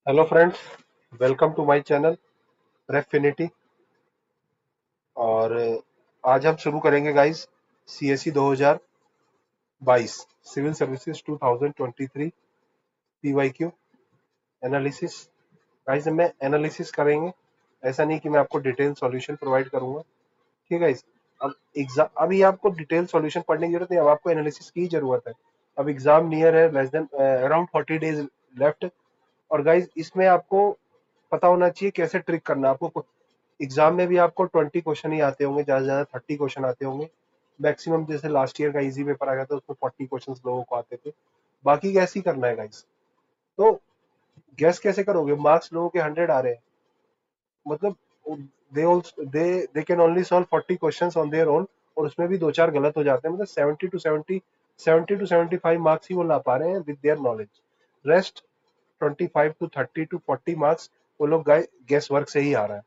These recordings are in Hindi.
Hello friends, welcome to my channel Refinity. और आज हम शुरू करेंगे guys CSC 2022 civil services 2023 PYQ analysis. Guys में एनालिसिस करेंगे, ऐसा नहीं कि मैं आपको डिटेल सॉल्यूशन प्रोवाइड करूंगा। ठीक है गाइस। अब एग्जाम, अभी आपको डिटेल सॉल्यूशन पढ़ने की जरूरत नहीं, अब आपको एनालिसिस की जरूरत है। अब एग्जाम नियर है, less than around 40 days left. और गाइस इसमें आपको पता होना चाहिए कैसे ट्रिक करना है। आपको एग्जाम में भी आपको 20 क्वेश्चन ही आते होंगे, ज्यादा से ज्यादा 30 क्वेश्चन आते होंगे मैक्सिमम। जैसे लास्ट ईयर का इजी पेपर आ गया था, उसमें 40 क्वेश्चन लोगों को आते थे। बाकी कैसे ही करना है गाइस। तो गैस कैसे करोगे, मार्क्स लोगों के 100 आ रहे हैं, मतलब they can only solve 40 questions on their own, और उसमें भी दो चार गलत हो जाते हैं। मतलब 70 टू 75 मार्क्स ही वो ला पा रहे हैं with their knowledge. Rest 25 to 30 to 40 marks वो लोग गैस वर्क से ही आ रहा है।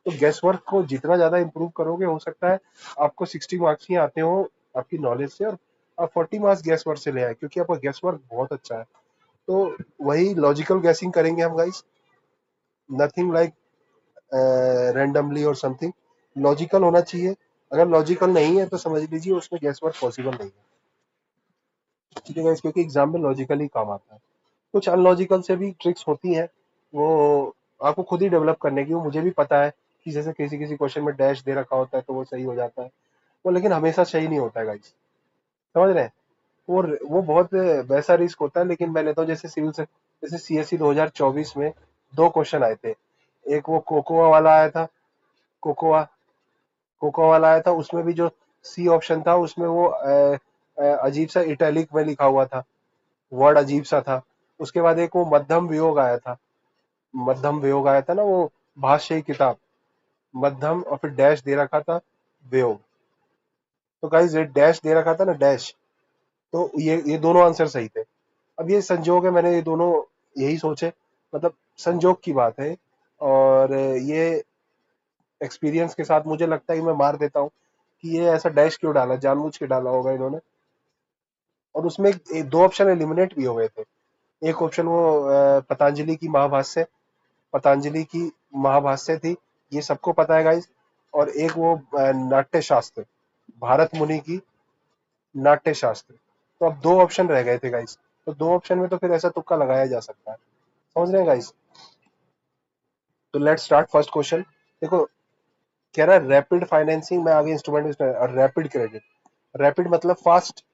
तो गैस वर्क को जितना ज्यादा इंप्रूव करोगे, हो सकता है आपको 60 मार्क्स ही आते हो आपकी नॉलेज से, और आप 40 मार्क्स गैस वर्क से ले आए, क्योंकि आपका गैस वर्क बहुत अच्छा है। तो वही लॉजिकल गैसिंग करेंगे हम गाइस, नथिंग लाइक रैंडमली और समथिंग। लॉजिकल होना चाहिए। अगर लॉजिकल नहीं है तो समझ लीजिए उसमें गैस वर्क पॉसिबल नहीं है। ठीक है गाइस, क्योंकि एग्जाम में लॉजिकल ही काम आता है। कुछ अनलॉजिकल से भी ट्रिक्स होती हैं, वो आपको खुद ही डेवलप करने की। वो मुझे भी पता है कि जैसे किसी किसी क्वेश्चन में डैश दे रखा होता है तो वो सही हो जाता है, वो लेकिन हमेशा सही नहीं होता है गाइस। समझ रहे हैं। वो बहुत वैसा रिस्क होता है। लेकिन मैं लेता हूँ जैसे सिविल से, जैसे सीएससी 2024 में दो क्वेश्चन आए थे। एक वो कोकोआ वाला आया था, कोकोआ कोकोआ वाला आया था। उसमें भी जो सी ऑप्शन था उसमें वो अजीब सा इटैलिक में लिखा हुआ था, वर्ड अजीब सा था। उसके बाद एक वो मध्यम वियोग आया था, मध्यम वियोग आया था ना, वो भाष्य की किताब, मध्यम और फिर डैश दे रखा था वियोग। तो गाइस ये डैश दे रखा था ना, डैश। तो ये दोनों आंसर सही थे। अब ये संजोग है, मैंने ये दोनों यही सोचे, मतलब संजोग की बात है। और ये एक्सपीरियंस के साथ मुझे लगता है कि मैं मार देता हूँ कि ये ऐसा डैश क्यों डाला, जानबूझ के डाला होगा इन्होंने। और उसमें दो ऑप्शन एलिमिनेट भी हो गए थे। एक ऑप्शन वो पतंजलि की महाभाष्य, पतंजलि की महाभाष्य थी, ये सबको पता है गाइस। और एक वो नाट्य शास्त्र, भारत मुनि की नाट्य शास्त्र। तो अब दो ऑप्शन रह गए थे गाइस। तो दो ऑप्शन में तो फिर ऐसा तुक्का लगाया जा सकता है। समझ रहे हैं गाइस। तो लेट्स स्टार्ट फर्स्ट क्वेश्चन। देखो, कह रहा है रैपिड फाइनेंसिंग में आगे इंस्ट्रूमेंट और रैपिड क्रेडिट। रैपिड मतलब फास्ट,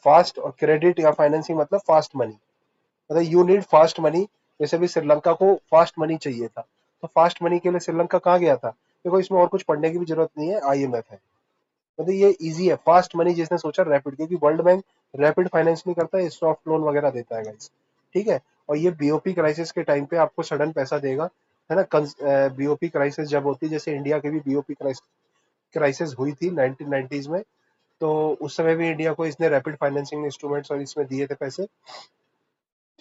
फास्ट, और क्रेडिट या फाइनेंसिंग मतलब फास्ट मनी। मतलब यू नीड फास्ट मनी। जैसे भी श्रीलंका को फास्ट मनी चाहिए था, तो फास्ट मनी के लिए श्रीलंका कहाँ गया था। देखो इसमें और कुछ पढ़ने की भी जरूरत नहीं है, आईएमएफ है। मतलब ये इजी है, फास्ट मनी जिसने सोचा रैपिड, क्योंकि वर्ल्ड बैंक रैपिड फाइनेंस नहीं करता है, सॉफ्ट लोन वगैरह देता है गाइस। ठीक है। और ये बीओपी क्राइसिस के टाइम पे आपको सडन पैसा देगा, है ना। बीओपी क्राइसिस जब होती है, जैसे इंडिया की भी बीओपी क्राइसिस हुई थी 1990s में, तो उस समय भी इंडिया को इसने रैपिड फाइनेंसिंग इंस्ट्रूमेंट्स और इसमें दिए थे पैसे।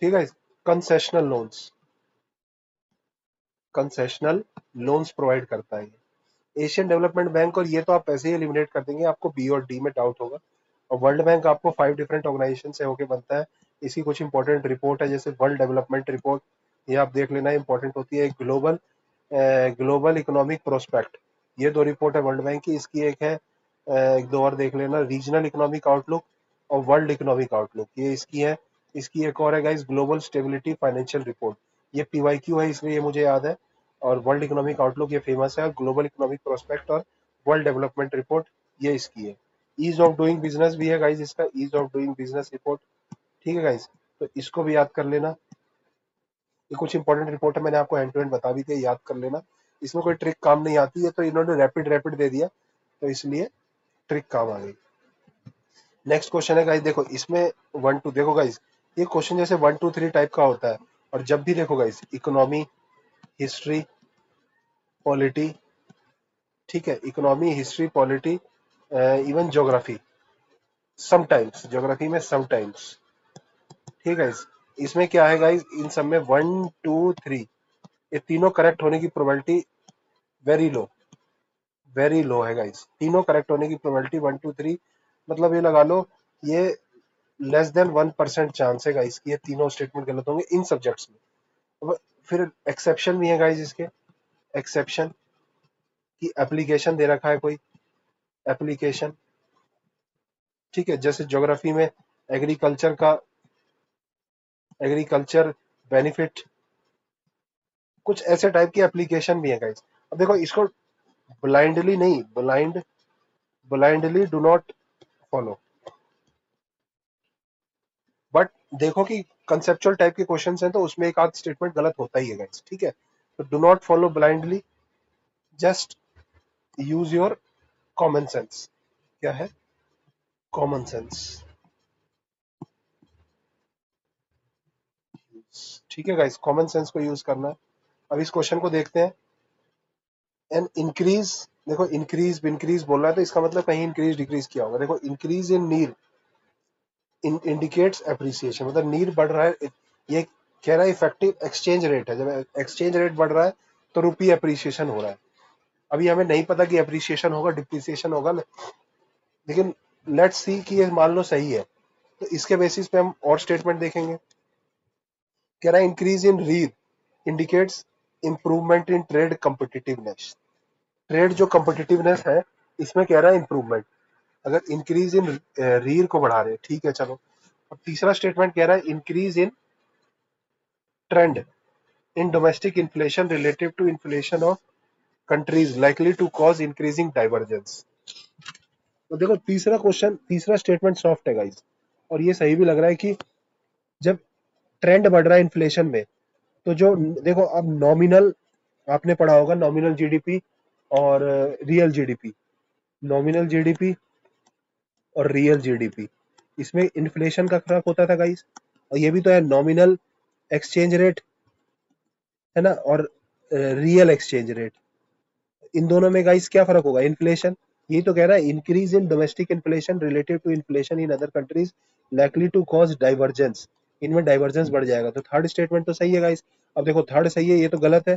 ठीक है। Concessional loans, concessional loans provide करता है ये एशियन डेवलपमेंट बैंक। और ये तो आप पैसे ही एलिमिनेट कर देंगे, आपको बी और डी में डाउट होगा। और वर्ल्ड बैंक आपको 5 डिफरेंट ऑर्गेनाइजेशन से होके बनता है। इसकी कुछ इंपॉर्टेंट रिपोर्ट है, जैसे वर्ल्ड डेवलपमेंट रिपोर्ट, ये आप देख लेना, इंपॉर्टेंट होती है। एक ग्लोबल ग्लोबल इकोनॉमिक प्रोस्पेक्ट, ये दो रिपोर्ट है वर्ल्ड बैंक की। इसकी एक है एक दो और देख लेना, रीजनल इकोनॉमिक आउटलुक और वर्ल्ड इकोनॉमिक आउटलुक, ये इसकी है। इसकी एक और है guys, global stability financial report, ये पीवाईक्यू है इसलिए ये मुझे याद है। और वर्ल्ड इकोनॉमिक आउटलुक ये फेमस है। ग्लोबल इकोनॉमिक प्रोस्पेक्ट और वर्ल्ड डेवलपमेंट रिपोर्ट ये इसकी है। ईज ऑफ डूइंग बिजनेस भी है गाइस इसका, ease of doing business report. ठीक है गाइस, तो इसको भी याद कर लेना। ये कुछ इंपॉर्टेंट रिपोर्ट है, मैंने आपको हैंड टू हैंड बता दी थी, याद कर लेना। इसमें कोई ट्रिक काम नहीं आती है, तो इन्होंने रैपिड रैपिड दे दिया, तो इसलिए ट्रिक काम आ गई। नेक्स्ट क्वेश्चन है गाइस, देखो इसमें 1 2, देखो गाइस ये क्वेश्चन जैसे 1 2 3 टाइप का होता है। और जब भी देखो गाइस, इकोनॉमी, हिस्ट्री, पॉलिटी, ठीक है, economy, history, polity, even geography, sometimes geography में समटाइम्स। ठीक है। इसमें क्या है गाइस, इन सब में 1 2 3 ये तीनों करेक्ट होने की probability very low, very low है गाइस। तीनों करेक्ट होने की प्रोबेबिलिटी 1 2 3, मतलब ये लगा लो, ये लेस देन 1% चांस है गाइस कि ये तीनों स्टेटमेंट गलत होंगे इन सब्जेक्ट्स में। अब फिर एक्सेप्शन भी है गाइस इसके। एक्सेप्शन की एप्लीकेशन दे रखा है कोई एप्लीकेशन, ठीक है, जैसे ज्योग्राफी में एग्रीकल्चर का एग्रीकल्चर बेनिफिट, कुछ ऐसे टाइप की एप्लीकेशन भी है गाइस। अब देखो इसको ब्लाइंडली नहीं, blindly do not follow, but देखो कि कंसेप्चुअल टाइप के क्वेश्चंस हैं तो उसमें एक आध स्टेटमेंट गलत होता ही है गाइस, ठीक है। तो do not follow blindly, just use your common sense. क्या है? कॉमन सेंस, ठीक है गाइस, कॉमन सेंस को यूज करना है। अब इस क्वेश्चन को देखते हैं। एन इंक्रीज, देखो इंक्रीज इंक्रीज बोल रहा है तो इसका मतलब कहीं इंक्रीज डिक्रीज किया होगा। देखो increase in need indicates appreciation, मतलब नीड बढ़ रहा है, ये कह रहा है इफेक्टिव एक्सचेंज रेट है, जब एक्सचेंज रेट बढ़ रहा है तो रुपी एप्रिसिएशन हो रहा है। अभी हमें नहीं पता कि एप्रिसिएशन होगा डिप्रिसिएशन होगा, लेकिन लेट्स सी कि ये मान लो सही है, तो इसके बेसिस पे हम और स्टेटमेंट देखेंगे। कह रहा है increase in read indicates improvement in trade competitiveness. Trade जो कम्पिटिटिवनेस है इसमें कह रहा है इंप्रूवमेंट, अगर इंक्रीज इन रीर को बढ़ा रहे हैं, ठीक है चलो। अब तीसरा स्टेटमेंट कह रहा है increase in trend in domestic inflation relative to inflation of countries likely to cause increasing divergence. तो देखो तीसरा क्वेश्चन, तीसरा स्टेटमेंट सॉफ्ट है गाइस, और ये सही भी लग रहा है कि जब ट्रेंड बढ़ रहा है इन्फ्लेशन में, तो जो देखो अब नॉमिनल, आपने पढ़ा होगा नॉमिनल जीडीपी और रियल जीडीपी, नॉमिनल जीडीपी और रियल जीडीपी, इसमें इन्फ्लेशन का फर्क होता था गाइस। और ये भी तो है नॉमिनल एक्सचेंज रेट, है ना, और रियल एक्सचेंज रेट, इन दोनों में गाइस क्या फर्क होगा? इन्फ्लेशन। यही तो कह रहा है increase in domestic inflation relative to inflation in other countries likely to cause divergence, इनमें डाइवर्जेंस बढ़ जाएगा। तो थर्ड स्टेटमेंट तो सही है गाइस। अब देखो थर्ड सही है, ये तो गलत है।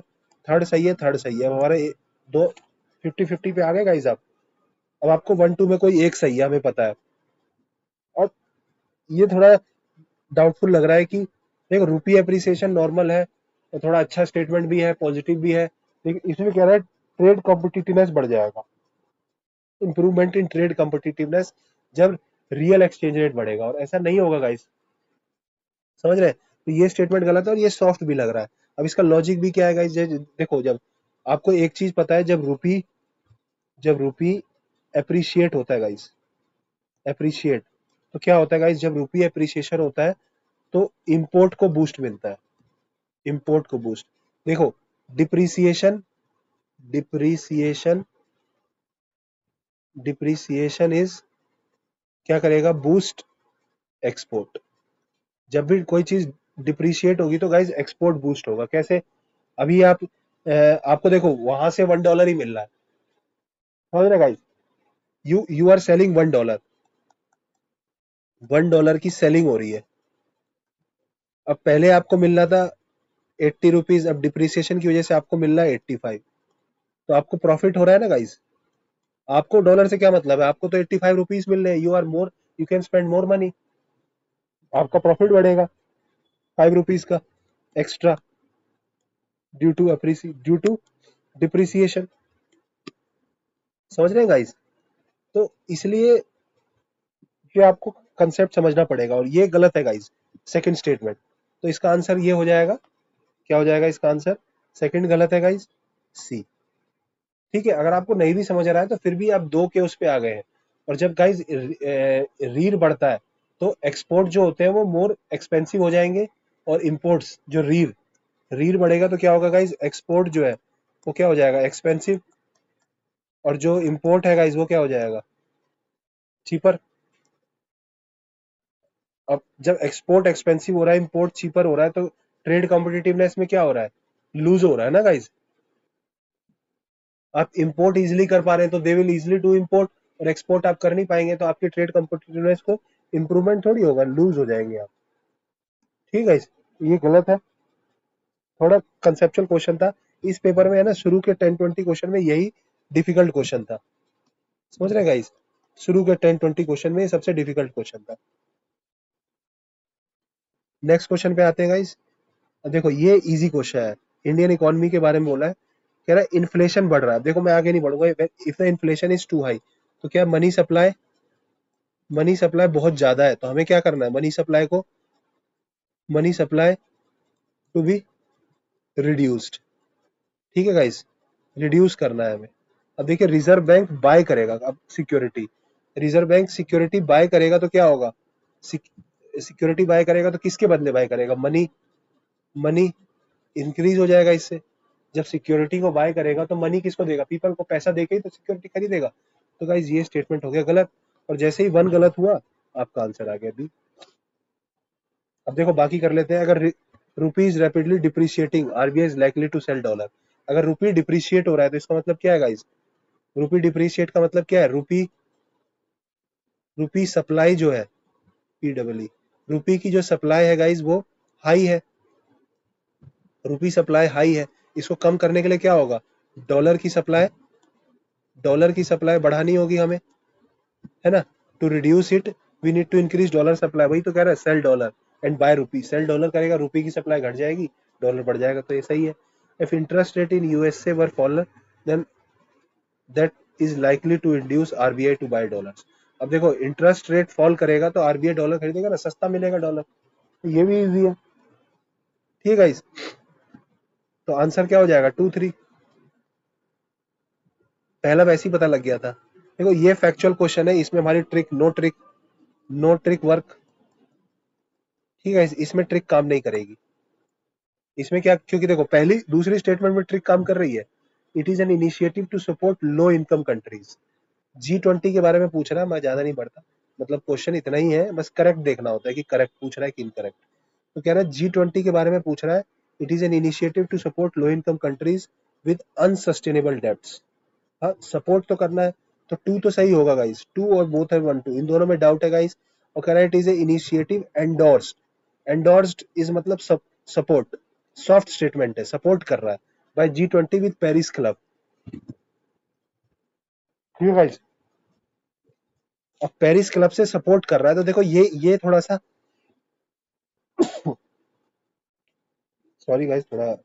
थर्ड सही है, थर्ड सही है, अब हमारे दो 50-50 पे आ गए गाइस आप। अब आपको 1-2 में कोई एक सही है, हमें पता है। और ये थोड़ा डाउटफुल लग रहा है कि देखो रुपी एप्रिसिएशन नॉर्मल है, तो थोड़ा अच्छा स्टेटमेंट भी है, पॉजिटिव भी है, लेकिन इसमें कह रहा है ट्रेड कॉम्पिटिटिवनेस बढ़ जाएगा, इंप्रूवमेंट इन ट्रेड कॉम्पिटिटिवनेस, जब रियल एक्सचेंज रेट बढ़ेगा, और ऐसा नहीं होगा गाइस, समझ रहे हैं? तो ये स्टेटमेंट गलत है और ये सॉफ्ट भी लग रहा है। अब इसका लॉजिक भी क्या है गाइस? देखो जब आपको एक चीज पता है, जब रूपी एप्रिशिएट होता है गाइस, एप्रिशिएट, तो क्या होता है गाइस? जब रूपी एप्रिसिएशन होता है तो इंपोर्ट को बूस्ट मिलता है, इंपोर्ट को बूस्ट। देखो डिप्रिसिएशन, डिप्रिसिएशन डिप्रिसिएशन इज क्या करेगा? Boost export. जब भी कोई चीज डिप्रिशिएट होगी तो गाइज एक्सपोर्ट बूस्ट होगा। कैसे? अभी आपको देखो वहां से $1 ही मिल रहा है, समझ रहे गाइज? यू आर सेलिंग $1, $1 की सेलिंग हो रही है। अब पहले आपको मिल रहा था ₹80, अब डिप्रिसिएशन की वजह से आपको मिल रहा है 85, तो आपको प्रॉफिट हो रहा है ना गाइज। आपको डॉलर से क्या मतलब है? आपको तो ₹85 मिल रहे हैं, you are more, you can spend more money, आपका प्रॉफिट बढ़ेगा ₹5 का एक्स्ट्रा, ड्यू टू डिप्रिसिएशन। समझ रहे हैं गाइस? तो इसलिए ये आपको कंसेप्ट समझना पड़ेगा, और ये गलत है गाइस, सेकंड स्टेटमेंट। तो इसका आंसर ये हो जाएगा, क्या हो जाएगा इसका आंसर? सेकंड गलत है गाइस, सी। ठीक है, अगर आपको नहीं भी समझ आ रहा है तो फिर भी आप दो के उस पे आ गए हैं। और जब गाइस रीर बढ़ता है तो एक्सपोर्ट जो होते हैं वो मोर एक्सपेंसिव हो जाएंगे, और इंपोर्ट्स जो रीर रीर बढ़ेगा तो क्या होगा गाइस? एक्सपोर्ट जो है वो क्या हो जाएगा? एक्सपेंसिव। और जो इंपोर्ट है गाइस वो क्या हो जाएगा? चीपर। अब जब एक्सपोर्ट एक्सपेंसिव हो रहा है, इंपोर्ट चीपर हो रहा है, तो ट्रेड कॉम्पिटिटिवनेस में क्या हो रहा है? लूज हो रहा है ना गाइस। आप इंपोर्ट इजिली कर पा रहे हैं तो they will easily do import, और एक्सपोर्ट आप कर नहीं पाएंगे तो आपकी ट्रेड कॉम्पिटिटिवनेस को इंप्रूवमेंट थोड़ी होगा, लूज हो जाएंगे आप। ठीक है गाइस, ये गलत है, थोड़ा कंसेप्चुअल क्वेश्चन था। इस पेपर में है ना, शुरू के 10-20 क्वेश्चन में यही डिफिकल्ट क्वेश्चन था, समझ रहे गाइस? शुरू के 10-20 क्वेश्चन में ये सबसे डिफिकल्ट क्वेश्चन था। नेक्स्ट क्वेश्चन पे आते हैं गाइस। अब देखो ये इजी क्वेश्चन है, इंडियन इकोनॉमी के बारे में बोला है। कह रहा है इन्फ्लेशन बढ़ रहा है। देखो मैं आगे नहीं बढ़ूंगा। If the inflation is too high, तो क्या मनी सप्लाई बहुत ज्यादा है, तो हमें क्या करना है, money supply to be reduced. ठीक है गाइस, रिड्यूस करना है हमें। अब देखिए रिजर्व बैंक बाय करेगा, अब रिजर्व बैंक सिक्योरिटी बाय करेगा तो क्या होगा, सिक्योरिटी बाय करेगा तो किसके बदले बाय करेगा, मनी मनी इंक्रीज हो जाएगा इससे। जब सिक्योरिटी को बाय करेगा तो मनी किसको देगा, पीपल को पैसा देके ही तो सिक्योरिटी खरीदेगा। तो गाइज ये स्टेटमेंट हो गया गलत, और जैसे ही वन गलत हुआ आपका आंसर आ गया बी। अब देखो बाकी कर लेते हैं। अगर rupees rapidly depreciating, RBI is likely to sell dollar. अगर रुपी डिप्रिशिएट हो रहा है तो इसका मतलब क्या है गाइज, रुपी डिप्रिशिएट का मतलब क्या है, रुपी रुपी सप्लाई जो है, पीडब्ल्यू, रुपी की जो सप्लाई है गाइज वो हाई है, रुपी सप्लाई हाई है। इसको कम करने के लिए क्या होगा, डॉलर की सप्लाई डॉलर की सप्लाई बढ़ानी होगी हमें, है ना। To reduce it we need to increase dollar supply. वही तो कह रहा है, sell dollar and buy rupee. Sell dollar करेगा, रुपी की सप्लाई घट जाएगी, डॉलर बढ़ जाएगा, तो ये सही है। If interest rate in USA were fall, then that is likely to induce RBI to buy dollars. अब देखो इंटरेस्ट रेट फॉल करेगा तो आरबीआई डॉलर खरीदेगा ना, सस्ता मिलेगा डॉलर, तो ये भी इजी है। ठीक है, तो आंसर क्या हो जाएगा, 2 3। पहला वैसे ही पता लग गया था। देखो ये फैक्चुअल क्वेश्चन है, इसमें हमारी नो ट्रिक वर्क। ठीक है, इसमें ट्रिक काम नहीं करेगी। इसमें क्या, क्योंकि देखो पहली दूसरी स्टेटमेंट में ट्रिक काम कर रही है। It is an initiative to support low income countries. G20 के बारे में पूछ रहा है, मैं ज्यादा नहीं बढ़ता, मतलब क्वेश्चन इतना ही है, बस करेक्ट देखना होता है कि करेक्ट पूछ रहा है कि इनकरेक्ट। तो कह रहा है G20 के बारे में पूछ रहा है, it is an initiative to support low income countries with unsustainable debts. हाँ सपोर्ट तो करना है, तो टू तो सही होगा गाइस, टू और बोथ है 1 2, इन दोनों में डाउट है गाइस। और कह रहा है it is A initiative endorsed. Endorsed is मतलब सपोर्ट, सॉफ्ट स्टेटमेंट है, सपोर्ट कर रहा है bye G20 with Paris club. ठीक है गाइस, अब पेरिस क्लब से सपोर्ट कर रहा है, तो देखो ये थोड़ा सा सॉरी गाइस, थोड़ा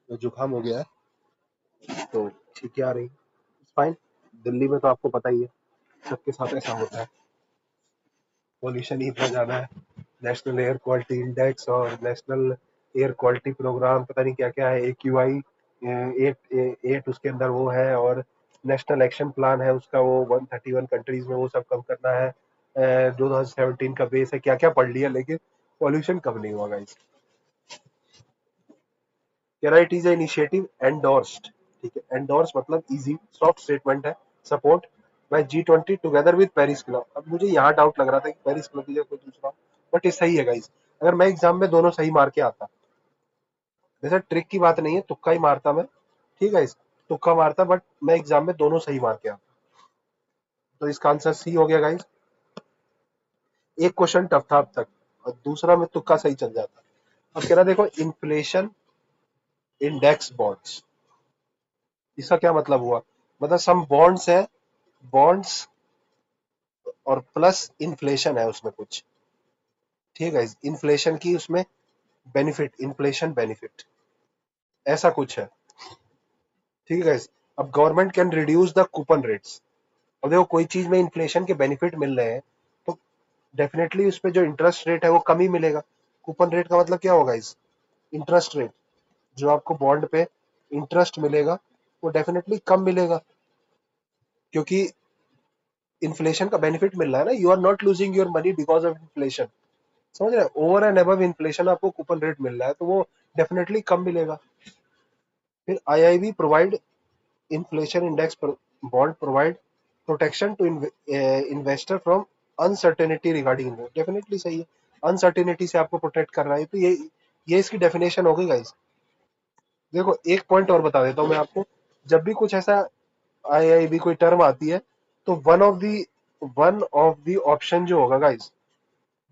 जुकाम हो गया है तो छींके आ रही, फाइन। दिल्ली में तो आपको पता ही है, सबके साथ ऐसा होता है, पॉल्यूशन ही इतना ज्यादा है। नेशनल एयर क्वालिटी इंडेक्स और नेशनल एयर क्वालिटी प्रोग्राम, पता नहीं क्या क्या है, AQI 8 उसके अंदर वो है, और नेशनल एक्शन प्लान है उसका, वो 131 कंट्रीज में वो सब कम करना है। 2017 का बेस है, क्या क्या पढ़ लिया, लेकिन पॉल्यूशन कम नहीं हुआ गाइस। कह रहा है इट इज इनिशिएटिव एंडोर्स्ड। ठीक है, एंडोर्स मतलब इजी सॉफ्ट स्टेटमेंट है, support bye G20 together with Paris club. अब मुझे यहाँ डाउट लग रहा था कि पेरिस क्लब की जगह कोई दूसरा, बट ये सही है गाइस। अगर मैं एग्जाम में दोनों सही मार के आता, जैसे ट्रिक की बात नहीं है, तुक्का ही मारता मैं। ठीक है, तुक्का मारता, बट मैं एग्जाम में दोनों सही मार के आता, तो इसका आंसर सी हो गया गाइस। एक क्वेश्चन टफ था अब तक, और दूसरा में तुक्का सही चल जाता। अब कह रहा देखो इन्फ्लेशन इंडेक्स बॉन्ड्स, इसका क्या मतलब हुआ, मतलब सम बॉन्ड्स है, बॉन्ड्स और प्लस इन्फ्लेशन है उसमें कुछ। ठीक है, इन्फ्लेशन की उसमें बेनिफिट, इन्फ्लेशन बेनिफिट, ऐसा कुछ है। ठीक है, अब government can reduce the coupon rates. अब देखो कोई चीज में इन्फ्लेशन के बेनिफिट मिल रहे हैं, तो डेफिनेटली उस पे जो इंटरेस्ट रेट है वो कम ही मिलेगा। कूपन रेट का मतलब क्या होगा, इस इंटरेस्ट रेट, जो आपको बॉन्ड पे इंटरेस्ट मिलेगा वो डेफिनेटली कम मिलेगा, क्योंकि इन्फ्लेशन का बेनिफिट मिल रहा है ना, you are not losing your money because of inflation. समझ रहे हैं, ओवर एंड अबव इन्फ्लेशन आपको कूपन रेट मिल रहा है, तो वो डेफिनेटली कम मिलेगा। फिर IIB provide inflation index bond provide protection to investor from uncertainty regarding, definitely सही है, अनसर्टेनिटी से आपको प्रोटेक्ट कर रहा है, तो ये इसकी डेफिनेशन हो गई गाइस। देखो एक पॉइंट और बता देता हूँ मैं आपको, जब भी कुछ ऐसा आईआईबी कोई टर्म आती है, तो वन ऑफ दी ऑप्शन जो होगा guys,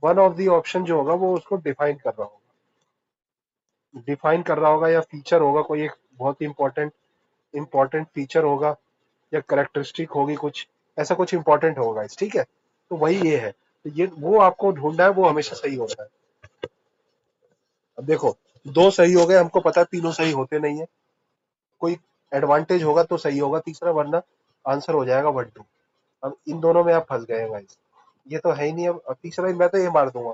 one of the option जो होगा वो उसको डिफाइन कर रहा होगा या फीचर होगा, कोई एक बहुत ही इंपॉर्टेंट फीचर होगा या करेक्टरिस्टिक होगी कुछ, ऐसा कुछ इंपॉर्टेंट होगा इस, ठीक है, तो वही ये है, तो ये वो आपको ढूंढना है, वो हमेशा सही होता है। अब देखो, दो सही हो गए, हमको पता है तीनों सही होते नहीं है, कोई एडवांटेज होगा तो सही होगा तीसरा, वरना आंसर हो जाएगा 1 2। अब इन दोनों में आप फंस गए गाइस, ये तो है ही नहीं। अब तीसरा ही मैं तो ये मार दूंगा।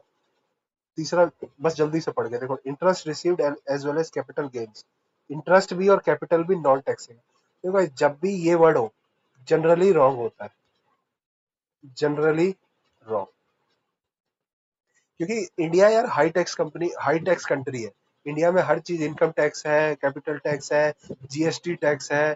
तीसरा बस जल्दी से पढ़ के देखो, interest received as well as capital gains. Interest भी और कैपिटल भी नॉन टैक्सेबल। देखो guys, जब भी ये वर्ड हो, जनरली रॉन्ग होता है, जनरली रॉन्ग। क्योंकि इंडिया यार high tax company, high tax country है। इंडिया में हर चीज, इनकम टैक्स है, कैपिटल टैक्स है, जीएसटी टैक्स है,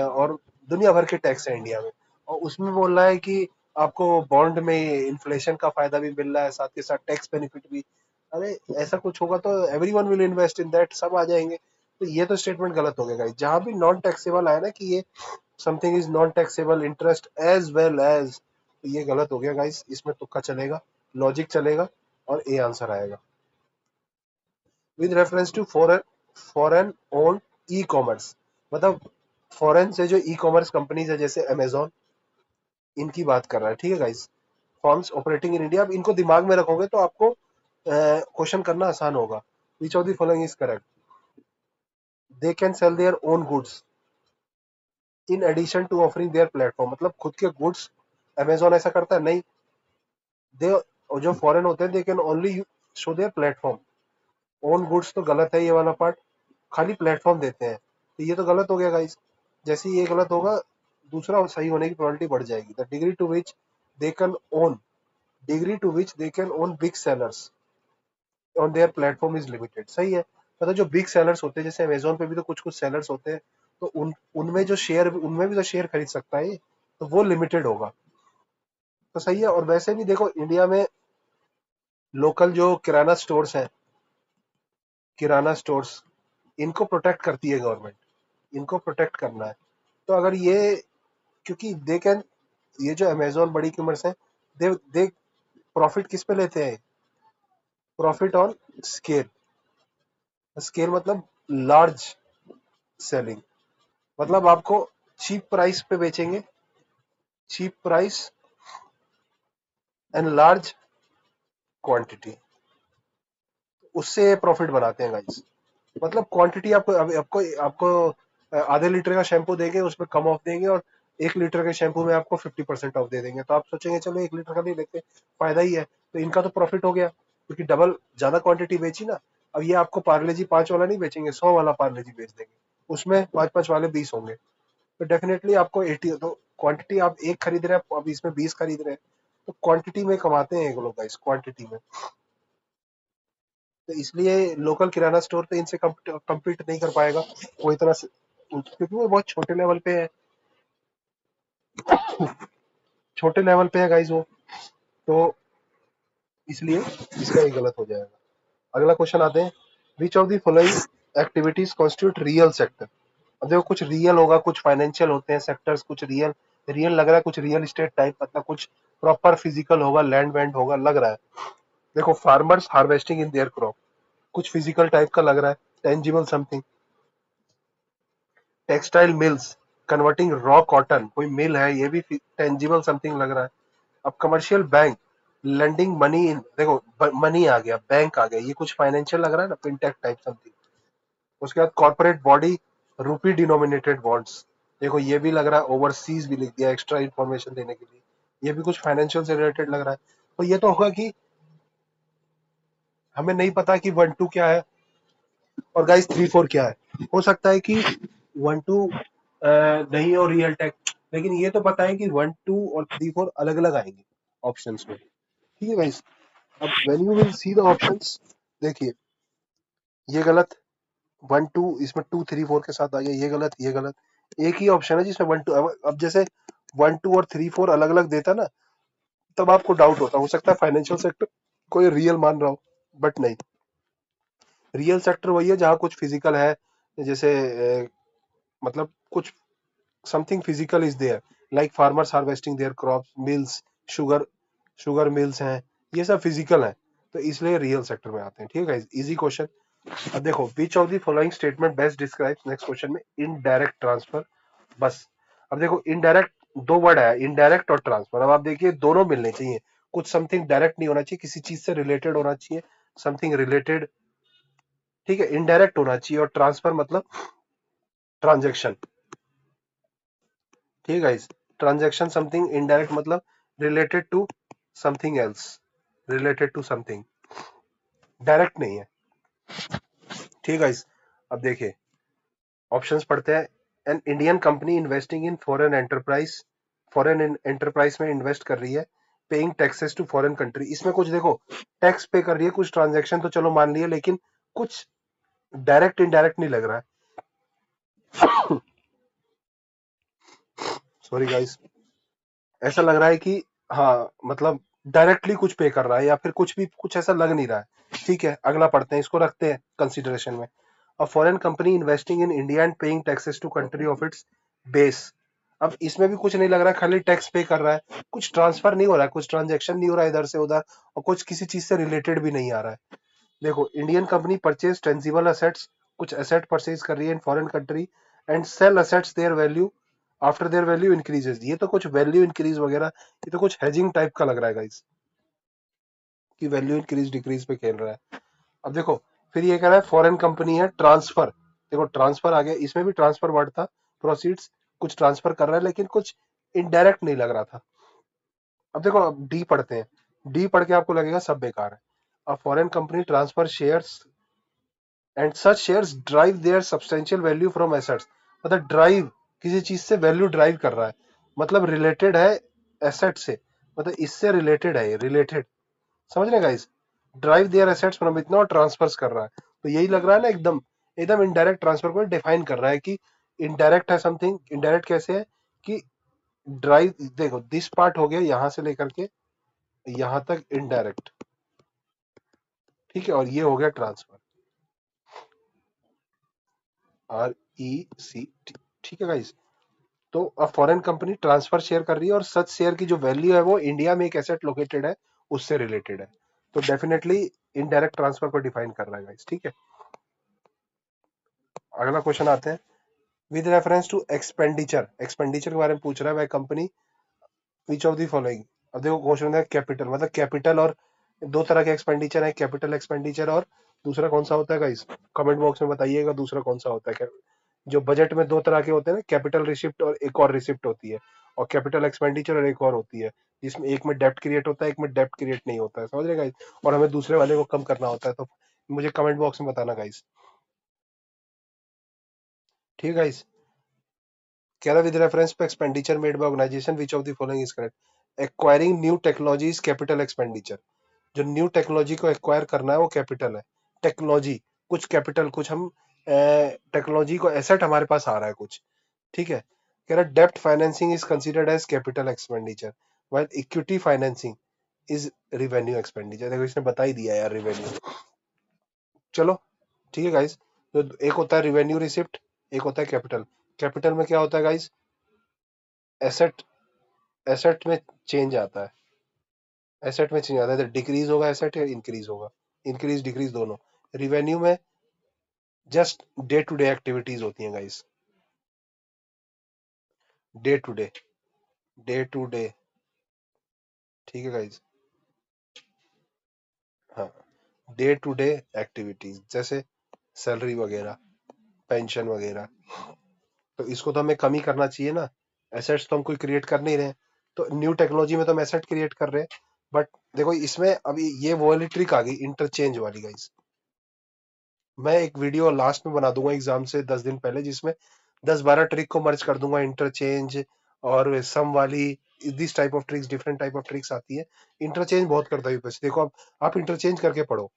और दुनिया भर के टैक्स है इंडिया में। और उसमें बोल रहा है कि आपको बॉन्ड में इन्फ्लेशन का फायदा भी मिल रहा है, साथ के साथ टैक्स बेनिफिट भी। अरे ऐसा कुछ होगा तो everyone will invest in that, सब आ जाएंगे। तो ये तो स्टेटमेंट गलत हो गया गाइस। जहां भी नॉन टैक्सेबल आया ना कि ये something is non taxable interest as well as, तो ये गलत हो गया गाइस। इसमें तुक्का चलेगा, लॉजिक चलेगा, और ए आंसर आएगा। With reference to foreign, foreign owned e commerce, मतलब फॉरेन से जो ई कॉमर्स कंपनीज है जैसे अमेजोन, इनकी बात कर रहा है, ठीक है guys. Forms operating in India, अब इनको दिमाग में रखोगे तो आपको क्वेश्चन करना आसान होगा। Which of the following is correct? They can sell their own goods in addition to offering their platform, मतलब खुद के गुड्स अमेजोन ऐसा करता है नहीं। दे, जो फॉरेन होते हैं, they can only show their platform. Own goods तो गलत है ये वाला पार्ट, खाली प्लेटफॉर्म देते हैं, तो ये तो गलत हो गया गाइस। जैसे ही ये गलत होगा, दूसरा सही होने की प्रोबेबिलिटी बढ़ जाएगी। The degree to which they can own, degree to which they can own big sellers on their platform is limited, सही है। मतलब जो बिग सेलर्स होते हैं, जैसे अमेजोन पे भी तो कुछ कुछ सेलर्स होते हैं, तो उनमें जो शेयर, उनमें भी तो शेयर खरीद सकता है ये, तो वो लिमिटेड होगा, तो सही है। और वैसे भी देखो, इंडिया में लोकल जो किराना स्टोर्स हैं, किराना स्टोर्स, इनको प्रोटेक्ट करती है गवर्नमेंट, इनको प्रोटेक्ट करना है। तो अगर ये, क्योंकि दे कैन, ये जो अमेजोन बड़ी कॉमर्स है, दे प्रॉफिट किस पे लेते हैं? Profit on scale. स्केल मतलब लार्ज सेलिंग, मतलब आपको चीप प्राइस पे बेचेंगे, cheap price and large quantity, उससे प्रॉफिट बनाते हैं गाइस। मतलब क्वांटिटी आपको, आपको आपको आधे लीटर का शैम्पू देंगे, उसमें कम ऑफ देंगे, और 1 लीटर के शैम्पू में आपको 50% ऑफ दे देंगे, तो आप सोचेंगे चलो 1 लीटर का नहीं लेते, फायदा ही है। तो इनका तो प्रॉफिट हो गया, क्योंकि डबल ज्यादा क्वांटिटी बेची ना। अब ये आपको पार्ले जी 5 वाला नहीं बेचेंगे, 100 वाला पार्ले जी बेच देंगे, उसमें 5 5 वाले 20 होंगे। तो डेफिनेटली आपको 80, तो क्वांटिटी आप एक खरीद रहे हैं, अब इसमें 20 खरीद रहे हैं, तो क्वांटिटी में कमाते हैं ये लोग गाइस, क्वांटिटी में। तो इसलिए लोकल किराना स्टोर तो इनसे कम्पीट नहीं कर पाएगा वो इतना से, क्योंकि वो बहुत छोटे लेवल पे है, छोटे लेवल पे है गाइस वो, तो इसलिए इसका ये गलत हो जाएगा। अगला क्वेश्चन आते हैं, विच of the following activities constitute real sector? अब देखो, कुछ रियल होगा, कुछ फाइनेंशियल होते हैं सेक्टर्स, कुछ रियल, रियल लग रहा है, कुछ रियल एस्टेट टाइप, मतलब कुछ प्रॉपर फिजिकल होगा, लैंड वैंड होगा लग रहा है। देखो, farmers harvesting in their crop, कुछ फिजिकल टाइप का लग रहा है, tangible something. Textile mills converting raw cotton, कोई मिल है, ये भी टेंजिबल समथिंग लग रहा है। अब commercial bank lending money in, देखो मनी आ गया, बैंक आ गया, ये कुछ फाइनेंशियल लग रहा है ना, फिनटेक टाइप समथिंग। उसके बाद कॉर्पोरेट बॉडी रूपी डिनोमिनेटेड बॉन्ड्स, देखो ये भी लग रहा है, ओवरसीज भी लिख दिया एक्स्ट्रा इन्फॉर्मेशन देने के लिए, ये भी कुछ फाइनेंशियल से रिलेटेड लग रहा है। तो ये तो होगा कि हमें नहीं पता कि 1 2 क्या है और गाइस 3 4 क्या है। हो सकता है कि 1 2 नहीं और रियल टेक, लेकिन ये तो पता है कि 1 2 और 3 4 अलग अलग आएंगे ऑप्शंस में, ठीक है गाइस। अब when you will see the options, देखिए ये गलत, 1 2 इसमें 2 3 4 के साथ आ गया, ये गलत, ये गलत। एक ही ऑप्शन है जिसमें 1 2, अब जैसे 1 2 और 3 4 अलग अलग देता ना, तब आपको डाउट होता, हो सकता है फाइनेंशियल सेक्टर कोई रियल मान रहा हो, बट नहीं। रियल सेक्टर वही है जहाँ कुछ फिजिकल है, जैसे मतलब कुछ something physical is there, like farmers harvesting their crops, mills, sugar, sugar mills हैं, ये सब फिजिकल है, तो इसलिए रियल सेक्टर में आते हैं, ठीक है। Easy question. अब देखो, विच of the following statement best describes, next question में, इनडायरेक्ट ट्रांसफर, बस। अब देखो, इनडायरेक्ट, दो वर्ड है, इनडायरेक्ट और ट्रांसफर। अब आप देखिए, दोनों मिलने चाहिए, कुछ समथिंग डायरेक्ट नहीं होना चाहिए, किसी चीज से रिलेटेड होना चाहिए, समथिंग रिलेटेड ठीक है, इनडायरेक्ट होना चाहिए, और ट्रांसफर मतलब ट्रांजेक्शन। ठीक है गाइस, ट्रांजेक्शन समथिंग, इनडायरेक्ट मतलब related to something else, related to something, direct नहीं है। ठीक है गाइस, अब देखिए ऑप्शंस पढ़ते हैं। An Indian company investing in foreign enterprise, foreign enterprise में इन्वेस्ट कर रही है, paying taxes to foreign country. इसमें कुछ देखो, टैक्स पे कर रही है, कुछ ट्रांजेक्शन तो चलो मान लिए, लेकिन कुछ डायरेक्ट इनडायरेक्ट नहीं लग रहा है। सॉरी गाइस, ऐसा लग रहा है कि हाँ मतलब डायरेक्टली कुछ पे कर रहा है, या फिर कुछ भी कुछ ऐसा लग नहीं रहा है। ठीक है, अगला पढ़ते हैं, इसको रखते हैं कंसिडरेशन में। A foreign company investing in India and paying taxes to country of its base. अब इसमें भी कुछ नहीं लग रहा है, खाली टैक्स पे कर रहा है, कुछ ट्रांसफर नहीं हो रहा है, कुछ ट्रांजेक्शन नहीं हो रहा है इधर से उधर, और कुछ किसी चीज से रिलेटेड भी नहीं आ रहा है। देखो, Indian company purchase tangible assets, कुछ एसेट परचेज कर रही है in foreign country, and sell assets their value after their value increases. ये तो कुछ वैल्यू इंक्रीज वगैरह, ये तो कुछ हेजिंग टाइप का लग रहा है गाइस, कि वैल्यू इंक्रीज डिक्रीज पे खेल रहा है। अब देखो, फिर ये कह रहा है फॉरेन कंपनी है, ट्रांसफर। देखो ट्रांसफर आ गया, इसमें भी ट्रांसफर वर्ड था, प्रोसीड्स, कुछ ट्रांसफर कर रहा है, लेकिन कुछ इनडायरेक्ट नहीं लग रहा था। अब देखो, अब डी पढ़ते हैं। डी पढ़ के आपको लगेगा सब बेकार है। A foreign company transfer shares and such shares derive their substantial value from assets. मतलब ड्राइव, किसी चीज से वैल्यू ड्राइव कर रहा है, मतलब रिलेटेड है एसेट से, मतलब इससे रिलेटेड है, रिलेटेड, समझ रहे guys. Derive their assets from इतना, और ट्रांसफर्स कर रहा है, तो यही लग रहा है ना, एकदम एकदम इनडायरेक्ट ट्रांसफर को डिफाइन कर रहा है कि इनडायरेक्ट है समथिंग। इनडायरेक्ट कैसे है कि ड्राइव, देखो दिस पार्ट हो गया यहां से लेकर के यहां तक इनडायरेक्ट, ठीक है, और ये हो गया transfer, R E C T. ठीक है गाइस, तो अब फॉरेन कंपनी ट्रांसफर शेयर कर रही है, और सच शेयर की जो वैल्यू है वो इंडिया में एक एसेट लोकेटेड है, उससे रिलेटेड है, तो डेफिनेटली इनडायरेक्ट ट्रांसफर को डिफाइन कर रहा है गाइस। ठीक है, अगला क्वेश्चन आते हैं। With reference to expenditure, expenditure के बारे में पूछ रहा है, वह company which of the following. अब देखो क्वेश्चन है कैपिटल, मतलब कैपिटल, और दो तरह के एक्सपेंडिचर है, कैपिटल एक्सपेंडिचर और दूसरा कौन सा होता है गाइस, कमेंट बॉक्स में बताइएगा दूसरा कौन सा होता है। जो बजट में दो तरह के होते हैं ना, कैपिटल रिसिप्ट और एक और रिसिप्ट होती है, और कैपिटल एक्सपेंडिचर और एक और होती है, जिसमें एक में डेप्ट क्रिएट होता है, एक में डेप्ट क्रिएट नहीं होता है, समझ रहे गाइस, और हमें दूसरे वाले को कम करना होता है, तो मुझे कमेंट बॉक्स में बताना गाइस। ठीक है गाइस, कह रहा with reference to expenditure made by organisation which of the following is correct. Acquiring new technologies capital expenditure. जो न्यू टेक्नोलॉजी को एक्वायर करना है वो कैपिटल है। टेक्नोलॉजी, कुछ कैपिटल, कुछ हम टेक्नोलॉजी को एसेट हमारे पास आ रहा है कुछ, ठीक है। कह रहा डेप्ट financing is considered as capital expenditure, while equity financing is revenue expenditure. देखो इसने बता ही दिया यार, रिवेन्यू। चलो ठीक है गाइस, तो एक होता है रिवेन्यू रिसिप्ट, एक होता है कैपिटल। कैपिटल में क्या होता है गाइस, एसेट, एसेट में चेंज आता है, एसेट में चेंज आता है, तो डिक्रीज होगा एसेट या इंक्रीज होगा, इंक्रीज डिक्रीज दोनों। रिवेन्यू में just day to day activities होती हैं guys, day to day, day to day. ठीक है गाइस, हाँ, डे टू डे एक्टिविटीज, जैसे सैलरी वगैरह, पेंशन वगैरह, तो इसको तो हमें कम ही करना चाहिए ना, एसेट्स तो हम कोई क्रिएट कर नहीं रहे हैं। तो न्यू टेक्नोलॉजी में तो हम एसेट क्रिएट कर रहे हैं, बट देखो इसमें अभी ये वो वाली ट्रिक आ गई इंटरचेंज वाली गाइस। मैं एक वीडियो लास्ट में बना दूंगा एग्जाम से 10 दिन पहले, जिसमें 10-12 ट्रिक को मर्ज कर दूंगा, इंटरचेंज और सम वाली, this type of tricks, different type of tricks आती है। इंटरचेंज बहुत करता है यूपीएससी, देखो आप इंटरचेंज करके पढ़ो।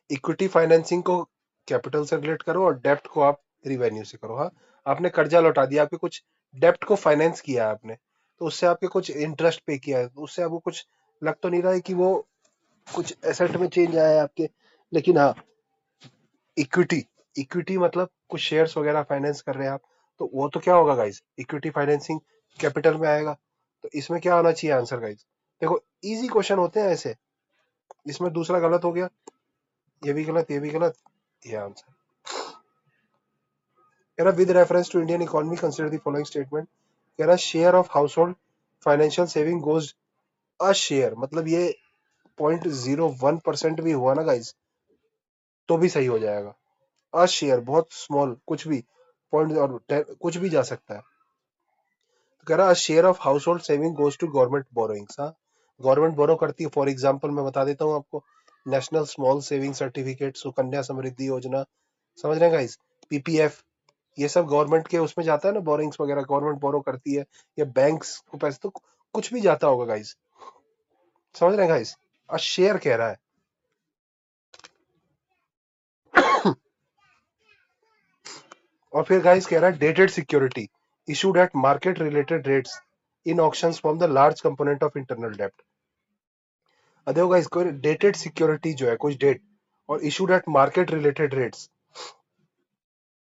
इक्विटी फाइनेंसिंग को कैपिटल से रिलेट करो, और डेप्ट को आप रिवेन्यू से करो। हाँ, आपने कर्जा लौटा दिया, आपके कुछ डेप्ट को फाइनेंस किया है आपने, तो उससे आपके कुछ इंटरेस्ट पे किया है, तो उससे आपको कुछ लग तो नहीं रहा है कि वो कुछ एसेट में चेंज आया है आपके, लेकिन हाँ, इक्विटी, इक्विटी मतलब कुछ शेयर्स वगैरह फाइनेंस कर रहे हैं आप, तो वो तो क्या होगा गाइस, इक्विटी फाइनेंसिंग कैपिटल में आएगा। तो इसमें क्या होना चाहिए आंसर गाइस, देखो इजी क्वेश्चन होते हैं ऐसे, इसमें दूसरा गलत हो गया, ये भी गलत, ये भी गलत, ये आंसर। कह रहा with reference to Indian economy consider the following statement. कह रहा share of household financial saving goes, a share मतलब ये 0.01% भी हुआ ना गाइस, तो भी सही हो जाएगा। अ शेयर बहुत स्मॉल, कुछ भी पॉइंट और कुछ भी जा सकता है। तो कह रहा share of household saving goes to government borrowings. हाँ, गवर्नमेंट बोरो करती है। फॉर एग्जाम्पल मैं बता देता हूँ आपको, national small saving certificate, Sukanya Samriddhi Yojana, समझ रहे हैं गाइस, पीपीएफ, ये सब गवर्नमेंट के उसमें जाता है ना, बोरिंग्स वगैरह गवर्नमेंट बोरो करती है, या बैंक्स को पैसे, तो कुछ भी जाता होगा गाइस, समझ रहे हैं गाइस। शेयर कह रहा है। और फिर गाइस कह रहा है dated security issued at market related rates in auctions from the large component of internal डेब्ट। अब देखो गाइस, कोई डेटेड सिक्योरिटी जो है, कुछ डेट, और issued at market related rates.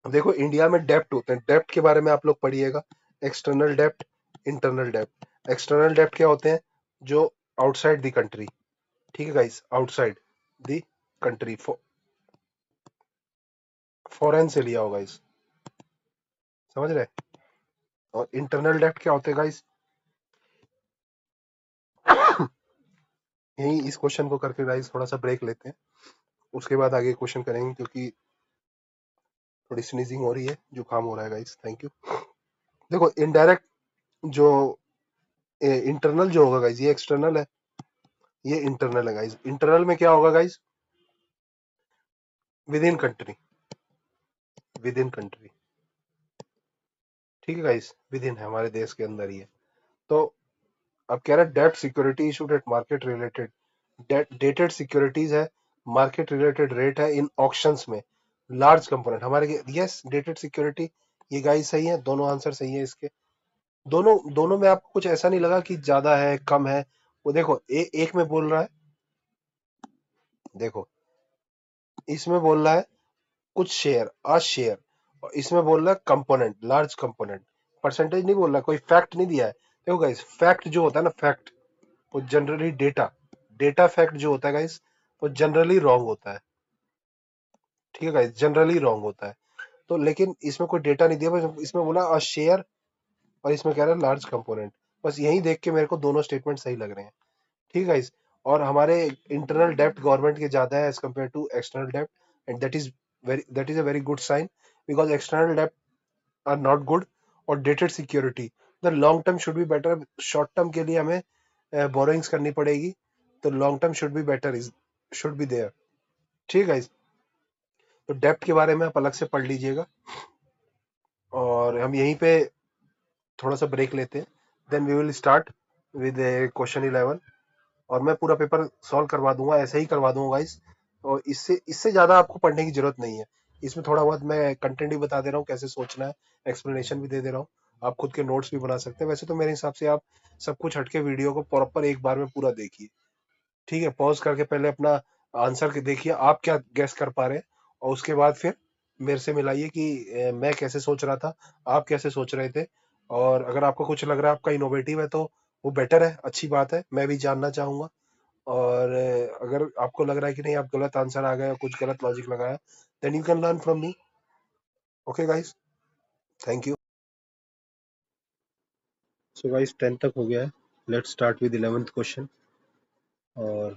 देखो इंडिया में डेप्ट होते हैं, डेप्ट के बारे में आप लोग पढ़िएगा, एक्सटर्नल डेप्ट, इंटरनल डेप्ट। एक्सटर्नल डेप्ट क्या होते हैं? जो आउटसाइड द कंट्री, ठीक है guys, outside the country, foreign से लिया होगा इस, समझ रहे। और इंटरनल डेप्ट क्या होते हैं गाइस? यही इस क्वेश्चन को करके गाइस थोड़ा सा ब्रेक लेते हैं, उसके बाद आगे क्वेश्चन करेंगे, क्योंकि थोड़ी स्नीजिंग हो रही है, जुकाम हो रहा है गाइस। Thank you. देखो इनडायरेक्ट जो इंटरनल जो होगा गाइस, ये एक्सटर्नल है, ये इंटरनल है गाइस। इंटरनल में क्या होगा guys? With in country, with in country, ठीक है गाइस, विद इन है, हमारे देश के अंदर ही है। तो अब कह रहा है debt security issued at market related, dated securities है, मार्केट रिलेटेड रेट है इन ऑक्शंस में, लार्ज कंपोनेंट हमारे, यस डेटेड सिक्योरिटी, ये गाइस सही है, दोनों आंसर सही है इसके। दोनों दोनों में आपको कुछ ऐसा नहीं लगा कि ज्यादा है कम है? वो देखो एक में बोल रहा है, देखो इसमें बोल रहा है कुछ शेयर, अ शेयर, और इसमें बोल रहा है कंपोनेंट, लार्ज कंपोनेंट। परसेंटेज नहीं बोल रहा, कोई फैक्ट नहीं दिया है। देखो गाइस, फैक्ट जो होता है ना, फैक्ट, वो जनरली डेटा, डेटा फैक्ट जो होता है गाइस, वो जनरली रॉन्ग होता है, ठीक है गाइस, जनरली रॉन्ग होता है। तो लेकिन इसमें कोई डेटा नहीं दिया, बस इसमें बोला अ शेयर, और इसमें कह रहा है लार्ज कंपोनेंट। बस यही देख के मेरे को दोनों स्टेटमेंट सही लग रहे हैं, ठीक है गाइस। और हमारे इंटरनल डेप्ट गवर्नमेंट के ज्यादा है as compare to external dept, and that is a very good sign, because external dept are not good. और dated security, the long term should be better, short term के लिए हमें बोरोइंग्स करनी पड़ेगी, तो long term should be better, is should be there, ठीक है गाइस। तो डेप्ट के बारे में आप अलग से पढ़ लीजिएगा, और हम यहीं पे थोड़ा सा ब्रेक लेते हैं, then we will start with question 11, और मैं पूरा पेपर सॉल्व करवा दूंगा, ऐसे ही करवा दूंगा गाइस। और इससे इससे ज्यादा आपको पढ़ने की जरूरत नहीं है, इसमें थोड़ा बहुत मैं कंटेंट भी बता दे रहा हूँ, कैसे सोचना है, एक्सप्लेनेशन भी दे दे रहा हूँ, आप खुद के नोट्स भी बना सकते हैं। वैसे तो मेरे हिसाब से आप सब कुछ हटके वीडियो को प्रॉपर एक बार में पूरा देखिए, ठीक है, पॉज करके पहले अपना आंसर देखिए, आप क्या गैस कर पा रहे हैं, और उसके बाद फिर मेरे से मिलाइए कि मैं कैसे सोच रहा था, आप कैसे सोच रहे थे। और अगर आपको कुछ लग रहा है आपका इनोवेटिव है, तो वो बेटर है, अच्छी बात है, मैं भी जानना चाहूंगा। और अगर आपको लग रहा है कि नहीं, आप गलत आंसर आ गए, कुछ गलत लॉजिक लगाया, then you can learn from me. Okay guys, thank you. So guys 10 तक हो गया है, let's start with 11th question. और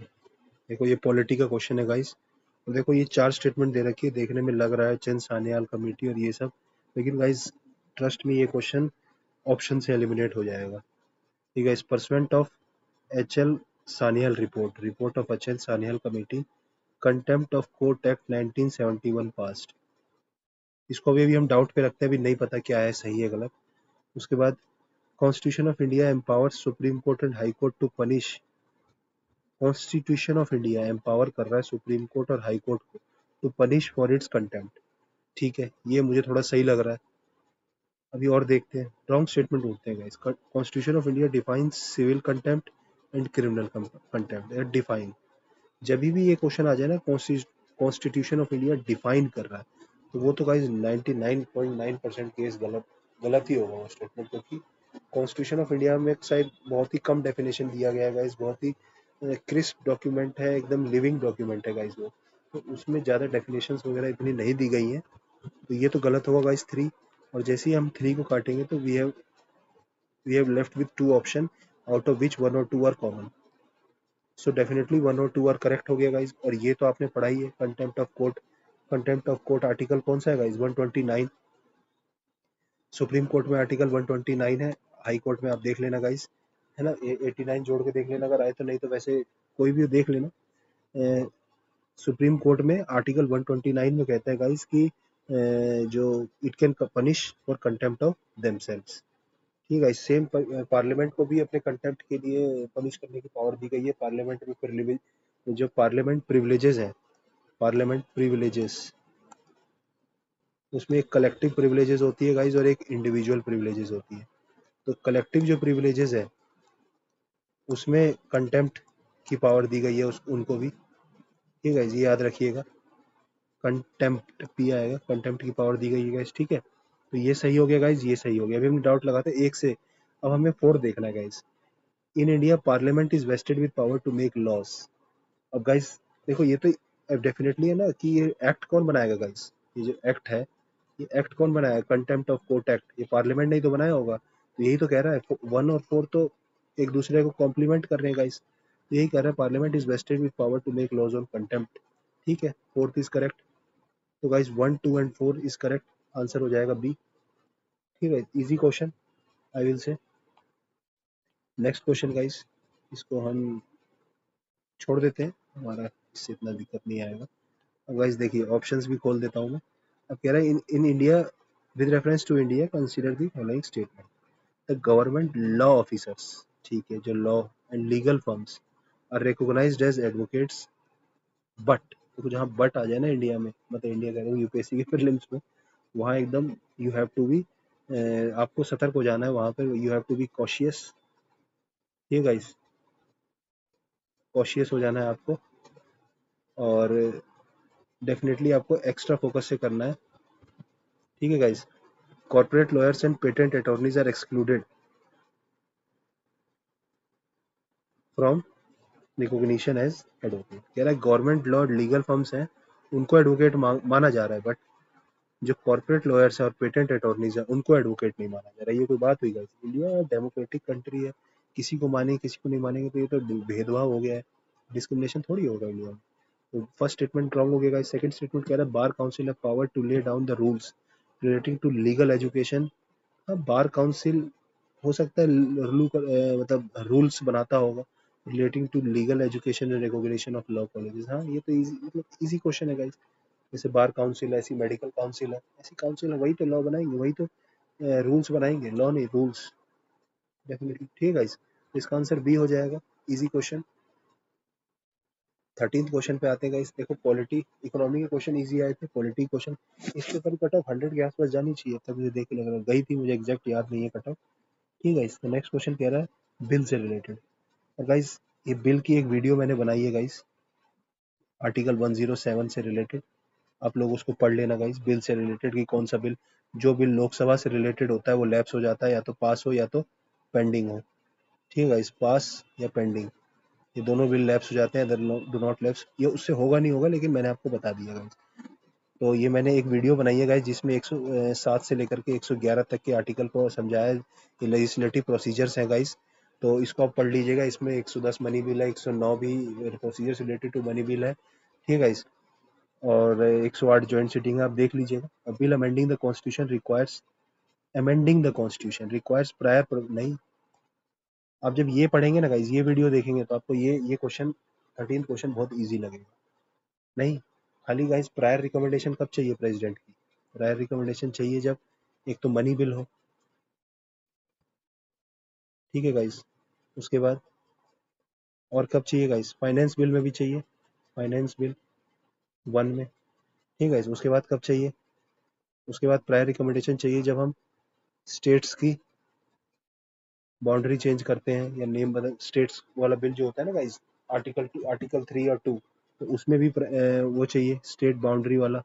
देखो ये पॉलिटी का क्वेश्चन है गाइस। तो देखो ये चार स्टेटमेंट दे रखी है, देखने में लग रहा है चंद सान्याल कमेटी और ये सब, लेकिन गाइस ट्रस्ट में ये क्वेश्चन ऑप्शन से एलिमिनेट हो जाएगा, ठीक है। Pursuant of H L Sanyal report, report of H L Sanyal committee, contempt of court act 1971 past. इसको अभी हम डाउट पे रखते हैं, अभी नहीं पता क्या है, सही है गलत। उसके बाद constitution of India empowers supreme court and high court to punish, constitution of India empower कर रहा है सुप्रीम कोर्ट और हाई कोर्ट को to punish for its contempt, ठीक है, ये मुझे थोड़ा सही लग रहा है। अभी और देखते हैं, रॉन्ग स्टेटमेंट ढूंढते हैं guys. Constitution of India defines civil contempt and criminal contempt, define, जब भी ये क्वेश्चन आ जाए ना, कॉन्स्टिट्यूशन ऑफ इंडिया डिफाइन कर रहा है, तो वो तो गाइस 99.9% केस गलत, गलत ही होगा वो स्टेटमेंट, क्योंकि कॉन्स्टिट्यूशन ऑफ इंडिया में शायद बहुत ही कम डेफिनेशन दिया गया है गाइस, बहुत ही क्रिस्प डॉक्यूमेंट है, एकदम लिविंग डॉक्यूमेंट है गाइस वो, तो उसमें ज़्यादा डेफिनेशंस वगैरह इतनी नहीं दी गई हैं, तो ये तो गलत होगा गाइस 3। और जैसे ही हम 3 को काटेंगे तो we have left with 2 option, out of which 1 और 2 आर कॉमन, सो डेफिनेटली 1 और 2 आर करेक्ट हो गया गाइस। और ये तो आपने पढ़ा ही है, contempt of court contempt of court article कौन सा है गाइस? 129। सुप्रीम कोर्ट में आर्टिकल 129 है, हाई कोर्ट में आप देख लेना गाइस, है ना? 89 जोड़ के देख लेना अगर आए तो, नहीं तो वैसे कोई भी देख लेना। सुप्रीम कोर्ट में आर्टिकल 129 में कहता है गाइस कि जो it can punish for contempt of themselves. ठीक है, सेम पार्लियामेंट को भी अपने कंटेम्प्ट के लिए पनिश करने की पावर दी गई है। पार्लियामेंट में प्रिविलेज, जो पार्लियामेंट प्रिविलेजेस हैं, पार्लियामेंट प्रिविलेजेस, उसमें एक कलेक्टिव प्रिविलेजेस होती है गाइस और एक इंडिविजुअल प्रिविलेजेस होती है। तो कलेक्टिव जो प्रिविलेजेस है उसमें कंटेम्प्ट की पावर दी गई है उनको भी। ठीक है, ये याद रखिएगा, कंटेम्प्ट पी आएगा, कंटेम्प्ट की पावर दी गई है गाइस। ठीक है, तो ये सही हो गया गाइस, ये सही हो गया। अभी हम डाउट लगाते हैं एक से, अब हमें 4 देखना है guys. In India parliament is vested with power to make laws. अब गाइस देखो, ये तो डेफिनेटली है ना कि ये एक्ट कौन बनाएगा गाइस? ये जो एक्ट है, ये एक्ट कौन बनाया? कंटेम्प्ट ऑफ कोर्ट एक्ट, ये पार्लियामेंट नहीं तो बनाया होगा। तो यही तो कह रहा है, 1 और 4 तो एक दूसरे को कॉम्प्लीमेंट कर रहे हैं गाइस। तो यही कह रहा है, parliament is vested with power to make laws on contempt. ठीक है, फोर्थ इज करेक्ट। तो guys 1, 2 and 4 is correct, answer हो जाएगा बी। ठीक है, easy question I will say. Next question guys, इसको हम छोड़ देते हैं, हमारा इससे इतना दिक्कत नहीं आएगा। अब गाइस देखिए, ऑप्शंस भी खोल देता हूँ मैं। अब कह रहा है, in India, with reference to India consider the following statement. The government law officers, ठीक है, जो law and legal firms are recognised as advocates, but देखो जहाँ बट आ जाए ना इंडिया में, मतलब इंडिया कह रहा हूँ, यूपीएससी के प्रीलिम्स में, वहाँ एकदम यू हैव टू बी, आपको सतर्क हो जाना है वहाँ पे, you have to be cautious. ये गाइस, कॉशियस हो जाना है आपको, और डेफिनेटली आपको एक्स्ट्रा फोकस से करना है। ठीक है guys, corporate lawyers and patent attorneys are excluded from recognition as advocate. कह रहा है गवर्नमेंट लॉ लीगल फर्म्स हैं, उनको एडवोकेट माना जा रहा है, बट जो कॉर्पोरेट लॉयर्स है और पेटेंट अटॉर्नीज है उनको एडवोकेट नहीं माना जा रहा है। ये कोई बात हुई गाइस? इंडिया डेमोक्रेटिक कंट्री है, किसी को मानेंगे किसी को नहीं मानेंगे तो ये तो भेदभाव हो गया है, डिस्क्रिमिनेशन थोड़ी होगा इंडिया में। तो फर्स्ट स्टेटमेंट रॉन्ग हो गया गाइस। सेकंड स्टेटमेंट कह रहा है, bar council have power to lay down the rules relating to legal education. हाँ, बार काउंसिल हो सकता है मतलब रूल्स बनाता होगा relating to legal education and recognition of law colleges. हाँ, ये तो इजी, मतलब इजी क्वेश्चन है गाइस। जैसे बार काउंसिल है, ऐसी मेडिकल काउंसिल है, ऐसी काउंसिल है, वही तो लॉ बनाएंगे, वही तो रूल्स बनाएंगे, लॉ नहीं रूल्स। डेफिनेटली ठीक है गाइस, इसका आंसर बी हो जाएगा, इजी क्वेश्चन। 13th क्वेश्चन पे आते हैं गाइस। देखो, पॉलिटी इकोनॉमी के क्वेश्चन इजी आए थे, पॉलिटी क्वेश्चन इसके ऊपर कट ऑफ 100 के आसपास जानी चाहिए, तब मुझे देख के लग रहा है गई थी, मुझे एग्जैक्ट याद नहीं है कट ऑफ। ठीक है, इसका नेक्स्ट क्वेश्चन कह रहा है बिल से रिलेटेड। और गाइस, ये बिल की एक वीडियो मैंने बनाई है गाइस, आर्टिकल 107 से रिलेटेड, आप लोग उसको पढ़ लेना गाइस। बिल से रिलेटेड कि कौन सा बिल, जो बिल लोकसभा से रिलेटेड होता है वो लैप्स हो जाता है, या तो पास हो या तो पेंडिंग हो। ठीक है गाइस, पास या पेंडिंग, ये दोनों बिल लैप्स हो जाते हैं, अदर डू नॉट लैप्स। ये उससे होगा नहीं होगा, लेकिन मैंने आपको बता दिया गाइस। तो ये मैंने एक वीडियो बनाई है गाइस, जिसमें 107 से लेकर के 111 तक के आर्टिकल को समझाया है। ये लेजिस्लेटिव प्रोसीजर्स हैं गाइस, तो इसको आप पढ़ लीजिएगा। इसमें 110 मनी बिल है, 109 भी procedures related to money bill है। ठीक है गाइस, और 108 जॉइंट सिटिंग है, आप देख लीजिएगा। Bill amending the constitution requires, amending the constitution requires prior नहीं। आप जब ये पढ़ेंगे ना गाइस, ये वीडियो देखेंगे, तो आपको ये क्वेश्चन, 13 क्वेश्चन बहुत इजी लगेगा। नहीं, खाली गाइस प्रायर रिकमेंडेशन कब चाहिए प्रेसिडेंट की? प्रायर रिकमेंडेशन चाहिए जब एक तो मनी बिल हो। ठीक है गाइस, उसके बाद और कब चाहिए गाइस? फाइनेंस बिल में भी चाहिए, फाइनेंस बिल 1 में। ठीक है गाइस, उसके बाद कब चाहिए? उसके बाद प्रायर रिकमेंडेशन चाहिए जब हम स्टेट्स की बाउंड्री चेंज करते हैं या नेम बदल, स्टेट्स वाला बिल जो होता है ना गाइस, आर्टिकल 3 और 2, तो उसमें भी वो चाहिए स्टेट बाउंड्री वाला।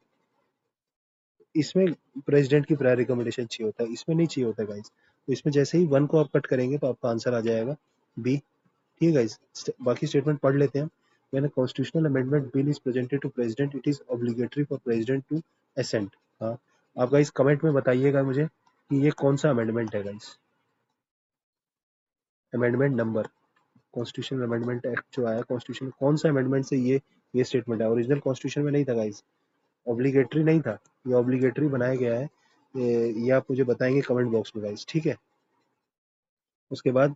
इसमें प्रेसिडेंट की प्रायर रिकमेंडेशन चाहिए होता है, इसमें नहीं चाहिए होता गाइस। तो इसमें जैसे ही 1 को आप कट करेंगे तो आपका आंसर आ जाएगा बी। ठीक है गाइस, बाकी स्टेटमेंट पढ़ लेते हैं। When a constitutional amendment bill is presented to president, it is obligatory for president to assent। हाँ, आप गाइस कमेंट में बताइएगा मुझे कि ये कौन सा अमेंडमेंट है guys, amendment number, constitution amendment act जो आया कॉन्स्टिट्यूशन, कौन सा अमेंडमेंट से ये स्टेटमेंट है? ओरिजिनल कॉन्स्टिट्यूशन में नहीं था गाइस, ऑब्लिगेटरी नहीं था, ये ऑब्लिगेटरी बनाया गया है। ये आप मुझे बताएंगे कमेंट बॉक्स में गाइस, ठीक है। उसके बाद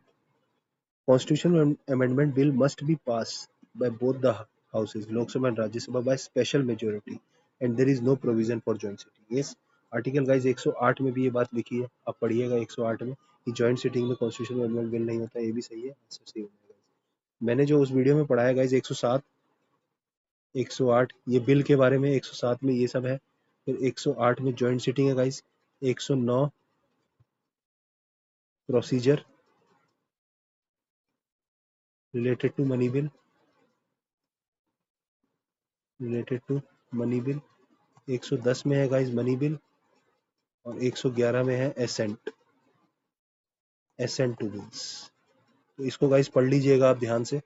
constitution amendment bill must be pass by both the houses, Lok Sabha and Rajya Sabha, by special majority and there is no provision for joint sitting. Yes, article guys 108 में भी ये बात लिखी है, आप पढ़िएगा 108 में कि जॉइंट सिटिंग में कॉन्स्टिट्यूशन अमेंडमेंट बिल नहीं होता। ये भी सही है, आंसर सही होगा। मैंने जो उस वीडियो में पढ़ाया गाइस 107 108 ये बिल के बारे में, 107 में ये सब है। फिर 108 में जॉइंट सिटिंग है guys. 109 procedure related to money bill, related to money bill. 110 में है गाइस मनी बिल, और 111 में है एसेंट टू बिल्स। तो इसको गाइस पढ़ लीजिएगा आप ध्यान से,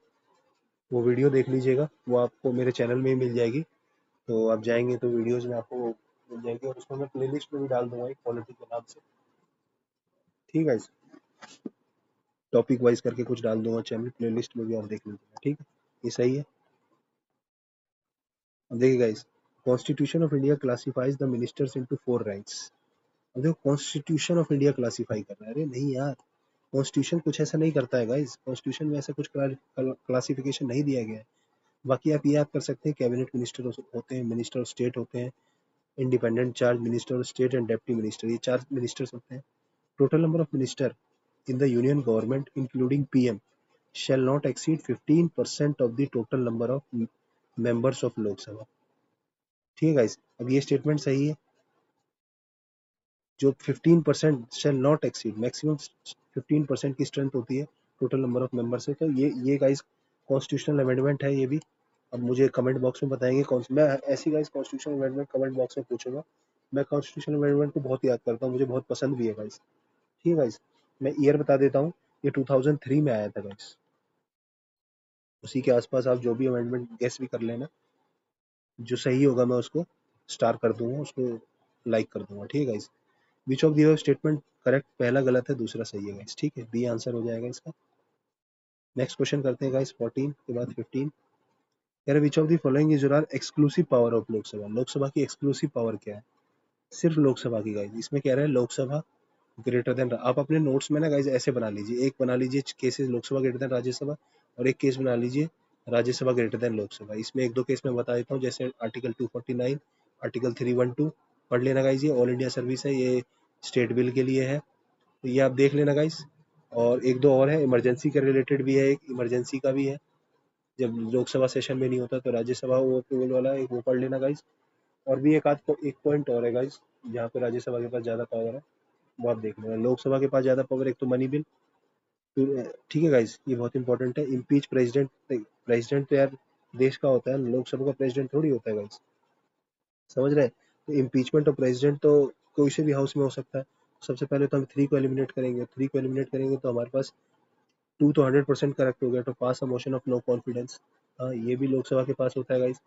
वो वीडियो देख लीजिएगा, वो आपको मेरे चैनल में ही मिल जाएगी। तो आप जाएंगे तो वीडियोज में आपको मिल जाएगी, और उसको मैं प्लेलिस्ट में भी डाल दूंगा एक पॉलिटी के नाम से, ठीक है। टॉपिक वाइज करके कुछ डाल दूंगा चैनल प्लेलिस्ट में भी, आप देख लीजिएगा, ठीक है। ये सही है। अब देखिए guys, constitution of India classifies the ministers into 4 ranks. अब देखो कॉन्स्टिट्यूशन ऑफ इंडिया क्लासिफाई कर रहा है, अरे नहीं यार, कॉन्स्टिट्यूशन कुछ ऐसा नहीं करता है गाइस, कॉन्स्टिट्यूशन में ऐसा कुछ क्लासिफिकेशन नहीं दिया गया है। बाकी आप ये याद कर सकते हैं, कैबिनेट मिनिस्टर होते हैं, मिनिस्टर ऑफ स्टेट होते हैं, independent charge minister of state and deputy minister, ये 4 मिनिस्टर्स होते हैं। Total number of minister in the union government including PM shall not exceed 15% of the total number of members of Lok Sabha। ठीक है गाइस, अब ये स्टेटमेंट सही है। जो 15% shall not exceed, मैक्सिमम 15% की स्ट्रेंथ होती है टोटल नंबर ऑफ मेंबर से। तो ये गाइस कॉन्स्टिट्यूशनल अमेंडमेंट है ये भी। अब मुझे कमेंट बॉक्स में बताएंगे कौन सी, मैं ऐसी guys constitutional amendment comment box में पूछूंगा। मैं कॉन्स्टिट्यूशनल अमेंडमेंट को बहुत याद करता हूँ, मुझे बहुत पसंद भी है गाइस, ठीक है गाइस। मैं ईयर बता देता हूँ, ये 2003 में आया था गाइस। उसी के आसपास आप जो भी अमेंडमेंट गेस भी कर लेना, जो सही होगा मैं उसको स्टार कर दूंगा, उसको लाइक कर दूंगा, ठीक है guys. Which of the statement correct, पहला गलत है दूसरा सही है गाइस, ठीक है, बी आंसर हो जाएगा इसका। नेक्स्ट क्वेश्चन करते हैं गाइस 14 के बाद 15। कह रहे विच of the following is your exclusive power of Lok Sabha, Lok Sabha की एक्सक्लूसिव पावर क्या है, सिर्फ लोकसभा की गाइस। इसमें कह रहे हैं लोकसभा ग्रेटर देन, आप अपने नोट्स में ना गाइस ऐसे बना लीजिए, एक बना लीजिए cases Lok Sabha greater than Rajya Sabha, और एक केस बना लीजिए राज्यसभा ग्रेटर देन लोकसभा। इसमें एक दो केस मैं बता देता हूँ, जैसे आर्टिकल 249, आर्टिकल 312 पढ़ लेना गाइस, ये ऑल इंडिया सर्विस है, ये स्टेट बिल के लिए है, तो ये आप देख लेना गाइस। और एक दो और है, इमरजेंसी के रिलेटेड भी है, एक इमरजेंसी का भी है, जब लोकसभा सेशन में नहीं होता तो राज्यसभा वो अप्रूवल वाला एक वो पढ़ लेना गाइस। और भी एक पॉइंट और है गाइस, जहाँ पे राज्यसभा के पास ज्यादा पावर है, वो आप देख लेना। लोकसभा के पास ज्यादा पावर, एक तो मनी बिल, ठीक है गाइस, ये बहुत इंपॉर्टेंट है। इम्पीच प्रेसिडेंट, प्रेसिडेंट तो यार देश का होता है, लोकसभा का प्रेसिडेंट थोड़ी होता है गाइस, समझ रहे हैं। तो इम्पीचमेंट ऑफ प्रेसिडेंट तो कोई से भी हाउस में हो सकता है। सबसे पहले तो हम 3 को एलिमिनेट करेंगे, 3 को एलिमिनेट करेंगे तो हमारे पास 2 तो 100% करेक्ट हो गया, तो pass a motion of no confidence. हाँ, ये भी लोकसभा के पास होता है गाइस।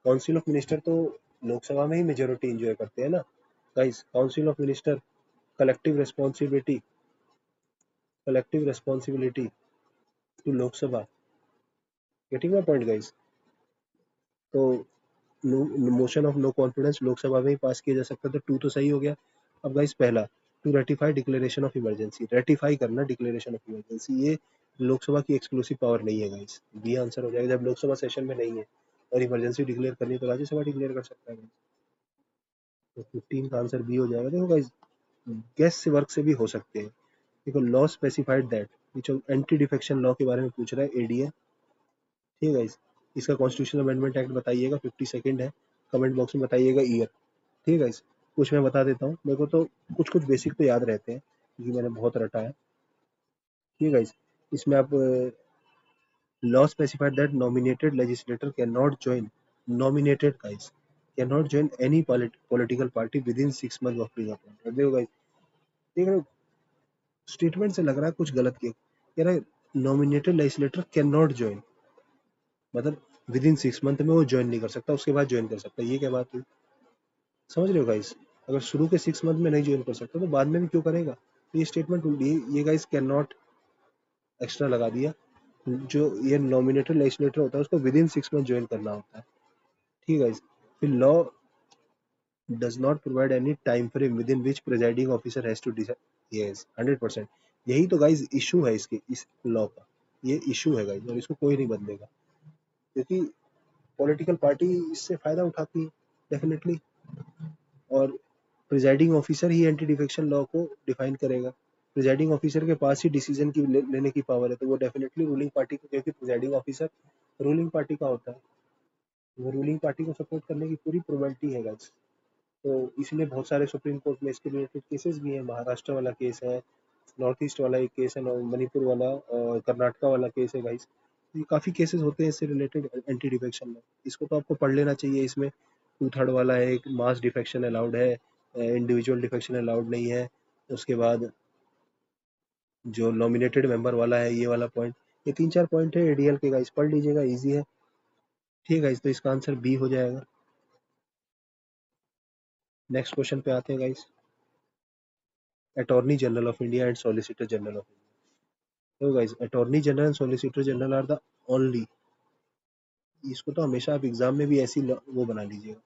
काउंसिल ऑफ मिनिस्टर तो लोकसभा में ही मेजोरिटी एंजॉय करते हैं ना guys. Council of minister collective responsibility, collective responsibility to Lok Sabha, getting my point guys. तो motion of no confidence Lok Sabha में ही पास किया जा सकता है, तो 2 तो सही हो गया। अब गाइस पहला, to ratify declaration of emergency, ratify करना डिक्लेरेशन ऑफ इमरजेंसी, ये लोकसभा की एक्सक्लूसिव पावर नहीं है गाइस, बी आंसर हो जाएगा। जब लोकसभा सेशन में नहीं है और इमरजेंसी डिक्लेयर करनी है तो राज्यसभा डिक्लेयर कर सकता है guys। तो 15 का आंसर बी हो जाएगा। देखो गाइस, गेस से वर्क से भी हो सकते हैं। देखो law specified that, anti defection law के बारे में पूछ रहा है, एडीए, ठीक है गाइस। इसका कॉन्स्टिट्यूशनल अमेंडमेंट एक्ट बताइएगा, 52nd है, कमेंट बॉक्स में बताइएगा ईयर, ठीक है गाइस। कुछ मैं बता देता हूँ, मेरे को तो कुछ कुछ बेसिक तो याद रहते हैं क्योंकि मैंने बहुत रटा है, ठीक है गाइस। इसमें आप law specified that nominated legislator can not join, nominated guys can not join any political party with in 6 months of being appointed. देखो गाइस, देख रहे हो, स्टेटमेंट से लग रहा है कुछ गलत किया, कह रहा है nominated legislator can not join, मतलब विद इन 6 month में वो ज्वाइन नहीं कर सकता, उसके बाद ज्वाइन कर सकता है, ये क्या बात हुई, समझ रहे हो गाइस। अगर शुरू के 6 month में नहीं ज्वाइन कर सकता तो बाद में भी क्यों करेगा, तो ये स्टेटमेंट ये गाइस कैन नॉट एक्स्ट्रा लगा दिया। जो ये नॉमिनेटेड लेजिस्लेटर होता है उसको विद इन 6 month ज्वाइन करना होता है, ठीक है गाइस। फिर law does not provide any time frame within which presiding officer has to decide. Yes 100%। यही तो गाइज इशू है इसके, इस लॉ का, ये इशू है गाइज, और इसको कोई नहीं बदलेगा क्योंकि पॉलिटिकल पार्टी इससे फायदा उठाती है डेफिनेटली। और प्रिजाइडिंग ऑफिसर ही एंटी डिफेक्शन लॉ को डिफाइन करेगा। प्रिजाइडिंग ऑफिसर के पास ही डिसीजन की लेने की पावर है, तो वो डेफिनेटली रूलिंग पार्टी को, क्योंकि प्रिजाइडिंग ऑफिसर रूलिंग पार्टी का होता है, वो रूलिंग पार्टी को सपोर्ट करने की पूरी प्रोबेबिलिटी है गाइस। तो इसलिए बहुत सारे सुप्रीम कोर्ट में इसके रिलेटेड केसेस भी हैं। महाराष्ट्र वाला केस है, नॉर्थ ईस्ट वाला एक केस है, मणिपुर वाला और कर्नाटका वाला केस है गाइस। ये काफ़ी केसेस होते हैं इससे रिलेटेड एंटी डिफेक्शन में। इसको तो आपको पढ़ लेना चाहिए। इसमें 2/3 वाला है, एक मास डिफेक्शन अलाउड है, इंडिविजुअल डिफेक्शन अलाउड नहीं है। उसके बाद जो नॉमिनेटेड मेंबर वाला है, ये वाला पॉइंट, ये 3-4 पॉइंट है एडीएल के गाइस, पढ़ लीजिएगा, इजी है। ठीक है गाइस, तो इसका आंसर बी हो जाएगा। नेक्स्ट क्वेश्चन पे आते हैं guys. Attorney general of India and solicitor general of India. तो guys, attorney general and solicitor general are the only, इसको तो हमेशा आप एग्जाम में भी ऐसी वो बना लीजिएगा,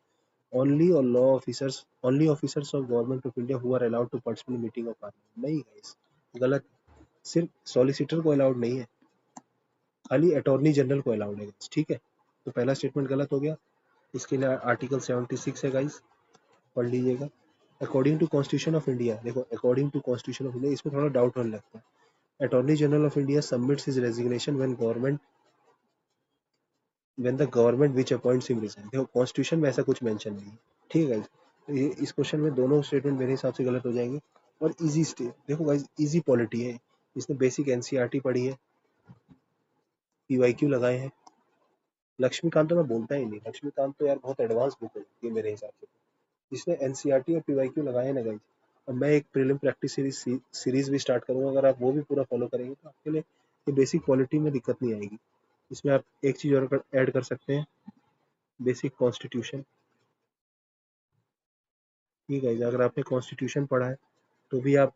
ओनली और law officers, only officers of government of India who are allowed to participate in meeting of parliament. नहीं गाइस, गलत। सिर्फ सॉलिसिटर को अलाउड नहीं है, खाली अटॉर्नी जनरल को अलाउड है गाइस। ठीक है, तो पहला स्टेटमेंट गलत हो गया। इसके लिए आर्टिकल 76 है गाइस, पढ़ लीजिएगा। According to constitution of India, देखो according to constitution of India, इसमें थोड़ा डाउट होने लगता है। Attorney general of India submits his resignation when the government which appoints him resign. देखो कॉन्स्टिट्यूशन में ऐसा कुछ मेंशन नहीं है। ठीक है, तो ये इस क्वेश्चन में दोनों स्टेटमेंट मेरे हिसाब से गलत हो जाएंगे। और इजी स्टेट, देखो गाइस इजी पॉलिटी है, इसने बेसिक एनसीईआरटी पढ़ी है, पीवाईक्यू लगाए हैं। लक्ष्मीकांत तो मैं बोलता ही नहीं, लक्ष्मीकांत तो यार बहुत एडवांस बुक है ये मेरे हिसाब से। इसने एनसीईआरटी और पीवाईक्यू लगाए हैं ना गाइस। अब मैं एक प्रीलिम प्रैक्टिस सीरीज भी स्टार्ट करूंगा, अगर आप वो भी पूरा फॉलो करेंगे तो आपके लिए ये बेसिक पॉलिटी में दिक्कत नहीं आएगी। इसमें आप एक चीज और ऐड कर सकते हैं, बेसिक कॉन्स्टिट्यूशन। ठीक है, अगर आपने कॉन्स्टिट्यूशन पढ़ा है तो भी आप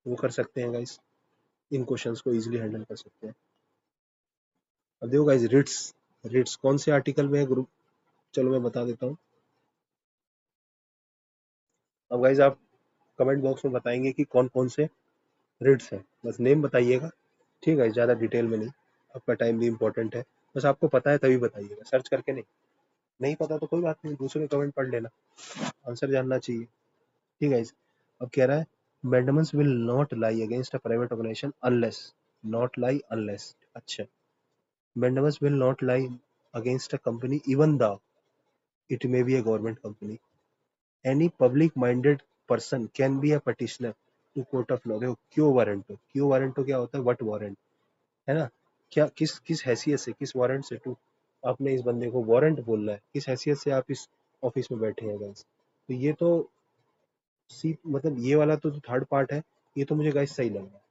वो कर सकते हैं गाइस, इन क्वेश्चंस को इजीली हैंडल कर सकते हैं। अब देखो गाइस, रिट्स, रिट्स कौन से आर्टिकल में है ग्रुप, चलो मैं बता देता हूँ। अब गाइस आप कमेंट बॉक्स में बताएंगे कि कौन कौन से रिट्स हैं, बस नेम बताइएगा। ठीक है, ज़्यादा डिटेल में नहीं, आपका टाइम भी इम्पोर्टेंट है। बस आपको पता है तभी बताइएगा, सर्च करके नहीं। नहीं पता तो कोई बात नहीं, दूसरे कमेंट पढ़ लेना, आंसर जानना चाहिए। ठीक है, अब कह रहा है mandamus will not lie against a private organisation unless, not lie unless, अच्छा, mandamus will not lie against a company even the it may be a government company. Any public minded person can be a petitioner to court of law। देखो क्यों वारंटो, क्यों वारंटो क्या होता है, वट वारंट, है ना, क्या किस किस हैसियत से, किस वारंट से, टू आपने इस बंदे को वारंट बोलना है, किस हैसियत से आप इस ऑफिस में बैठे हैं गाइस। तो ये तो सी, मतलब ये वाला तो जो थर्ड पार्ट है, ये तो मुझे गाइस सही लग रहा है।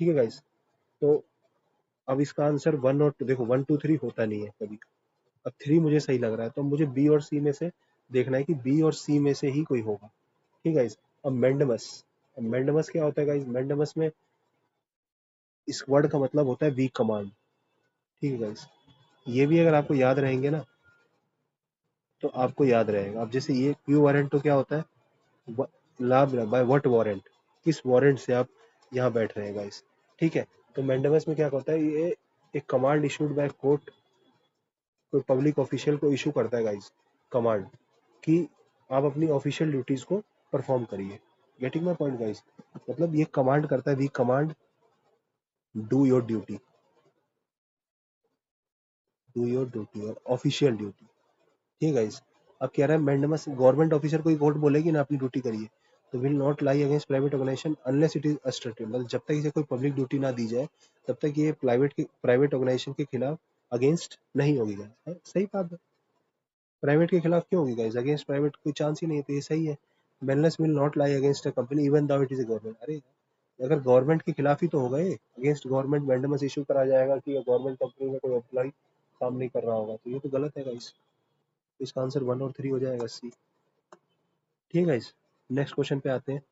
ठीक है गाइस, तो अब इसका आंसर 1 और 2, देखो 1 2 3 होता नहीं है कभी, अब 3 मुझे सही लग रहा है, तो मुझे बी और सी में से देखना है कि बी और सी में से ही कोई होगा। ठीक है गाइस, अब मेंडमस, अब मेंडमस क्या होता है गाइस, मेंडमस में इस वर्ड का मतलब होता है वीक कमांड। ठीक है गाइस, ये भी अगर आपको याद रहेंगे ना तो आपको याद रहेगा। अब जैसे ये क्यू वारंट तो क्या होता है, लाभ बाय व्हाट वारंट, किस वारंट से आप यहाँ बैठ रहे हैं गाइस। ठीक है, तो मेंडमस में क्या होता है, ये एक कमांड इशूड बाय कोर्ट, कोई पब्लिक ऑफिशियल को इशू करता है गाइस कमांड, कि आप अपनी ऑफिशियल ड्यूटीज को परफॉर्म करिए। गेटिंग माय पॉइंट गाइस, मतलब ये कमांड करता है, we command do your duty, do your duty और ऑफिशियल ड्यूटी। ठीक है गाइस, अब कह रहा है मैंडेमस गवर्नमेंट ऑफिसर को कोर्ट बोलेगी ना अपनी ड्यूटी करिए, तो will not lie against private organisation unless it is अस्ट्रक्टिव, मतलब जब तक इसे कोई पब्लिक ड्यूटी ना दी जाए तब तक ये प्राइवेट ऑर्गेनाइजेशन के खिलाफ अगेंस्ट नहीं होगी गाइस। सही बात है, प्राइवेट के खिलाफ क्यों होगी गाइस, अगेंस्ट प्राइवेट कोई चांस ही नहीं है, तो ये सही है। Mandamus will not lie against a company even though it is a government. अरे अगर गवर्नमेंट के खिलाफ ही तो हो गए, अगेंस्ट गवर्नमेंट मैंडेमस इशू करा जाएगा कि गवर्नमेंट कंपनी में कोई एम्प्लॉय काम नहीं कर रहा होगा, तो ये तो गलत है गाइस। इसका आंसर 1 और 3 हो जाएगा, सी। ठीक है गाइस, नेक्स्ट क्वेश्चन पे आते हैं।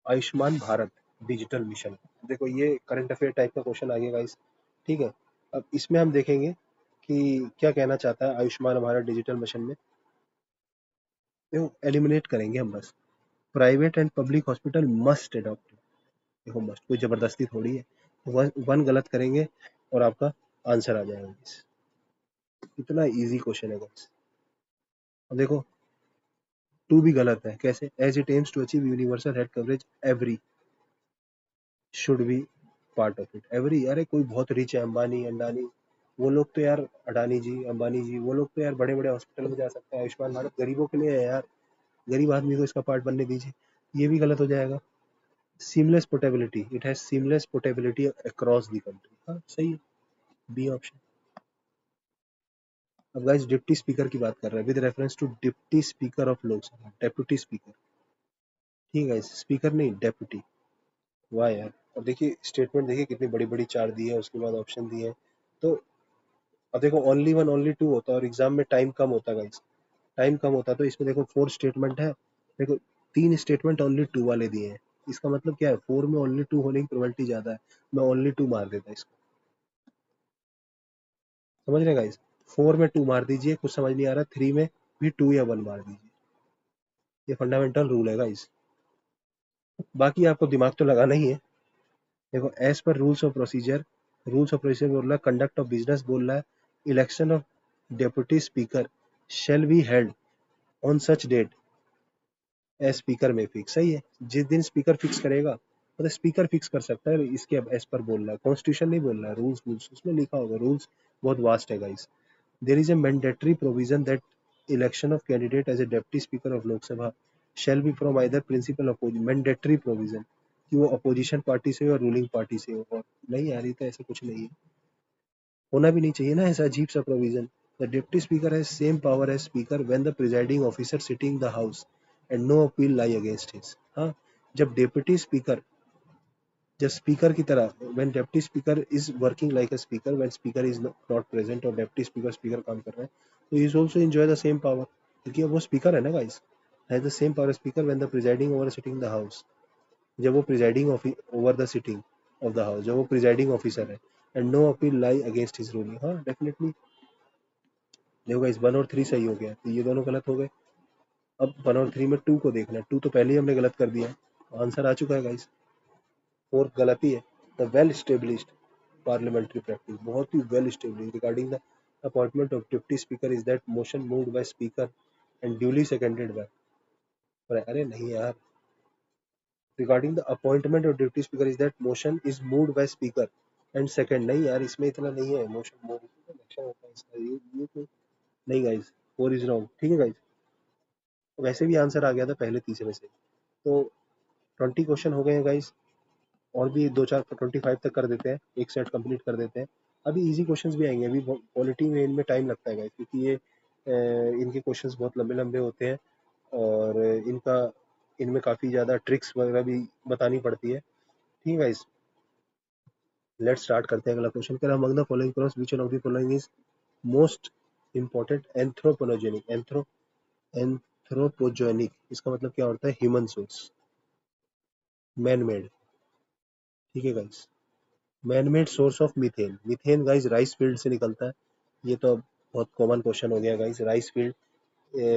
आयुष्मान भारत डिजिटल मिशन, देखो ये करंट अफेयर टाइप का क्वेश्चन आ गया गाइस। ठीक है, अब इसमें हम देखेंगे कि क्या कहना चाहता है आयुष्मान भारत डिजिटल मिशन में। देखो एलिमिनेट करेंगे हम बस। Private and public hospital must adopt. देखो मस्ट कोई जबरदस्ती थोड़ी है। वन गलत करेंगे और आपका आंसर आ जाएगा guys। इतना इजी क्वेश्चन है guys। अब देखो टू भी गलत है, कैसे? As it aims to achieve universal health coverage every should be part of it. Every, अरे कोई बहुत रिच है, अंबानी अंडानी, वो लोग तो यार, अडानी जी अंबानी जी, वो लोग तो यार बड़े बड़े हॉस्पिटल में जा सकते हैं। आयुष्मान भारत गरीबों के लिए है यार, गरीब आदमी को इसका पार्ट बनने दीजिए। ये भी गलत हो जाएगा। Seamless portability, it has seamless portability across the country. हाँ सही है, बी ऑप्शन। अब गाइस डिप्टी स्पीकर की बात कर रहे हैं, with reference to deputy speaker of Lok Sabha, deputy speaker. ठीक है, स्पीकर नहीं डेप्यूटी। वाह यार। और देखिए स्टेटमेंट देखिए कितनी बड़ी बड़ी चार दी है, उसके बाद ऑप्शन दिए हैं। तो अब देखो ओनली वन ओनली टू होता है और एग्जाम में टाइम कम होता है गाइस, टाइम कम होता है। तो इसमें देखो फोर स्टेटमेंट है, देखो तीन स्टेटमेंट ओनली टू वाले दिए हैं। इसका मतलब क्या है, फोर में ओनली टू होने की प्रोबेबिलिटी ज्यादा है। मैं ओनली टू मार देता इसको। समझ रहे गाइस? फोर में टू मार दीजिए, कुछ समझ नहीं आ रहा, थ्री में भी टू या वन मार दीजिए। ये फंडामेंटल रूल है गाइस। बाकी आपको दिमाग तो लगाना ही है। देखो as per rules of procedure, rules of procedure बोल रहा है, कंडक्ट ऑफ बिजनेस बोल रहा है, election of deputy speaker shall be held on such date as speaker में फिक्स। सही है, जिस दिन स्पीकर फिक्स करेगा, मतलब स्पीकर फिक्स कर सकता है, इसके एज पर बोल रहा है, कॉन्स्टिट्यूशन नहीं बोल रहा है, रूल्स रूल्स उसमें लिखा होगा। रूल्स बहुत वास्ट है guys. There is a mandatory provision that election of candidate as a deputy speaker of Lok Sabha shall be from either principal opposition. Mandatory provision कि वो अपोजिशन पार्टी से हो और रूलिंग पार्टी से हो। और नहीं यार, ये तो ऐसा कुछ नहीं है, होना भी नहीं चाहिए ना ऐसा अजीब सा provision. The deputy speaker has same power as speaker when the presiding officer sitting the house and no appeal lie against his. हाँ, जब डेप्यूटी स्पीकर, जब स्पीकर की तरह, when deputy speaker is working like a speaker, when speaker is not present और डेप्टी स्पीकर स्पीकर काम कर रहे हैं, तो is also enjoy the same power, क्योंकि अब वो स्पीकर है ना guys. Has the same power speaker when the presiding over sitting the house, जब वो presiding over the sitting of the house, जब वो प्रिजाइडिंग ऑफिसर है, and no appeal lie against his ruling. हाँ डेफिनेटली। देखो गाइस वन और थ्री सही हो गया, तो ये दोनों गलत हो गए। अब वन और थ्री में टू को देखना है, टू तो पहले ही हमने गलत कर दिया है, आंसर आ चुका है गाइस। फोर्थ गलत ही है। The well established parliamentary practice, बहुत ही well established regarding the appointment of deputy speaker is that motion moved by speaker and duly seconded by. अरे नहीं यार, regarding the appointment of deputy speaker is that motion is moved by speaker and second. नहीं यार, इसमें इतना नहीं है, मोशन मूव इलेक्शन होता है इसका, ये तो नहीं गाइस, फोर इज रॉन्ग। ठीक है गाइस, वैसे भी आंसर आ गया था पहले तीसरे से। तो 20 क्वेश्चन हो गए हैं गाइस, और भी दो चार 25 तक कर देते हैं, एक सेट कंप्लीट कर देते हैं। अभी इजी क्वेश्चंस भी आएंगे, अभी पॉलिटी में इनमें टाइम लगता है गाइस, क्योंकि ये इनके क्वेश्चंस बहुत लंबे लंबे होते हैं और इनका, इनमें काफ़ी ज़्यादा ट्रिक्स वगैरह भी बतानी पड़ती है। ठीक है गाइस, लेट्स स्टार्ट करते हैं। अगला क्वेश्चन कह रहा है, among the following cross which one of the following is most important anthropogenic. Anthropogenic इसका मतलब क्या होता है, ह्यूमन सोर्स, मैन मेड। ठीक है guys, man made source of methane. Methane guys rice field से निकलता है, ये तो अब बहुत कॉमन क्वेश्चन हो गया guys. Rice field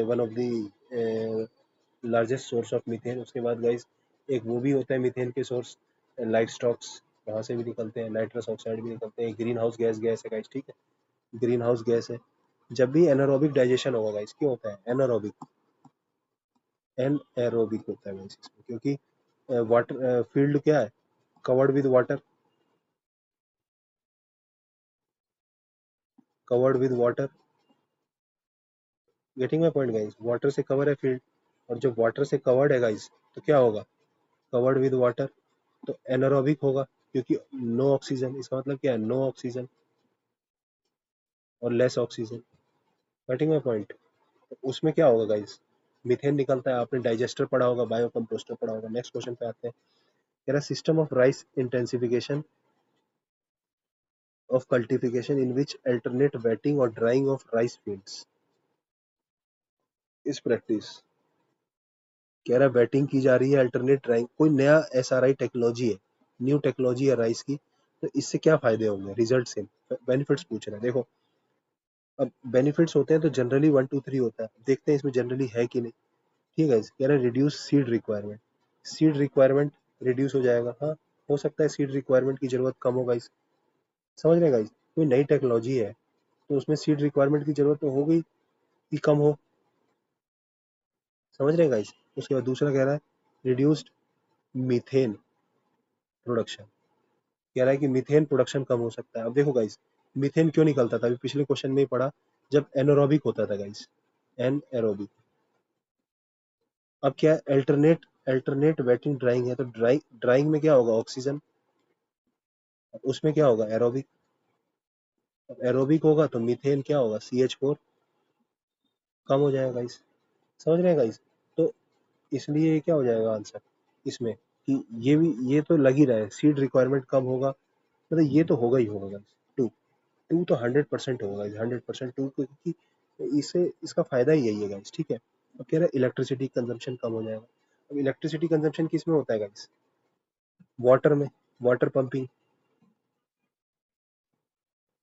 one of the largest source of methane. उसके बाद गाइस एक वो भी होता है मीथेन के सोर्स, लाइट स्टॉक्स, वहाँ से भी निकलते हैं, नाइट्रस ऑक्साइड भी निकलते हैं। ग्रीन हाउस गैस गैस है गाइस, ठीक है, ग्रीन हाउस गैस है। जब भी एनारोबिक डाइजेशन होगा गाइस, क्यों होता है एनारोबिक, एनएरोबिक होता है गाइस इसमें, क्योंकि वाटर फील्ड क्या है, covered with water, covered with water. Getting my point guys, water से कवर है फील्ड, और जब वाटर से कवर्ड है गाइस, तो क्या होगा, कवर्ड विद वाटर, तो एनारोबिक होगा, क्योंकि नो ऑक्सीजन, इसका मतलब क्या है, नो ऑक्सीजन और less oxygen. Getting my point. तो उसमें क्या होगा गाइस, मीथेन निकलता है। आपने डाइजेस्टर पढ़ा होगा, बायो कंपोस्टर पढ़ा होगा। नेक्स्ट क्वेश्चन पे आते हैं, कह रहा system of rice intensification of cultivation in which alternate wetting और drying of rice fields is practice. कह रहा है वेटिंग की जा रही है, अल्टरनेट ड्राइंग, कोई नया एसआरआई टेक्नोलॉजी है, न्यू टेक्नोलॉजी है राइस की, तो इससे क्या फायदे होंगे, रिजल्ट से बेनिफिट्स पूछ रहे हैं। देखो अब बेनिफिट्स होते हैं तो जनरली 1 2 3 होता है, देखते हैं इसमें जनरली है कि नहीं। ठीक है, कह रहा है reduce seed requirement, seed requirement reduce हो जाएगा। हाँ, हो सकता है सीड रिक्वायरमेंट की जरूरत कम हो गाइस, समझ रहे गाइस, कोई नई टेक्नोलॉजी है तो उसमें सीड रिक्वायरमेंट की जरूरत तो हो गई कि कम हो, समझ रहे गाइस। उसके बाद दूसरा कह रहा है रिड्यूस्ड मीथेन प्रोडक्शन, कह रहा है कि मीथेन प्रोडक्शन कम हो सकता है। अब देखो गाइस, मीथेन क्यों निकलता था, अभी पिछले क्वेश्चन में ही पढ़ा, जब एनोरोबिक होता था गाइस, एनएरोबिक। अब क्या अल्टरनेट अल्टरनेट वेटिंग ड्राइंग है, तो ड्राइंग में क्या होगा, ऑक्सीजन, उसमें क्या होगा, एरोबिक। एरोबिक होगा तो मीथेन क्या होगा, CH4, कम हो जाएगा गाइस, समझ रहे हैं गाइस। तो इसलिए क्या हो जाएगा आंसर इसमें, कि ये तो लग ही रहा है, सीड रिक्वायरमेंट कम होगा, मतलब ये तो होगा ही होगा गाइस। टू टू तो 100% होगा गाइस, 100% टू, क्योंकि इसे इसका फायदा ही यही है गाइस, ठीक है। अब कह रहा है इलेक्ट्रिसिटी कंजम्पशन कम हो जाएगा। अब इलेक्ट्रिसिटी कंजम्पशन किस में होता है गाइस, वाटर में, वाटर पंपिंग,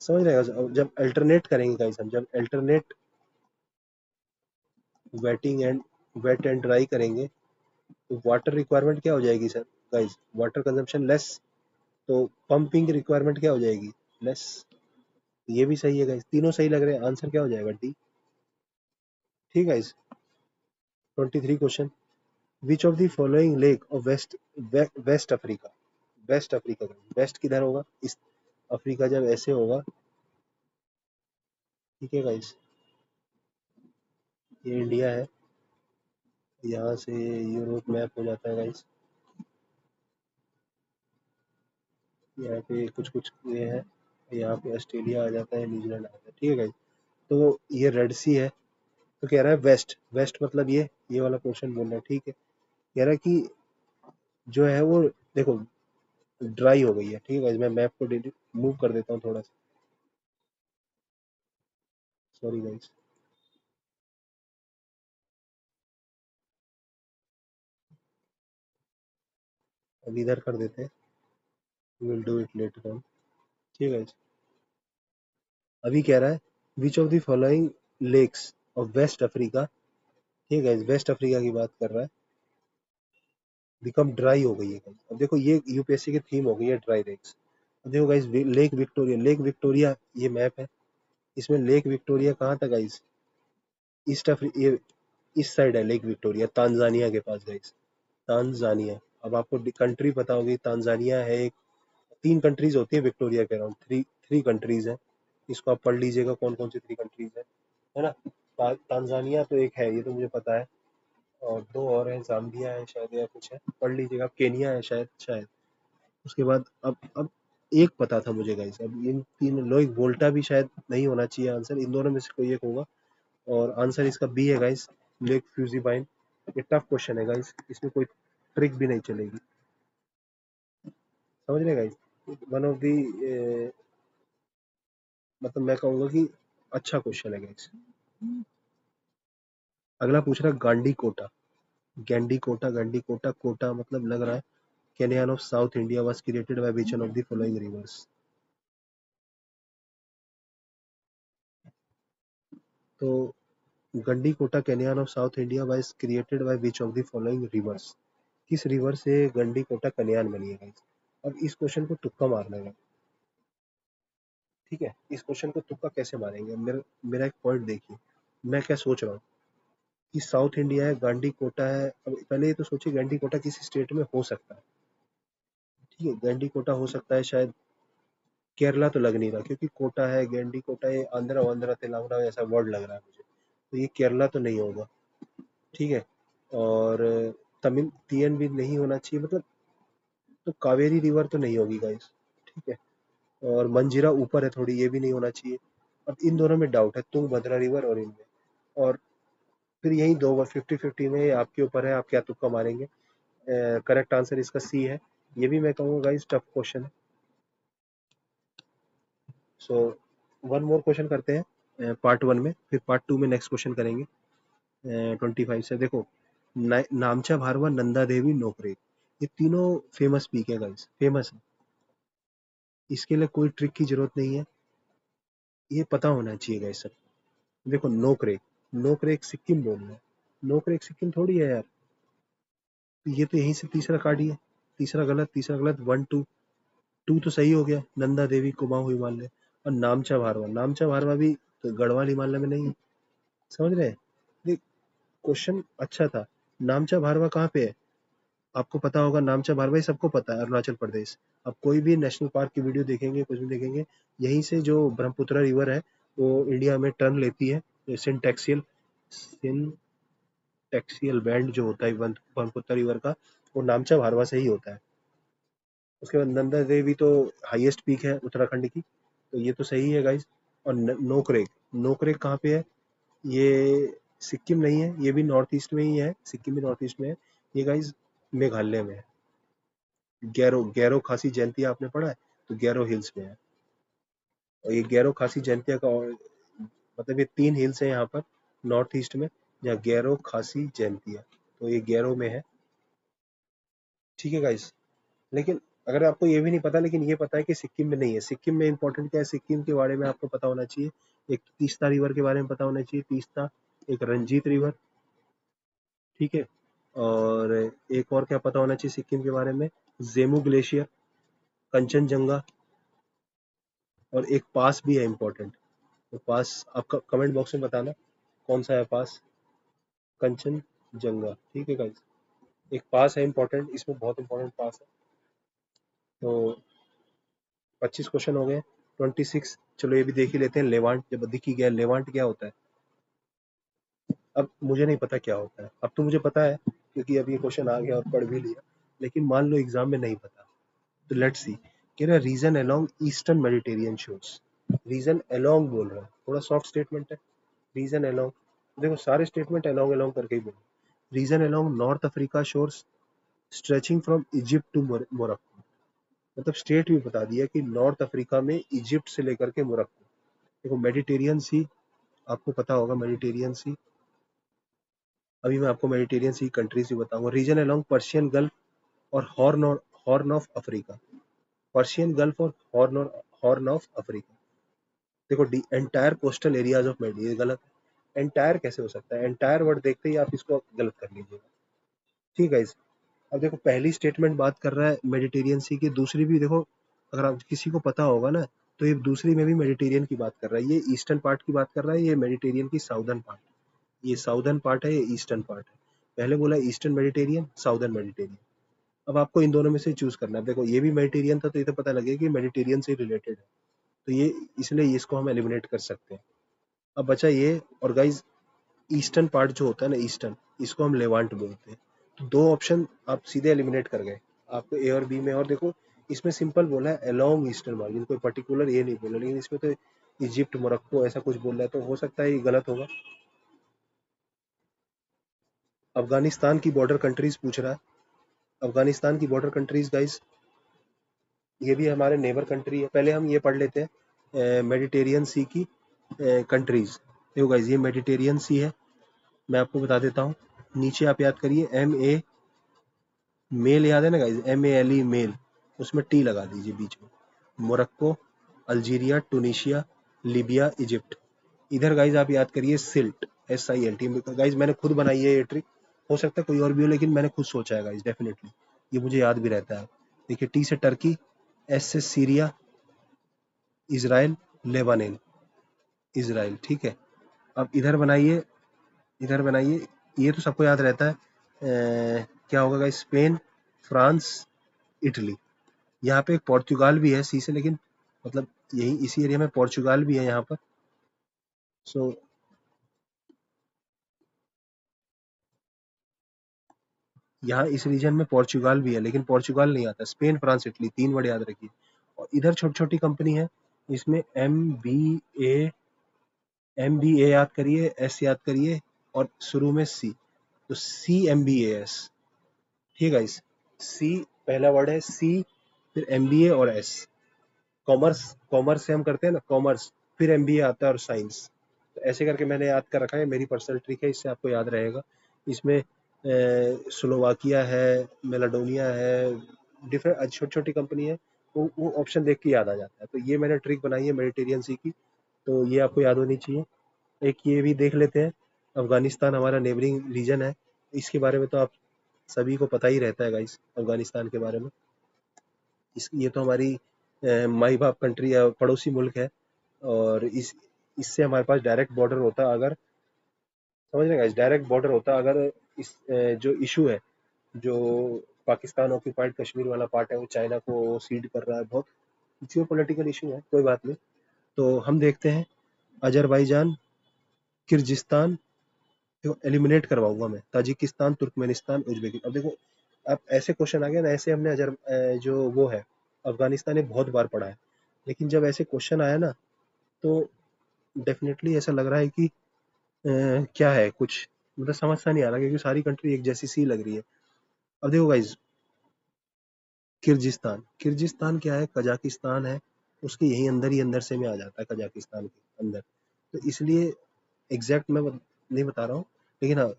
समझ रहे हैं। जब अल्टरनेट करेंगे गाइस, हम जब alternate wetting and wet and dry करेंगे, तो वाटर रिक्वायरमेंट क्या हो जाएगी sir guys, water consumption less, तो पंपिंग रिक्वायरमेंट क्या हो जाएगी, लेस। ये भी सही है गाइस, तीनों सही लग रहे हैं, आंसर क्या हो जाएगा, डी। ठीक है guys. 23 question, which of the following lake of west Africa, west Africa, west किधर होगा, इस अफ्रीका जब ऐसे होगा, ठीक है गाइस, ये इंडिया है, यहाँ से यूरोप मैप हो जाता है गाइस, यहाँ पे कुछ कुछ ये है, यहाँ पे ऑस्ट्रेलिया आ जाता है, न्यूजीलैंड आ जाता है, ठीक है गाइस। तो ये रेड सी है, तो कह रहा है वेस्ट, वेस्ट मतलब ये वाला पोर्शन बोल रहा है, ठीक है। कह रहा है कि जो है वो, देखो ड्राई हो गई है, ठीक है गाइस, मैं मैप को डिलीट मूव कर देता हूँ थोड़ा सा, सॉरी गाइस। अब इधर कर देते हैं, will do it later on, ठीक है गाइस। अभी कह रहा है which of the following lakes of west Africa, ठीक है, वेस्ट अफ्रीका की बात कर रहा है, बिकम ड्राई हो गई है गाइस। अब देखो ये यूपीएससी की थीम हो गई है, ड्राई लेक्स। अब देखो guys, lake Victoria, lake Victoria ये मैप है, इसमें लेक विक्टोरिया कहाँ था गाइस, ईस्ट अफ्रीका, इस साइड है लेक विक्टोरिया, तांजानिया के पास गाइस, तांजानिया। अब आपको कंट्री पता होगी, तांजानिया है एक, तीन कंट्रीज होती है विक्टोरिया के अराउंड, थ्री थ्री कंट्रीज है, इसको आप पढ़ लीजिएगा कौन कौन सी थ्री कंट्रीज है ना। तांजानिया तो एक है, ये तो मुझे पता है, और दो और है, जाम्बिया है शायद, या कुछ है, पढ़ लीजिएगा, केनिया है शायद शायद। उसके बाद अब एक पता था मुझे गाइस, अब इन तीन लोग, वोल्टा भी शायद नहीं होना चाहिए आंसर, इन दोनों में से कोई एक होगा, और आंसर इसका बी है गाइस, लेक फ्यूजीबाइन। ये टफ क्वेश्चन है गाइस, इसमें कोई ट्रिक भी नहीं चलेगी, समझ रहे गाइस। वन ऑफ दी, मतलब मैं कहूंगा कि अच्छा क्वेश्चन है गाइस। अगला पूछ रहा है गांडी कोटा, गैंडी कोटा, गांडी कोटा, कोटा मतलब लग रहा है canyon of South India was created by which one of the following rivers. तो Gandikota canyon of South India was created by which of the following rivers, किस रिवर से गंडी कोटा कन्यान बनी है गाइस। अब इस क्वेश्चन को तुक्का मारना है, ठीक है, इस क्वेश्चन को तुक्का कैसे मारेंगे, मेरा एक पॉइंट देखिए, मैं क्या सोच रहा हूँ कि साउथ इंडिया है, गांडी कोटा है, अब पहले ये तो सोचिए गांडी कोटा किस स्टेट में हो सकता है, ठीक है, गांडी कोटा हो सकता है शायद केरला, तो लग नहीं रहा, क्योंकि कोटा है, गांडी कोटा, ये आंध्रा वांध्रा तेलंगाना ऐसा वर्ड लग रहा है मुझे, तो ये केरला तो नहीं होगा, ठीक है, और तमिल टीएन भी नहीं होना चाहिए, मतलब तो कावेरी रिवर तो नहीं होगी गाइस, ठीक है, और मंजीरा ऊपर है थोड़ी, ये भी नहीं होना चाहिए। अब इन दोनों में डाउट है, तुंगभद्रा रिवर और इनमें, और फिर यही दो बार 50-50 में आपके ऊपर है, आप क्या तुक्का मारेंगे। करेक्ट आंसर इसका सी है, ये भी मैं कहूँगा गाइस टफ क्वेश्चन है। सो वन मोर क्वेश्चन करते हैं पार्ट वन में, फिर पार्ट टू में नेक्स्ट क्वेश्चन करेंगे। 25 से देखो, नामचा भारवा, नंदा देवी, नोकरेक, ये तीनों फेमस पीक है गाइस, फेमस है, इसके लिए कोई ट्रिक की जरूरत नहीं है, ये पता होना चाहिए गाइस सब। देखो नोकरेक, नोकरेक सिक्किम बोल रहे हैं, नोकरेक सिक्किम थोड़ी है यार। ये तो यहीं से तीसरा कार्ड ही है। तीसरा गलत, तीसरा गलत, 1 2। 2 तो सही हो गया, नंदा देवी कुमाऊं हिमालय। और नामचा भारवा, नामचा भारवा भी तो गढ़वाल हिमालय में नहीं है। समझ रहे हैं? देख, क्वेश्चन अच्छा था। नामचा भारवा कहाँ पे है? आपको पता होगा, नामचा भारवा ही सबको पता है, अरुणाचल प्रदेश। आप कोई भी नेशनल पार्क की वीडियो देखेंगे, कुछ भी देखेंगे, यहीं से जो ब्रह्मपुत्र रिवर है वो इंडिया में टर्न लेती है। सिंटेक्सियल सिंटेक्सियल बैंड जो होता है ब्रह्मपुत्र रिवर का, वो नामचा भारवा से ही होता है। उसके बाद नंदा देवी तो हाईएस्ट पीक है उत्तराखंड की, तो ये तो सही है गाइस। और नोकरेक, नोकरेक कहाँ पे है? ये सिक्किम नहीं है, ये भी नॉर्थ ईस्ट में ही है, सिक्किम भी नॉर्थ ईस्ट में है। ये गाइस मेघालय में है। गैरो, गैरो खासी जयंतिया आपने पढ़ा है? तो गैरो हिल्स में है। और ये गैरो खासी जयंतिया का मतलब ये 3 हिल्स है यहाँ पर नॉर्थ ईस्ट में, जहाँ गैरो खासी जयंतिया, तो ये गैरो में है। ठीक है गाइस। लेकिन अगर आपको ये भी नहीं पता, लेकिन ये पता है कि सिक्किम में नहीं है। सिक्किम में इंपॉर्टेंट क्या है, सिक्किम के बारे में आपको पता होना चाहिए। एक तीस्ता रिवर के बारे में पता होना चाहिए, तीस्ता। एक रंजीत रिवर, ठीक है। और एक और क्या पता होना चाहिए सिक्किम के बारे में, जेमू ग्लेशियर, कंचनजंगा। और एक पास भी है इंपॉर्टेंट। तो पास आपका कमेंट बॉक्स में बताना कौन सा है पास। कंचनजंगा, ठीक है गाइस। एक पास है इंपॉर्टेंट, इसमें बहुत इंपॉर्टेंट पास है। तो 25 क्वेश्चन हो गए, 26। चलो ये भी देख ही लेते हैं। लेवांट, जब दिख ही गया, लेवांट क्या होता है? अब मुझे नहीं पता क्या होता है, अब तो मुझे पता है क्योंकि अब ये क्वेश्चन आ गया और पढ़ भी लिया। लेकिन मान लो एग्जाम में नहीं पता, तो लेट्स सी। कह रहा है region along eastern Mediterranean shores. Region along बोल रहा है, थोड़ा सॉफ्ट स्टेटमेंट है। रीजन अलोंग, देखो सारे स्टेटमेंट अलोंग अलोंग करके ही बोलो। Region along north Africa shores stretching from Egypt to Morocco. मतलब स्टेट भी बता दिया कि नॉर्थ अफ्रीका में इजिप्ट से लेकर के मोरक्को। देखो मेडिटेरियन सी, आपको पता होगा मेडिटेरियन सी। अभी मैं आपको मेडिटेरियन सी कंट्रीज भी बताऊंगा। रीजन अलोंग पर्शियन गल्फ और horn of Africa. Persian gulf और हॉर्न ऑफ अफ्रीका। देखो entire coastal areas of made, ये गलत है। एंटायर कैसे हो सकता है? एंटायर वर्ड देखते ही आप इसको गलत कर लीजिएगा। ठीक है इस, अब देखो पहली स्टेटमेंट बात कर रहा है मेडिटेरियन सी की, दूसरी भी देखो, अगर आप किसी को पता होगा ना, तो ये दूसरी में भी मेडिटेरियन की बात कर रहा है। ये ईस्टर्न पार्ट की बात कर रहा है, ये मेडिटेरियन की साउदर्न पार्ट। ये साउदर्न पार्ट है, ये ईस्टर्न पार्ट है। पहले बोला ईस्टर्न मेडिटेरियन, साउदर्न मेडिटेरियन। अब आपको इन दोनों में से चूज करना है। देखो ये भी मेडिटेरियन था, तो ये तो पता लगेगा कि मेडिटेरियन से रिलेटेड है, तो ये इसलिए इसको हम एलिमिनेट कर सकते हैं। अब बचा ये। और गाइज ईस्टर्न पार्ट जो होता है ना, ईस्टर्न, इसको हम लेवांट बोलते हैं। तो 2 ऑप्शन आप सीधे एलिमिनेट कर गए, आपको ए और बी में। और देखो इसमें सिंपल बोला है अलोंग ईस्टर्न मार्जिन, कोई पर्टिकुलर ये नहीं बोला, लेकिन इसमें तो इजिप्ट मोरक्को ऐसा कुछ बोल रहा है, तो हो सकता है ये गलत होगा। अफगानिस्तान की बॉर्डर कंट्रीज पूछ रहा है। अफगानिस्तान की बॉर्डर कंट्रीज गाइज, ये भी हमारे नेबर कंट्री है। पहले हम ये पढ़ लेते हैं मेडिटेरियन सी की कंट्रीज। देखो गाइज ये मेडिटेरियन सी है, मैं आपको बता देता हूँ। नीचे आप याद करिए, MA, मेल याद है ना गाइज, MALE मेल, उसमें टी लगा दीजिए बीच में। Morocco, Algeria, Tunisia, Libya, Egypt. इधर गाइज आप याद करिए सिल्ट, SILT। गाइज मैंने खुद बनाई है ये ट्रिक, हो सकता है कोई और भी हो, लेकिन मैंने खुद सोचा है गाइज, डेफिनेटली ये मुझे याद भी रहता है। देखिए टी से टर्की, S से सीरिया, इजराइल, लेबानन, इजराइल, ठीक है। अब इधर बनाइए, इधर बनाइए, ये तो सबको याद रहता है। क्या होगा गाइज, स्पेन, फ्रांस, इटली। यहाँ पे एक पोर्चुगाल भी है सी से, लेकिन मतलब यही इसी एरिया में पोर्चुगाल भी है यहाँ पर। सो यहाँ इस रीजन में पोर्चुगाल भी है, लेकिन पोर्चुगाल नहीं आता। स्पेन, फ्रांस, इटली, 3 वर्ड याद रखिए। और इधर छोटी छोटी कंपनी है, इसमें एम बी ए याद करिए, एस याद करिए, और शुरू में सी, तो CMBAS। ठीक है, इस सी पहला वर्ड है, सी, फिर MBA और S। कॉमर्स, कॉमर्स से हम करते हैं ना कॉमर्स, फिर MBA आता है और साइंस। तो ऐसे करके मैंने याद कर रखा है, मेरी पर्सनल ट्रिक है, इससे आपको याद रहेगा। इसमें स्लोवाकिया है, मेलाडोनिया है, डिफरेंट छोटी छोटी कंपनी है, वो ऑप्शन देख के याद आ जाता है। तो ये मैंने ट्रिक बनाई है मेडिटेरियन सी की, तो ये आपको याद होनी चाहिए। एक ये भी देख लेते हैं, अफगानिस्तान हमारा नेबरिंग रीजन है, इसके बारे में तो आप सभी को पता ही रहता है गाइस, अफगानिस्तान के बारे में। ये तो हमारी माई बाप कंट्री या पड़ोसी मुल्क है, और इससे हमारे पास डायरेक्ट बॉर्डर होता अगर, समझ रहे गाइस, डायरेक्ट बॉर्डर होता अगर इस जो इशू है, जो पाकिस्तान ऑक्यूपाइड कश्मीर वाला पार्ट है वो चाइना को सीड कर रहा है, बहुत जियो पॉलिटिकल इशू है, कोई बात नहीं। तो हम देखते हैं अजरबैजान, किर्गिस्तान को एलिमिनेट करवाऊंगा मैं, ताजिकिस्तान, तुर्कमेनिस्तान, उज्बेकिस्तान। अब देखो, अब ऐसे क्वेश्चन आ गया ना, ऐसे हमने जो वो है अफगानिस्तान, ये बहुत बार पढ़ा है, लेकिन जब ऐसे क्वेश्चन आया ना, तो डेफिनेटली ऐसा लग रहा है कि क्या है कुछ, मतलब समझ सा नहीं आ रहा, क्योंकि सारी कंट्री एक जैसी सी लग रही है। अब देखो गाइज, किर्गिस्तान, किर्गिस्तान क्या है, कजाकिस्तान है, उसके यही अंदर ही अंदर से में आ जाता है, कजाकिस्तान के अंदर। तो इसलिए एग्जैक्ट मैं नहीं बता रहा हूँ, लेकिन हाँ,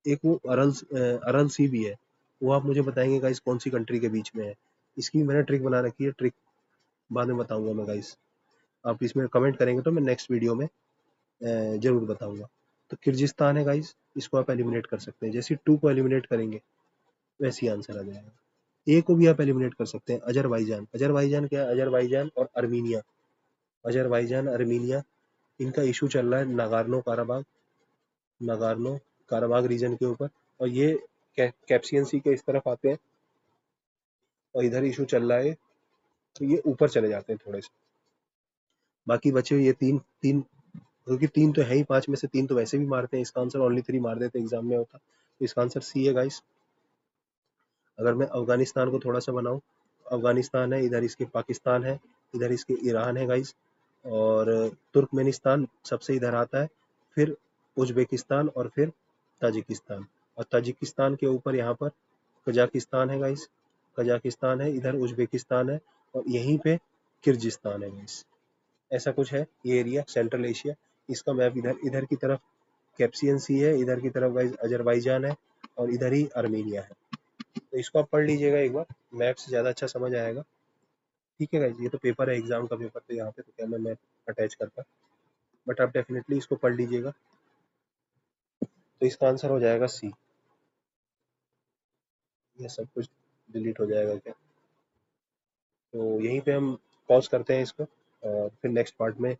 एक वो अरल सी भी है, वो आप मुझे बताएंगे गाइस कौन सी कंट्री के बीच में है। इसकी भी मैंने ट्रिक बना रखी है, ट्रिक बाद में बताऊंगा मैं गाइस, आप इसमें कमेंट करेंगे तो मैं नेक्स्ट वीडियो में जरूर बताऊंगा। तो किर्गिस्तान है गाइस, इसको आप एलिमिनेट कर सकते हैं, जैसे 2 को एलिमिनेट करेंगे वैसे ही आंसर आ जाएगा। ए को भी आप एलिमिनेट कर सकते हैं, अजरबैजान, अजरबैजान क्या है, अजरबैजान और अर्मीनिया, अजरबैजान अर्मीनिया, इनका इशू चल रहा है नागार्नो काराबाग, नागार्नो काराबाग रीजन के ऊपर, और ये कैप्सियन सी के इस तरफ आते हैं, और इधर इशू चल रहा है, तो ये ऊपर चले जाते हैं थोड़े से। बाकी बचे हुए ये तीन तीन, क्योंकि तीन तो है ही, पांच में से तीन तो वैसे भी मारते हैं, इसका आंसर ओनली 3 मार देते एग्जाम में होता, तो इसका आंसर सी है गाइस। अगर मैं अफगानिस्तान को थोड़ा सा बनाऊं, अफगानिस्तान है, इधर इसके पाकिस्तान है, इधर इसके ईरान है गाइस, और तुर्कमेनिस्तान सबसे इधर आता है, फिर उज्बेकिस्तान, और फिर ताजिकिस्तान, और ताजिकिस्तान के ऊपर यहाँ पर कजाकिस्तान है गाइस, कजाकिस्तान है, इधर उज्बेकिस्तान है, और यहीं पे किर्गिस्तान है गाइस। ऐसा कुछ है ये एरिया, सेंट्रल एशिया। इसका मैप इधर इधर की तरफ कैप्सियन सी है, इधर की तरफ गाइस अजरबैजान है, और इधर ही आर्मीनिया है। तो इसको आप पढ़ लीजिएगा एक बार, मैप से ज़्यादा अच्छा समझ आएगा। ठीक है गाइस, ये तो पेपर है, एग्जाम का पेपर, तो यहाँ पे तो क्या मैं मैप अटैच करता, बट आप डेफिनेटली इसको पढ़ लीजिएगा। तो इसका आंसर हो जाएगा सी। ये सब कुछ डिलीट हो जाएगा क्या? तो यहीं पे हम पॉज करते हैं इसको, और फिर नेक्स्ट पार्ट में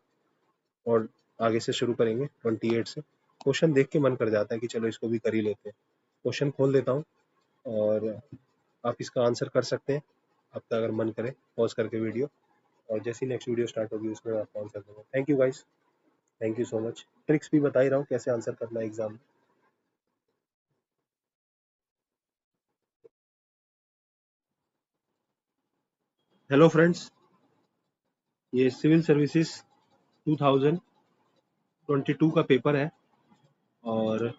और आगे से शुरू करेंगे 28 से। क्वेश्चन देख के मन कर जाता है कि चलो इसको भी कर ही लेते हैं। क्वेश्चन खोल देता हूँ, और आप इसका आंसर कर सकते हैं आपका, अगर मन करे पॉज करके वीडियो, और जैसी नेक्स्ट वीडियो स्टार्ट होगी उसमें मैं आपका आंसर दूंगा। Thank you guys, thank you so much. Tricks भी बता ही रहा हूँ कैसे आंसर करना है एग्जाम में। हेलो फ्रेंड्स, ये सिविल सर्विसेज 2022 का पेपर है, और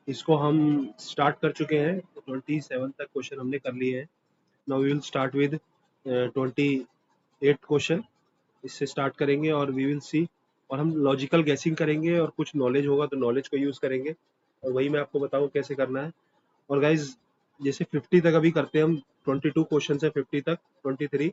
इसको हम स्टार्ट कर चुके हैं, 27 तक क्वेश्चन हमने कर लिए हैं। Now we will start with 28 question, इससे स्टार्ट करेंगे, और वी विल सी, और हम लॉजिकल गैसिंग करेंगे, और कुछ नॉलेज होगा तो नॉलेज को यूज़ करेंगे, और वही मैं आपको बताऊँ कैसे करना है। और गाइज, जैसे 50 तक अभी करते हैं हम, 22 क्वेश्चन है, 50 तक 23,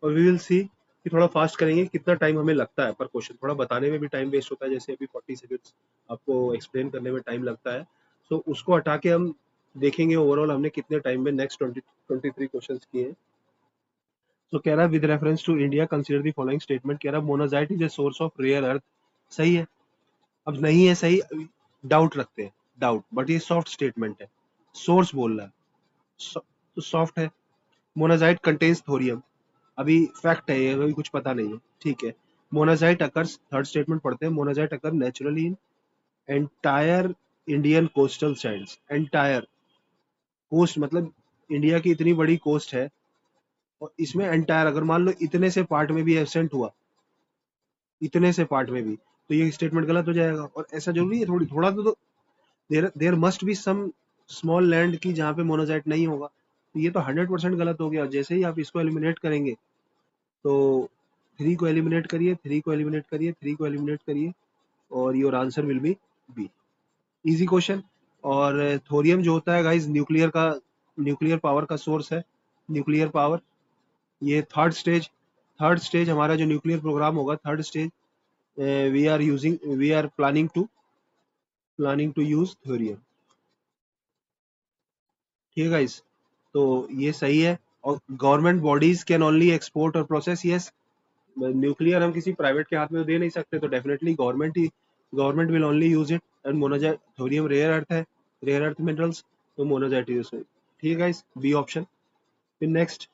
और वी विल सी कि थोड़ा फास्ट करेंगे, कितना टाइम हमें लगता है पर क्वेश्चन, थोड़ा बताने में भी टाइम वेस्ट होता है, जैसे अभी 40 सेकंड्स आपको एक्सप्लेन करने में टाइम लगता है, सो उसको हटा के हम देखेंगे ओवरऑल हमने कितने टाइम में नेक्स्ट 23 क्वेश्चन किए हैं। तो कह रहा है with reference to India consider the following statement, कह रहा है monazite is a source of rare earth, सही है? अब नहीं है सही, डाउट रखते हैं, डाउट, बट ये सॉफ्ट स्टेटमेंट है, सोर्स बोल रहा है, तो सॉफ्ट है। मोनाजाइट कंटेन्स थोरियम, अभी फैक्ट है ये, अभी कुछ पता नहीं है, ठीक है। मोनाजाइट अकर्स, थर्ड स्टेटमेंट पढ़ते हैं, monazite occur naturally in entire Indian coastal sands, entire coast मतलब इंडिया की इतनी बड़ी कोस्ट है, और इसमें एंटायर अगर मान लो इतने से पार्ट में भी एबसेंट हुआ, इतने से पार्ट में भी, तो ये स्टेटमेंट गलत हो जाएगा। और ऐसा जरूरी है, थोड़ी थोड़ा तो there must be some small land की जहाँ पे मोनोजाइट नहीं होगा, तो ये तो 100% गलत हो गया। जैसे ही आप इसको एलिमिनेट करेंगे, तो 3 को एलिमिनेट करिए, 3 को एलिमिनेट करिए, 3 को एलिमिनेट करिए, और your answer will be B. Easy question. और थोरियम जो होता है गाइस, न्यूक्लियर का, न्यूक्लियर पावर का सोर्स है, न्यूक्लियर पावर। ये थर्ड स्टेज हमारा जो न्यूक्लियर प्रोग्राम होगा, third stage we are planning to planning to use thorium. ठीक है गाइस, तो ये सही है। और government bodies can only export और प्रोसेस, यस। न्यूक्लियर हम किसी प्राइवेट के हाथ में तो दे नहीं सकते, तो definitely government will only use it. And monazite thorium rare earth है, रेयर अर्थ मिनरल्स, तो मोनोजाइट यूज है। ठीक है गाइस, बी ऑप्शन। फिर नेक्स्ट,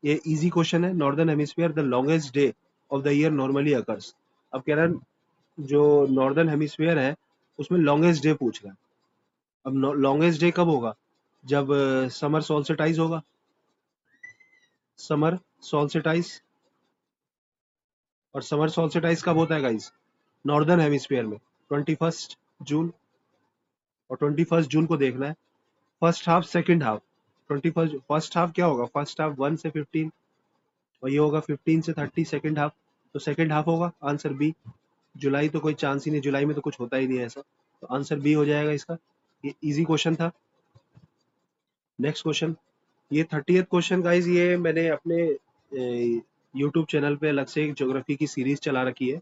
ये इजी क्वेश्चन है। Northern hemisphere the longest day of the year normally occurs. अब कह रहा है जो नॉर्दर्न हेमिस्फीयर है उसमें लॉन्गेस्ट डे पूछ रहा है। अब लॉन्गेस्ट डे कब होगा? जब समर सोल्स्टिटाइज होगा। समर सोल्स्टिटाइज, और समर सोल्स्टिटाइज कब होता है गाइस? नॉर्दर्न हेमिस्फीयर में 21 जून। और 21 जून को देखना है first half second half. 21 first half क्या होगा? फर्स्ट हाफ 1 से 15, और ये होगा 15 से 30 सेकंड हाफ। तो सेकंड हाफ होगा, आंसर बी। जुलाई तो कोई चांस ही नहीं, जुलाई में तो कुछ होता ही नहीं है ऐसा, तो आंसर बी हो जाएगा इसका। ये इजी क्वेश्चन था। नेक्स्ट क्वेश्चन, ये 30th क्वेश्चन गाइज, ये मैंने अपने यूट्यूब चैनल पे अलग से एक ज्योग्राफी की सीरीज चला रखी है,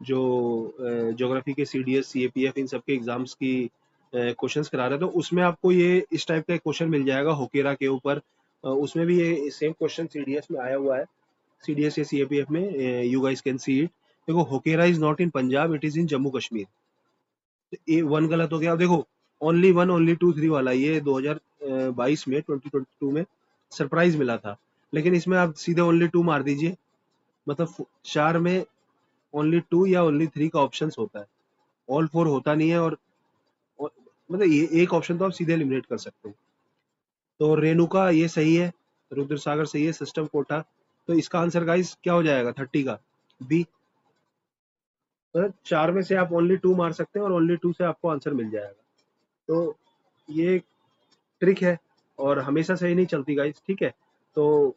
जो ज्योग्राफी के सीडीएस सीएपीएफ इन सब के एग्जाम्स की क्वेश्चंस करा रहे हैं। तो उसमें आपको ये इस टाइप का एक क्वेश्चन मिल जाएगा होकेरा के ऊपर। उसमें भी ये सेम क्वेश्चन सीडीएस में आया हुआ है, सीडीएस या सीएपीएफ में। You guys can see it. देखो, Hokera is not in Punjab, it is in Jammu Kashmir. A one गलत हो गया। अब देखो, only one only two three वाला ये 2022 में 2022 में सरप्राइज मिला था, लेकिन इसमें आप सीधे ओनली टू मार दीजिए। मतलब चार में ओनली टू या ओनली थ्री का ऑप्शन होता है, ऑल फोर होता नहीं है। और मतलब ये एक ऑप्शन तो आप सीधे एलिमिनेट कर सकते हो। तो रेणुका ये सही है, रुद्र सागर सही है, सिस्टम कोटा। तो इसका आंसर गाइस क्या हो जाएगा 30 का? बी। मतलब चार में से आप ओनली टू मार सकते हैं और ओनली टू से आपको आंसर मिल जाएगा। तो ये ट्रिक है और हमेशा सही नहीं चलती गाइस, ठीक है। तो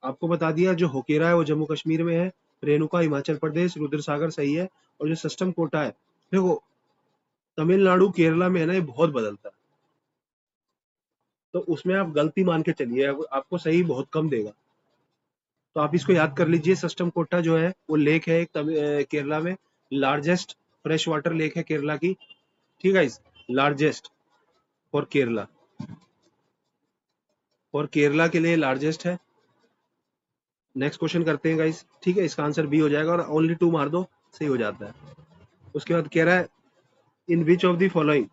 आपको बता दिया, जो होकेरा है वो जम्मू कश्मीर में है, रेणुका हिमाचल प्रदेश, रुद्र सागर सही है। और जो सिस्टम कोटा है, देखो तमिलनाडु केरला में है ना, ये बहुत बदलता है, तो उसमें आप गलती मान के चलिए, आपको सही बहुत कम देगा। तो आप इसको याद कर लीजिए। सिस्टम कोटा जो है वो लेक है एक केरला में, लार्जेस्ट फ्रेश वाटर लेक है केरला की। ठीक है, लार्जेस्ट फॉर केरला, और केरला के लिए लार्जेस्ट है। नेक्स्ट क्वेश्चन करते हैं गाइस, ठीक है। इसका आंसर बी हो जाएगा, और ओनली टू मार दो, सही हो जाता है। उसके बाद कह रहा है in which of the following,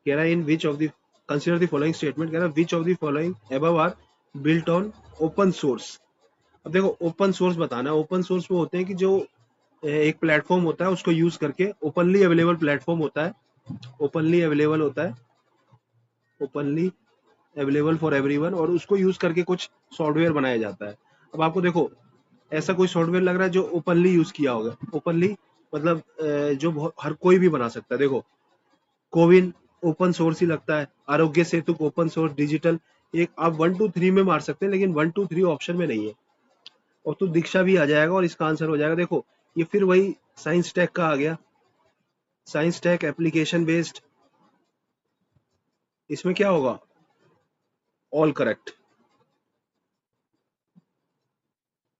कह रहा है in which of the, consider the following statement, कह रहा है which of the following above are built on open source. अब देखो, ओपन सोर्स बताना है। ओपन सोर्स वो होते हैं कि जो एक प्लेटफॉर्म होता है उसको यूज करके, ओपनली अवेलेबल प्लेटफॉर्म होता है, ओपनली अवेलेबल होता है, ओपनली अवेलेबल फॉर एवरीवन, और उसको यूज करके कुछ सॉफ्टवेयर बनाया जाता है। अब आपको देखो, ऐसा कोई सॉफ्टवेयर लग रहा है जो ओपनली यूज किया होगा? ओपनली मतलब जो हर कोई भी बना सकता है। देखो, कोविन ओपन सोर्स ही लगता है, Aarogya Setu open source digital. एक आप 1 2 3 में मार सकते हैं, लेकिन 1 2 3 ऑप्शन में नहीं है। और तो दीक्षा भी आ जाएगा, और इसका आंसर हो जाएगा। देखो, ये फिर वही साइंस टेक का आ गया, साइंस टेक एप्लीकेशन बेस्ड। इसमें क्या होगा? All correct.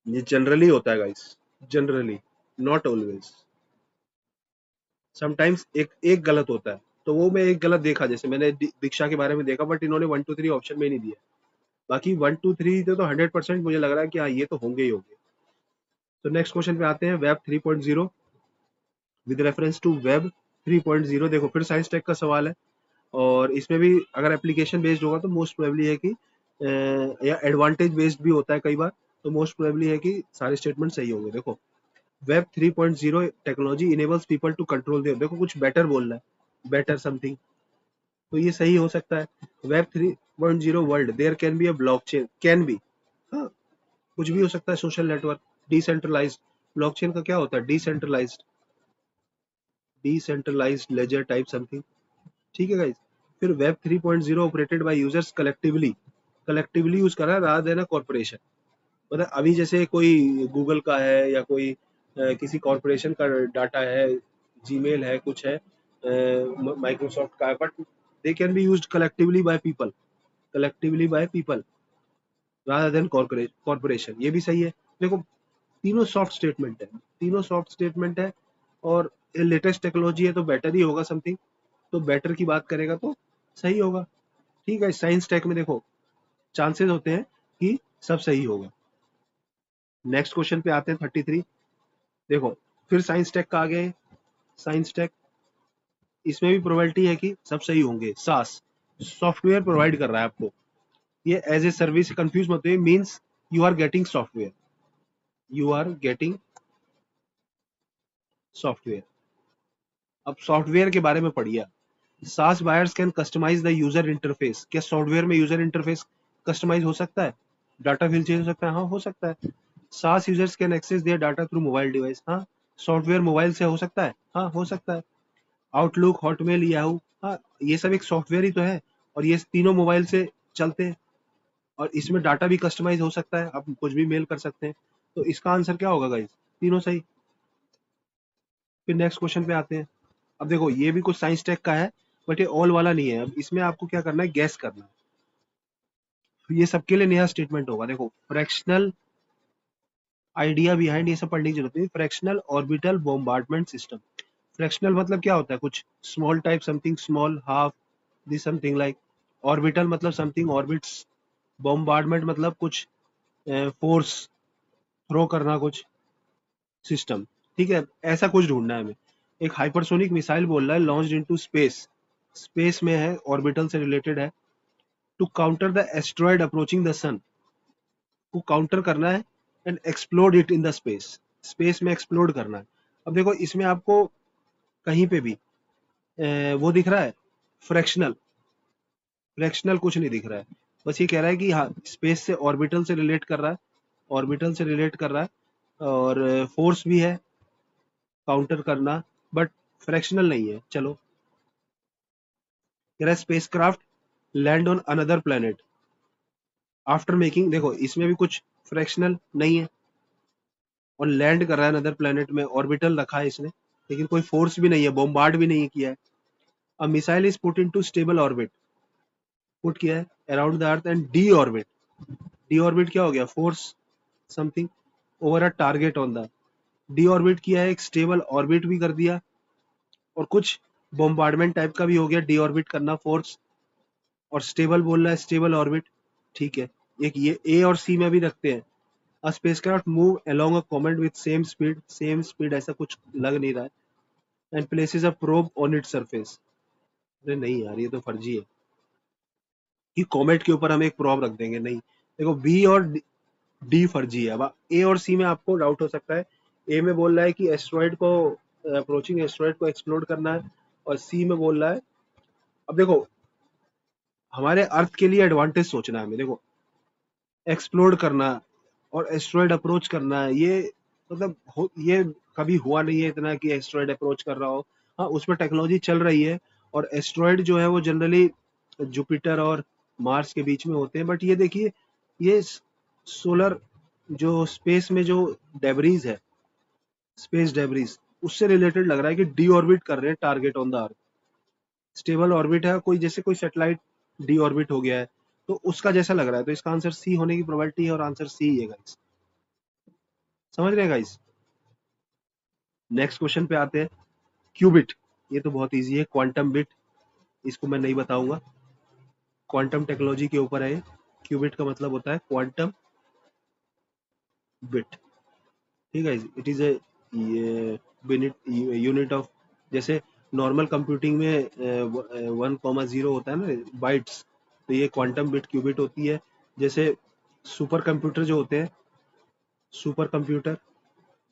ये जनरली होता है guys, generally, not always. Sometimes एक एक गलत होता है, तो वो मैं एक गलत देखा, जैसे मैंने दीक्षा के बारे में देखा, बट इन्होंने 1 2 3 ऑप्शन में नहीं दिया। बाकी 1 2 3 तो 100% मुझे लग रहा है कि हाँ, ये तो होंगे ही होंगे। तो नेक्स्ट क्वेश्चन पे आते हैं, web 3.0, with reference to web 3.0। देखो, फिर साइंस टेक का सवाल है, और इसमें भी अगर एप्लीकेशन बेस्ड होगा तो मोस्ट प्रोबेबली है कि या एडवांटेज बेस्ड भी होता है कई बार, तो मोस्ट प्रोबेबली है कि सारे स्टेटमेंट सही होंगे। देखो, web 3.0 technology enables people to control their, देखो कुछ बेटर बोलना है, बेटर समथिंग, तो ये सही हो सकता है। Web 3.0 world there can be a blockchain, can be, हाँ, कुछ भी हो सकता है। सोशल नेटवर्क, डिसेंट्रलाइज्ड, ब्लॉकचेन का क्या होता है? Decentralized, decentralized ledger type something. ठीक है गाइस। फिर web 3.0 operated by users collectively, collectively use कर रहा है रादर देन अ कॉर्पोरेशन। मतलब अभी जैसे कोई गूगल का है या कोई किसी कॉर्पोरेशन का डाटा है, जीमेल है, कुछ है, माइक्रोसॉफ्ट का है, but they can be used collectively by people, collectively by people rather than corporation. ये भी सही है। देखो, तीनों सॉफ्ट स्टेटमेंट है, तीनों सॉफ्ट स्टेटमेंट है, और लेटेस्ट टेक्नोलॉजी है तो बेटर ही होगा समथिंग, तो बेटर की बात करेगा तो सही होगा। ठीक है, साइंस टेक में देखो चांसेस होते हैं कि सब सही होगा। नेक्स्ट क्वेश्चन पे आते हैं 33। देखो फिर साइंस टेक का आगे, साइंस टेक इसमें भी प्रोबेबिलिटी है कि सब सही होंगे। सास सॉफ्टवेयर प्रोवाइड कर रहा है आपको, ये एज ए सर्विस, कंफ्यूज मत होइए, means you are getting software, you are getting software. अब सॉफ्टवेयर के बारे में पढ़िए। SaaS buyers can customize the user interface. क्या सॉफ्टवेयर में यूजर इंटरफेस कस्टमाइज हो सकता है? डाटा फिल चेंज हो सकता है? हाँ हो सकता है। SaaS users can access their data through mobile device. हाँ सॉफ्टवेयर मोबाइल से हो सकता है? हाँ हो सकता है। आउटलुक, हॉटमेल, याहू, हाँ ये सब एक सॉफ्टवेयर ही तो है, और ये तीनों मोबाइल से चलते हैं, और इसमें डाटा भी कस्टमाइज हो सकता है, आप कुछ भी मेल कर सकते हैं। तो इसका आंसर क्या होगा गाइस? तीनों सही। फिर नेक्स्ट क्वेश्चन पे आते हैं। अब देखो ये भी कुछ साइंस टेक का है, बट ये ऑल वाला नहीं है। अब इसमें आपको क्या करना है, गैस करना है। तो ये सबके लिए नया स्टेटमेंट होगा। देखो फ्रैक्शनल आइडिया बिहाइंड, ये सब पढ़ने की जरूरत नहीं। Fractional orbital bombardment system. Fractional मतलब क्या होता है? कुछ small type, something small, half this something like. Orbital मतलब समथिंग ऑर्बिट्स। बॉम्बार्डमेंट मतलब कुछ फोर्स थ्रो करना, कुछ सिस्टम। ठीक है, ऐसा कुछ ढूंढना है हमें। एक हाइपरसोनिक मिसाइल बोल रहा है लॉन्च्ड इनटू स्पेस, स्पेस में है, ऑर्बिटल से रिलेटेड है। To counter the asteroid approaching the sun, को काउंटर करना है and explode it in the space, space में एक्सप्लोड करना है। अब देखो इसमें आपको कहीं पे भी वो दिख रहा है फ्रैक्शनल? फ्रैक्शनल कुछ नहीं दिख रहा है। बस ये कह रहा है कि हाँ स्पेस से, ऑर्बिटल से रिलेट कर रहा है, ऑर्बिटल से रिलेट कर रहा है, और फोर्स भी है काउंटर करना, बट फ्रैक्शनल नहीं है। चलो कह रहा है spacecraft land on another planet after making, देखो इसमें भी कुछ फ्रैक्शनल नहीं है, और लैंड कर रहा है अनदर प्लेनेट में, ऑर्बिटल रखा है इसने, लेकिन कोई फोर्स भी नहीं है, बॉम्बार्ड भी नहीं किया है। A missile is put into stable orbit, put किया है around the earth and D orbit. D orbit क्या हो गया? Force something over a target on the, D orbit किया है, एक स्टेबल ऑर्बिट भी कर दिया, और कुछ बॉम्बार्डमेंट टाइप का भी हो गया, डी ऑर्बिट करना फोर्स, और स्टेबल बोल रहा है, स्टेबल ऑर्बिट। ठीक है, एक ये ए और सी में भी रखते हैं। A spacecraft move along a comet with same speed, same speed ऐसा कुछ लग नहीं रहा है, and places a probe on its surface. अरे नहीं यार, ये तो फर्जी है कि कॉमेट के ऊपर हम एक प्रोब रख देंगे, नहीं। देखो बी और डी फर्जी है। अब ए और सी में आपको डाउट हो सकता है। ए में बोल रहा है कि एस्ट्रॉइड को, अप्रोचिंग एस्ट्रॉइड को एक्सप्लोर करना है, और सी में बोल रहा है, अब देखो हमारे अर्थ के लिए एडवांटेज सोचना है हमें। देखो एक्सप्लोर करना और एस्ट्रॉइड अप्रोच करना है, ये मतलब ये कभी हुआ नहीं है इतना कि एस्ट्रॉइड अप्रोच कर रहा हो। हाँ उसमें टेक्नोलॉजी चल रही है, और एस्ट्रॉइड जो है वो जनरली जुपिटर और मार्स के बीच में होते हैं, बट ये देखिए ये सोलर जो स्पेस में जो डेबरीज है, स्पेस डेबरीज, उससे रिलेटेड लग रहा है कि डी ऑर्बिट कर रहे हैं target on the earth. Stable orbit है, कोई जैसे कोई सैटेलाइट डी ऑर्बिट हो गया है, तो उसका जैसा लग रहा है, तो इसका आंसर सी होने की प्रोबेबिलिटी है, और आंसर सी है गाइस। समझ रहे हैं गाइस? नेक्स्ट क्वेश्चन पे आते हैं। क्यूबिट, ये तो बहुत इजी है। क्वांटम बिट, इसको मैं नहीं बताऊंगा, क्वांटम टेक्नोलॉजी के ऊपर है। क्यूबिट का मतलब होता है क्वांटम बिट। ठीक है, it is a unit of, जैसे नॉर्मल कंप्यूटिंग में 1,0 होता है ना बाइट्स, तो ये क्वांटम बिट क्यूबिट होती है। जैसे सुपर कंप्यूटर जो होते हैं, सुपर कंप्यूटर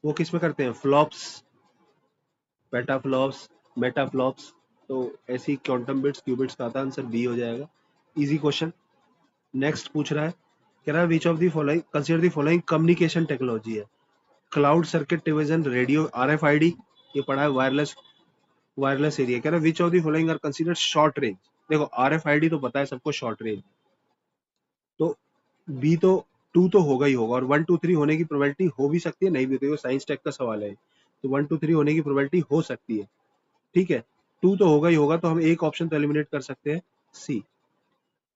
वो किस में करते हैं? Flops, petaflops, metaflops. तो ऐसी क्वांटम बिट्स क्यूबिट्स का आता है, आंसर बी हो जाएगा। Easy question. नेक्स्ट पूछ रहा है, कह रहा है which of the following, consider the following communication technology है। Cloud circuit division, radio, RFID, ये पढ़ा है, वायरलेस, वायरलेस एरिया। कह रहा है which of the following are consider short range. देखो आरएफआईडी तो पता है सबको शॉर्ट रेंज, तो बी तो, टू तो होगा ही होगा, और 1 2 3 होने की प्रोबेबिलिटी हो भी सकती है, नहीं भी होती है, साइंस टेक का सवाल है, तो 1 2 3 होने की प्रोबेबिलिटी हो सकती है। ठीक है, टू तो होगा ही होगा, तो हम एक ऑप्शन तो एलिमिनेट कर सकते हैं, सी।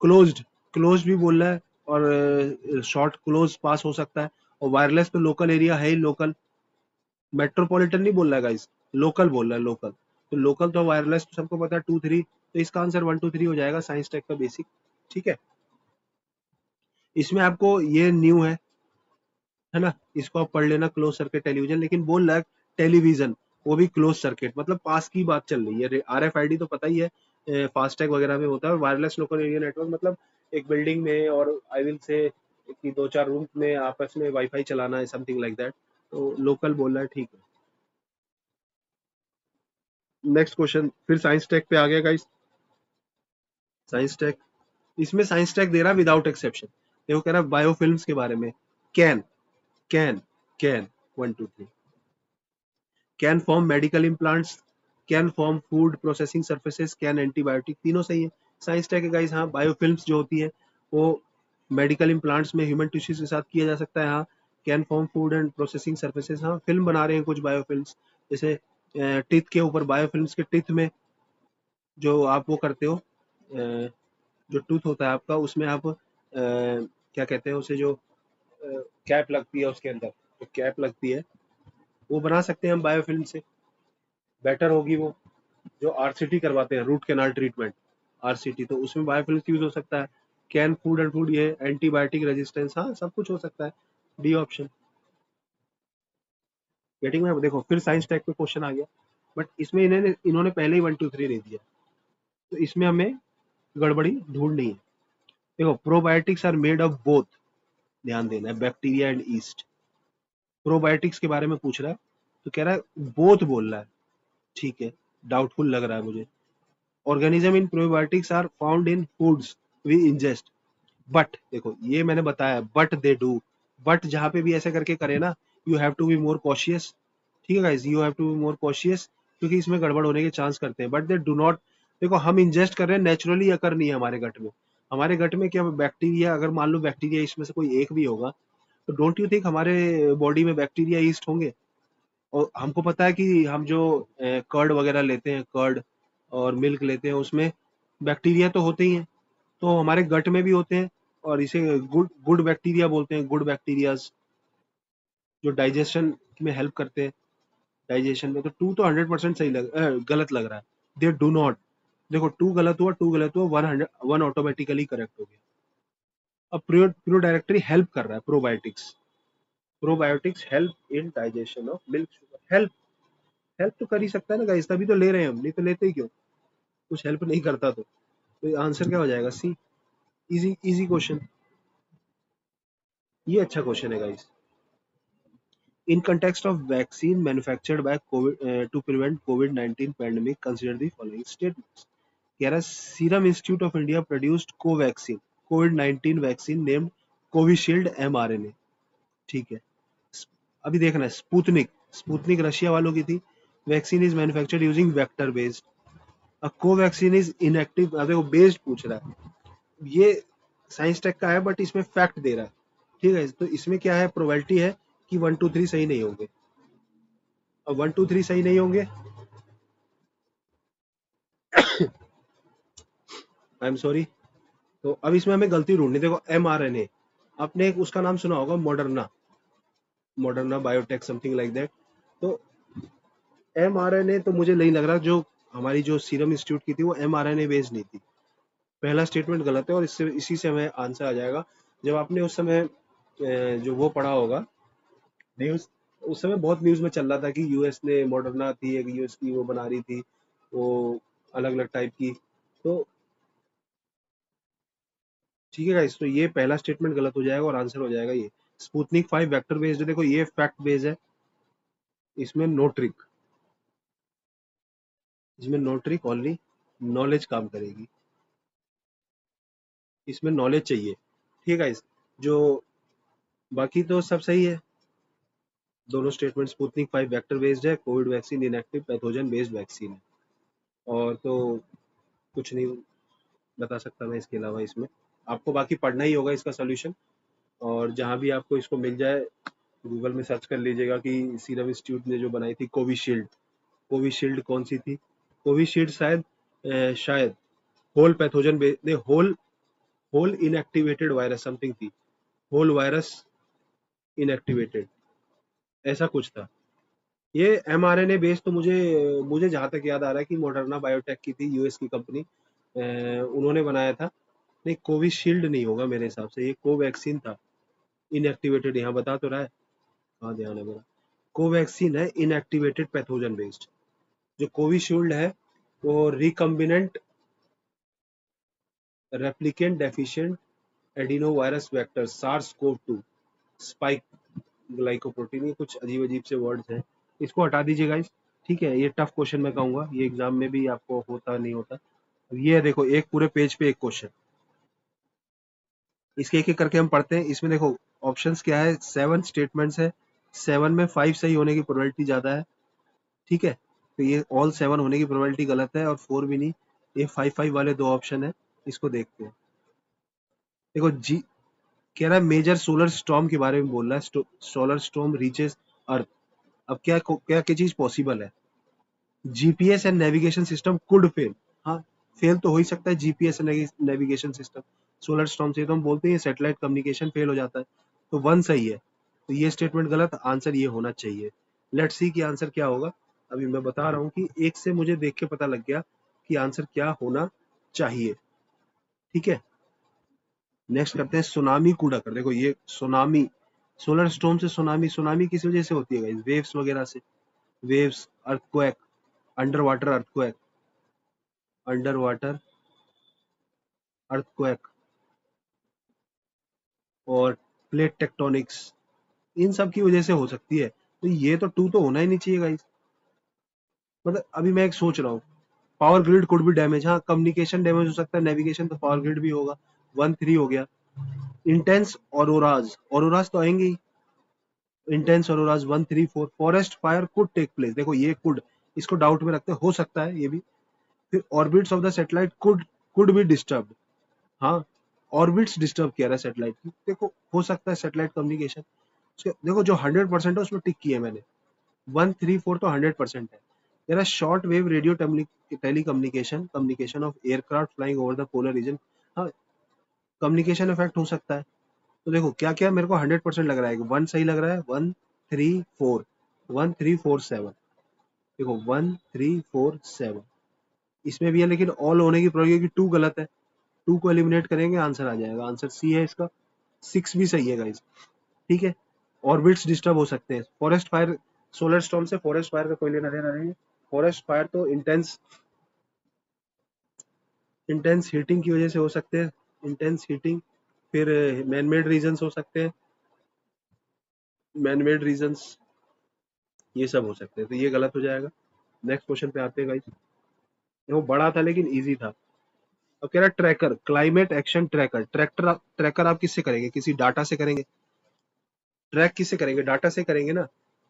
क्लोज्ड, क्लोज भी बोल रहा है, और शॉर्ट क्लोज पास हो सकता है, और वायरलेस तो लोकल एरिया है ही, लोकल, मेट्रोपॉलिटन नहीं बोल रहा है गाइस। लोकल बोल रहा है, लोकल। तो लोकल तो वायरलेस तो सबको पता है 2 3, तो इसका आंसर 1 2 3 हो जाएगा साइंस टेक का बेसिक। ठीक है, इसमें आपको ये न्यू है ना, इसको आप पढ़ लेना, क्लोज सर्किट टेलीविजन, लेकिन बोल रहा है टेलीविजन, वो भी क्लोज सर्किट, मतलब पास की बात चल रही है। RFID तो पता ही है, फास्टैग वगैरह में होता है, और वायरलेस लोकल एरिया नेटवर्क मतलब एक बिल्डिंग में, और आई विल से कि 2 4 रूम में आपस में वाईफाई चलाना है, समथिंग लाइक दैट। तो लोकल बोल रहा है, ठीक है। नेक्स्ट क्वेश्चन फिर साइंस टेक पे आ गया गाइस। साइंस टेक, इसमें साइंस टेक दे रहा है विदाउट एक्सेप्शन। देखो कह रहा है बायोफिल्म्स के बारे में, can can can 1 2 3, can form medical implants, can form food processing surfaces, can antibiotic, तीनों सही है। साइंस टेक है गाइस। हाँ, बायोफिल्म्स जो होती है वो मेडिकल इम्प्लांट्स में ह्यूमन टिश्यूज के साथ किया जा सकता है। हाँ, can form food and processing surfaces, हाँ फिल्म बना रहे हैं कुछ बायोफिल्म्स, जैसे टिथ के ऊपर बायोफिल्म्स के टिथ में जो आप वो करते हो, जो टूथ होता है आपका, उसमें आप क्या कहते हैं उसे, जो कैप लगती है उसके अंदर, जो कैप लगती है वो बना सकते हैं हम बायोफिल्म से। बेटर होगी वो। जो RCT करवाते हैं, रूट कैनाल ट्रीटमेंट, RCT, तो उसमें बायोफिल्म यूज हो सकता है। कैन फूड एंड फूड, ये एंटीबायोटिक रेजिस्टेंस, हाँ सब कुछ हो सकता है। D option. गेटिंग में, देखो फिर साइंस टेक पे क्वेश्चन आ गया, बट इसमें इन्होंने पहले ही 1 2 3 दे दिया, तो इसमें हमें गड़बड़ी ढूंढनी है। देखो probiotics are made of both, ध्यान देना है, बैक्टीरिया एंड ईस्ट। प्रोबायोटिक्स के बारे में पूछ रहा है, तो कह रहा है बोथ बोल रहा है, ठीक है, डाउटफुल लग रहा है मुझे। Organism in probiotics are found in foods we ingest, but देखो ये मैंने बताया, बट दे डू, बट जहां पे भी ऐसे करके करे ना, you have to be more cautious. ठीक है guys, you have to be more cautious, क्योंकि इसमें गड़बड़ होने के चांस करते हैं, बट दे डू नॉट। देखो हम इंजेस्ट कर रहे हैं, नेचुरली अकर नहीं है हमारे गट में। हमारे गट में क्या बैक्टीरिया, अगर मान लो बैक्टीरिया इसमें से कोई एक भी होगा, तो डोंट यू थिंक हमारे बॉडी में बैक्टीरिया ईस्ट होंगे। और हमको पता है कि हम जो कर्ड वगैरह लेते हैं, कर्ड और मिल्क लेते हैं, उसमें बैक्टीरिया तो होते ही हैं, तो हमारे गट में भी होते हैं। और इसे गुड गुड बैक्टीरिया बोलते हैं, गुड बैक्टीरियाज, जो डाइजेशन में हेल्प करते हैं, डाइजेशन में। तो टू तो 100% सही गलत लग रहा है। दे डू नॉट, देखो टू गलत हुआ, टू गलत हुआ, 1 ऑटोमेटिकली करेक्ट हो गया। अब प्रो डायरेक्टरी हेल्प कर रहा है, probiotics, probiotics help in digestion of milk sugar, help, help तो कर ही सकता है ना गाइस, तभी तो ले रहे हैं हम, नहीं तो लेते ही क्यों, कुछ हेल्प नहीं करता तो आंसर क्या हो जाएगा, सी। इजी इजी क्वेश्चन, ये अच्छा क्वेश्चन है guys. In context of vaccine manufactured by COVID to prevent COVID-19 pandemic, consider the following statements. कह रहा है serum institute of India produced Covaxin, Covid 19 vaccine named Covishield mRNA, ठीक है। अभी देखना है, स्पुतनिक, स्पुतनिक रशिया वालों की थी। Vaccine is manufactured using vector based, a Covaxin is inactive, देखो बेस्ड पूछ रहा है, ये साइंस टेक का है, बट इसमें फैक्ट दे रहा है। ठीक है, तो इसमें क्या है, प्रोबेबिलिटी है कि 1 2 3 सही नहीं होंगे। अब 1 2 3 सही नहीं होंगे, आई एम सॉरी। तो अब इसमें हमें गलती ढूंढनी, देखो mRNA, आपने एक उसका नाम सुना होगा, Moderna, Moderna biotech, something like that. तो mRNA तो मुझे नहीं लग रहा, जो हमारी जो सीरम इंस्टीट्यूट की थी वो mRNA बेस्ड नहीं थी। पहला स्टेटमेंट गलत है, और इससे इसी से हमें आंसर आ जाएगा। जब आपने उस समय जो वो पढ़ा होगा न्यूज, उस समय बहुत न्यूज में चल रहा था कि यूएस ने, मॉडर्ना थी एक यूएस की, वो बना रही थी वो, अलग अलग टाइप की। तो ठीक है गाइस, तो ये पहला स्टेटमेंट गलत हो जाएगा, और आंसर हो जाएगा ये स्पुतनिक 5 वेक्टर बेस्ड है। देखो ये फैक्ट बेस्ड है, इसमें नो ट्रिक, इसमें नो ट्रिक, ओनली नॉलेज काम करेगी, इसमें नॉलेज चाहिए। ठीक है गाइस, जो बाकी तो सब सही है, दोनों स्टेटमेंट। स्पुतनिक 5 वेक्टर बेस्ड है, Covid vaccine inactive pathogen based vaccine है, और तो कुछ नहीं बता सकता मैं इसके अलावा। इसमें आपको बाकी पढ़ना ही होगा इसका सोल्यूशन, और जहां भी आपको इसको मिल जाए गूगल में सर्च कर लीजिएगा कि सीरम इंस्टीट्यूट ने जो बनाई थी कोविशील्ड, कोविशील्ड कौन सी थी, कोविशील्ड शायद शायद होल पैथोजन ने whole, whole inactivated virus something थी, होल वायरस इनएक्टिवेटेड, ऐसा कुछ था। ये mRNA बेस्ड तो मुझे मुझे जहाँ तक याद आ रहा है कि मॉडर्ना बायोटेक की थी, यूएस की कंपनी, उन्होंने बनाया था। नहीं, कोविशील्ड नहीं होगा मेरे हिसाब से, ये कोवैक्सीन था। इनएक्टिवेटेड यहाँ बता तो रहा है, हाँ ध्यान है मेरा। कोवैक्सीन है इनएक्टिवेटेड पैथोजन बेस्ड। जो कोविशील्ड है वो recombinant replicant deficient adeno virus vector SARS CoV 2 spike glycoprotein, ये कुछ अजीब अजीब से वर्ड्स हैं, इसको हटा दीजिए गाइस। ठीक है, ये टफ क्वेश्चन मैं कहूंगा, ये एग्जाम में भी आपको होता नहीं होता। ये देखो एक पूरे पेज पे एक क्वेश्चन, इसके एक एक करके हम पढ़ते हैं। इसमें देखो ऑप्शंस क्या है, 7 स्टेटमेंट्स है, 7 में 5 सही होने की प्रोबेबिलिटी ज्यादा है। ठीक है, तो ये ऑल 7 होने की प्रोबेबिलिटी गलत है, और 4 भी नहीं। ये 5 वाले दो ऑप्शन है, इसको देखते हैं। देखो जी, कह रहा है मेजर सोलर स्टॉर्म के बारे में बोल रहा है, सोलर स्टॉर्म रीचेस अर्थ। अब क्या क्या क्या चीज पॉसिबल है, GPS and navigation system could fail. हाँ, फेल तो हो ही सकता है GPS and navigation system. Solar storm से तो हम बोलते हैं सैटेलाइट कम्युनिकेशन फेल हो जाता है, तो वन सही है। तो ये स्टेटमेंट गलत, आंसर ये होना चाहिए। लेट्स सी कि आंसर क्या होगा। अभी मैं बता रहा हूँ कि एक से मुझे देख के पता लग गया कि आंसर क्या होना चाहिए। ठीक है, नेक्स्ट करते हैं सुनामी कूड़ा कर। देखो ये सुनामी, सोलर स्टॉर्म से सुनामी, सुनामी किस वजह से होती है, वेव्स वगैरह से। Waves, earthquake, under water earthquake, under water earthquake, और प्लेट टेक्टोनिक्स, इन सब की वजह से हो सकती है। तो ये तो टू तो होना ही नहीं चाहिए गाइस। मतलब अभी मैं एक सोच रहा हूँ, पावर ग्रिड कुड भी डैमेज, हाँ कम्युनिकेशन डैमेज हो सकता है, नेविगेशन तो पावर ग्रिड भी होगा। 1-3 हो गया। इंटेंस ऑरोराज, ऑरोराज तो आएंगे ही। Intense auroras 1-3-4, forest fire could take place, देखो ये कुड, इसको डाउट में रखते हैं, हो सकता है ये भी। फिर orbits of the satellite could be disturb, हाँ ऑर्बिट्स डिस्टर्ब किया रहा है सैटेलाइट की, देखो हो सकता है सैटेलाइट कम्युनिकेशन। देखो जो 100% है उसमें टिक किया है मैंने, 1-3-4 तो 100% है। मेरा short wave radio telecommunication, communication of aircraft flying over the polar region, हाँ कम्युनिकेशन इफेक्ट हो सकता है। तो देखो क्या क्या मेरे को 100% लग रहा है, वन सही लग रहा है, 1-3-4, 1-3-4-7, देखो 1-3-4-7 इसमें भी है, लेकिन ऑल होने की प्रोबेबिलिटी टू गलत है। टू को एलिमिनेट करेंगे आंसर आ जाएगा, आंसर सी है इसका। 6 भी सही है गाइस। ठीक है, ऑर्बिट्स डिस्टर्ब हो सकते हैं, फॉरेस्ट फायर, सोलर स्टॉर्म से फॉरेस्ट फायर का कोई लेना देना नहीं है। फॉरेस्ट फायर तो इंटेंस इंटेंस हीटिंग की वजह से हो सकते हैं, इंटेंस हीटिंग। फिर मैनमेड रीजंस हो सकते हैं, मैनमेड रीजंस, ये सब हो सकते हैं, तो ये गलत हो जाएगा। नेक्स्ट क्वेश्चन पे आते हैं गाइस। वो बड़ा था लेकिन इजी था। अब कह रहा है tracker, climate action tracker, tracker आप किससे करेंगे, किसी डाटा से करेंगे। ट्रैक किससे करेंगे, डाटा से करेंगे ना।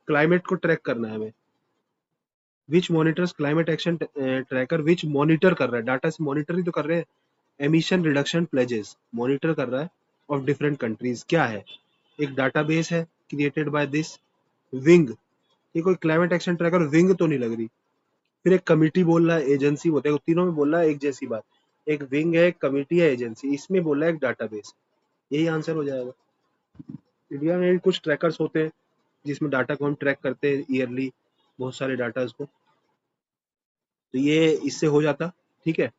क्लाइमेट को ट्रैक करना है हमें। विच मॉनिटर्स क्लाइमेट एक्शन ट्रैकर, विच मॉनिटर कर रहा है, डाटा से मॉनिटर ही तो कर रहे हैं। एमिशन रिडक्शन प्लेजेस मॉनिटर कर रहा है ऑफ डिफरेंट कंट्रीज, क्या है, एक डाटाबेस है क्रिएटेड बाय दिस विंग। ये कोई क्लाइमेट एक्शन ट्रैकर विंग तो नहीं लग रही। फिर एक कमिटी बोल रहा है, एजेंसी बोलते हैं, तीनों में बोल रहा है एक जैसी बात। एक विंग है, एक कमिटी है, एजेंसी, इसमें बोल रहा है एक डाटाबेस, यही आंसर हो जाएगा। इंडिया में भी कुछ ट्रैकर्स होते हैं जिसमें डाटा को हम ट्रैक करते हैं ईयरली, बहुत सारे डाटा को, तो ये इससे हो जाता। ठीक है,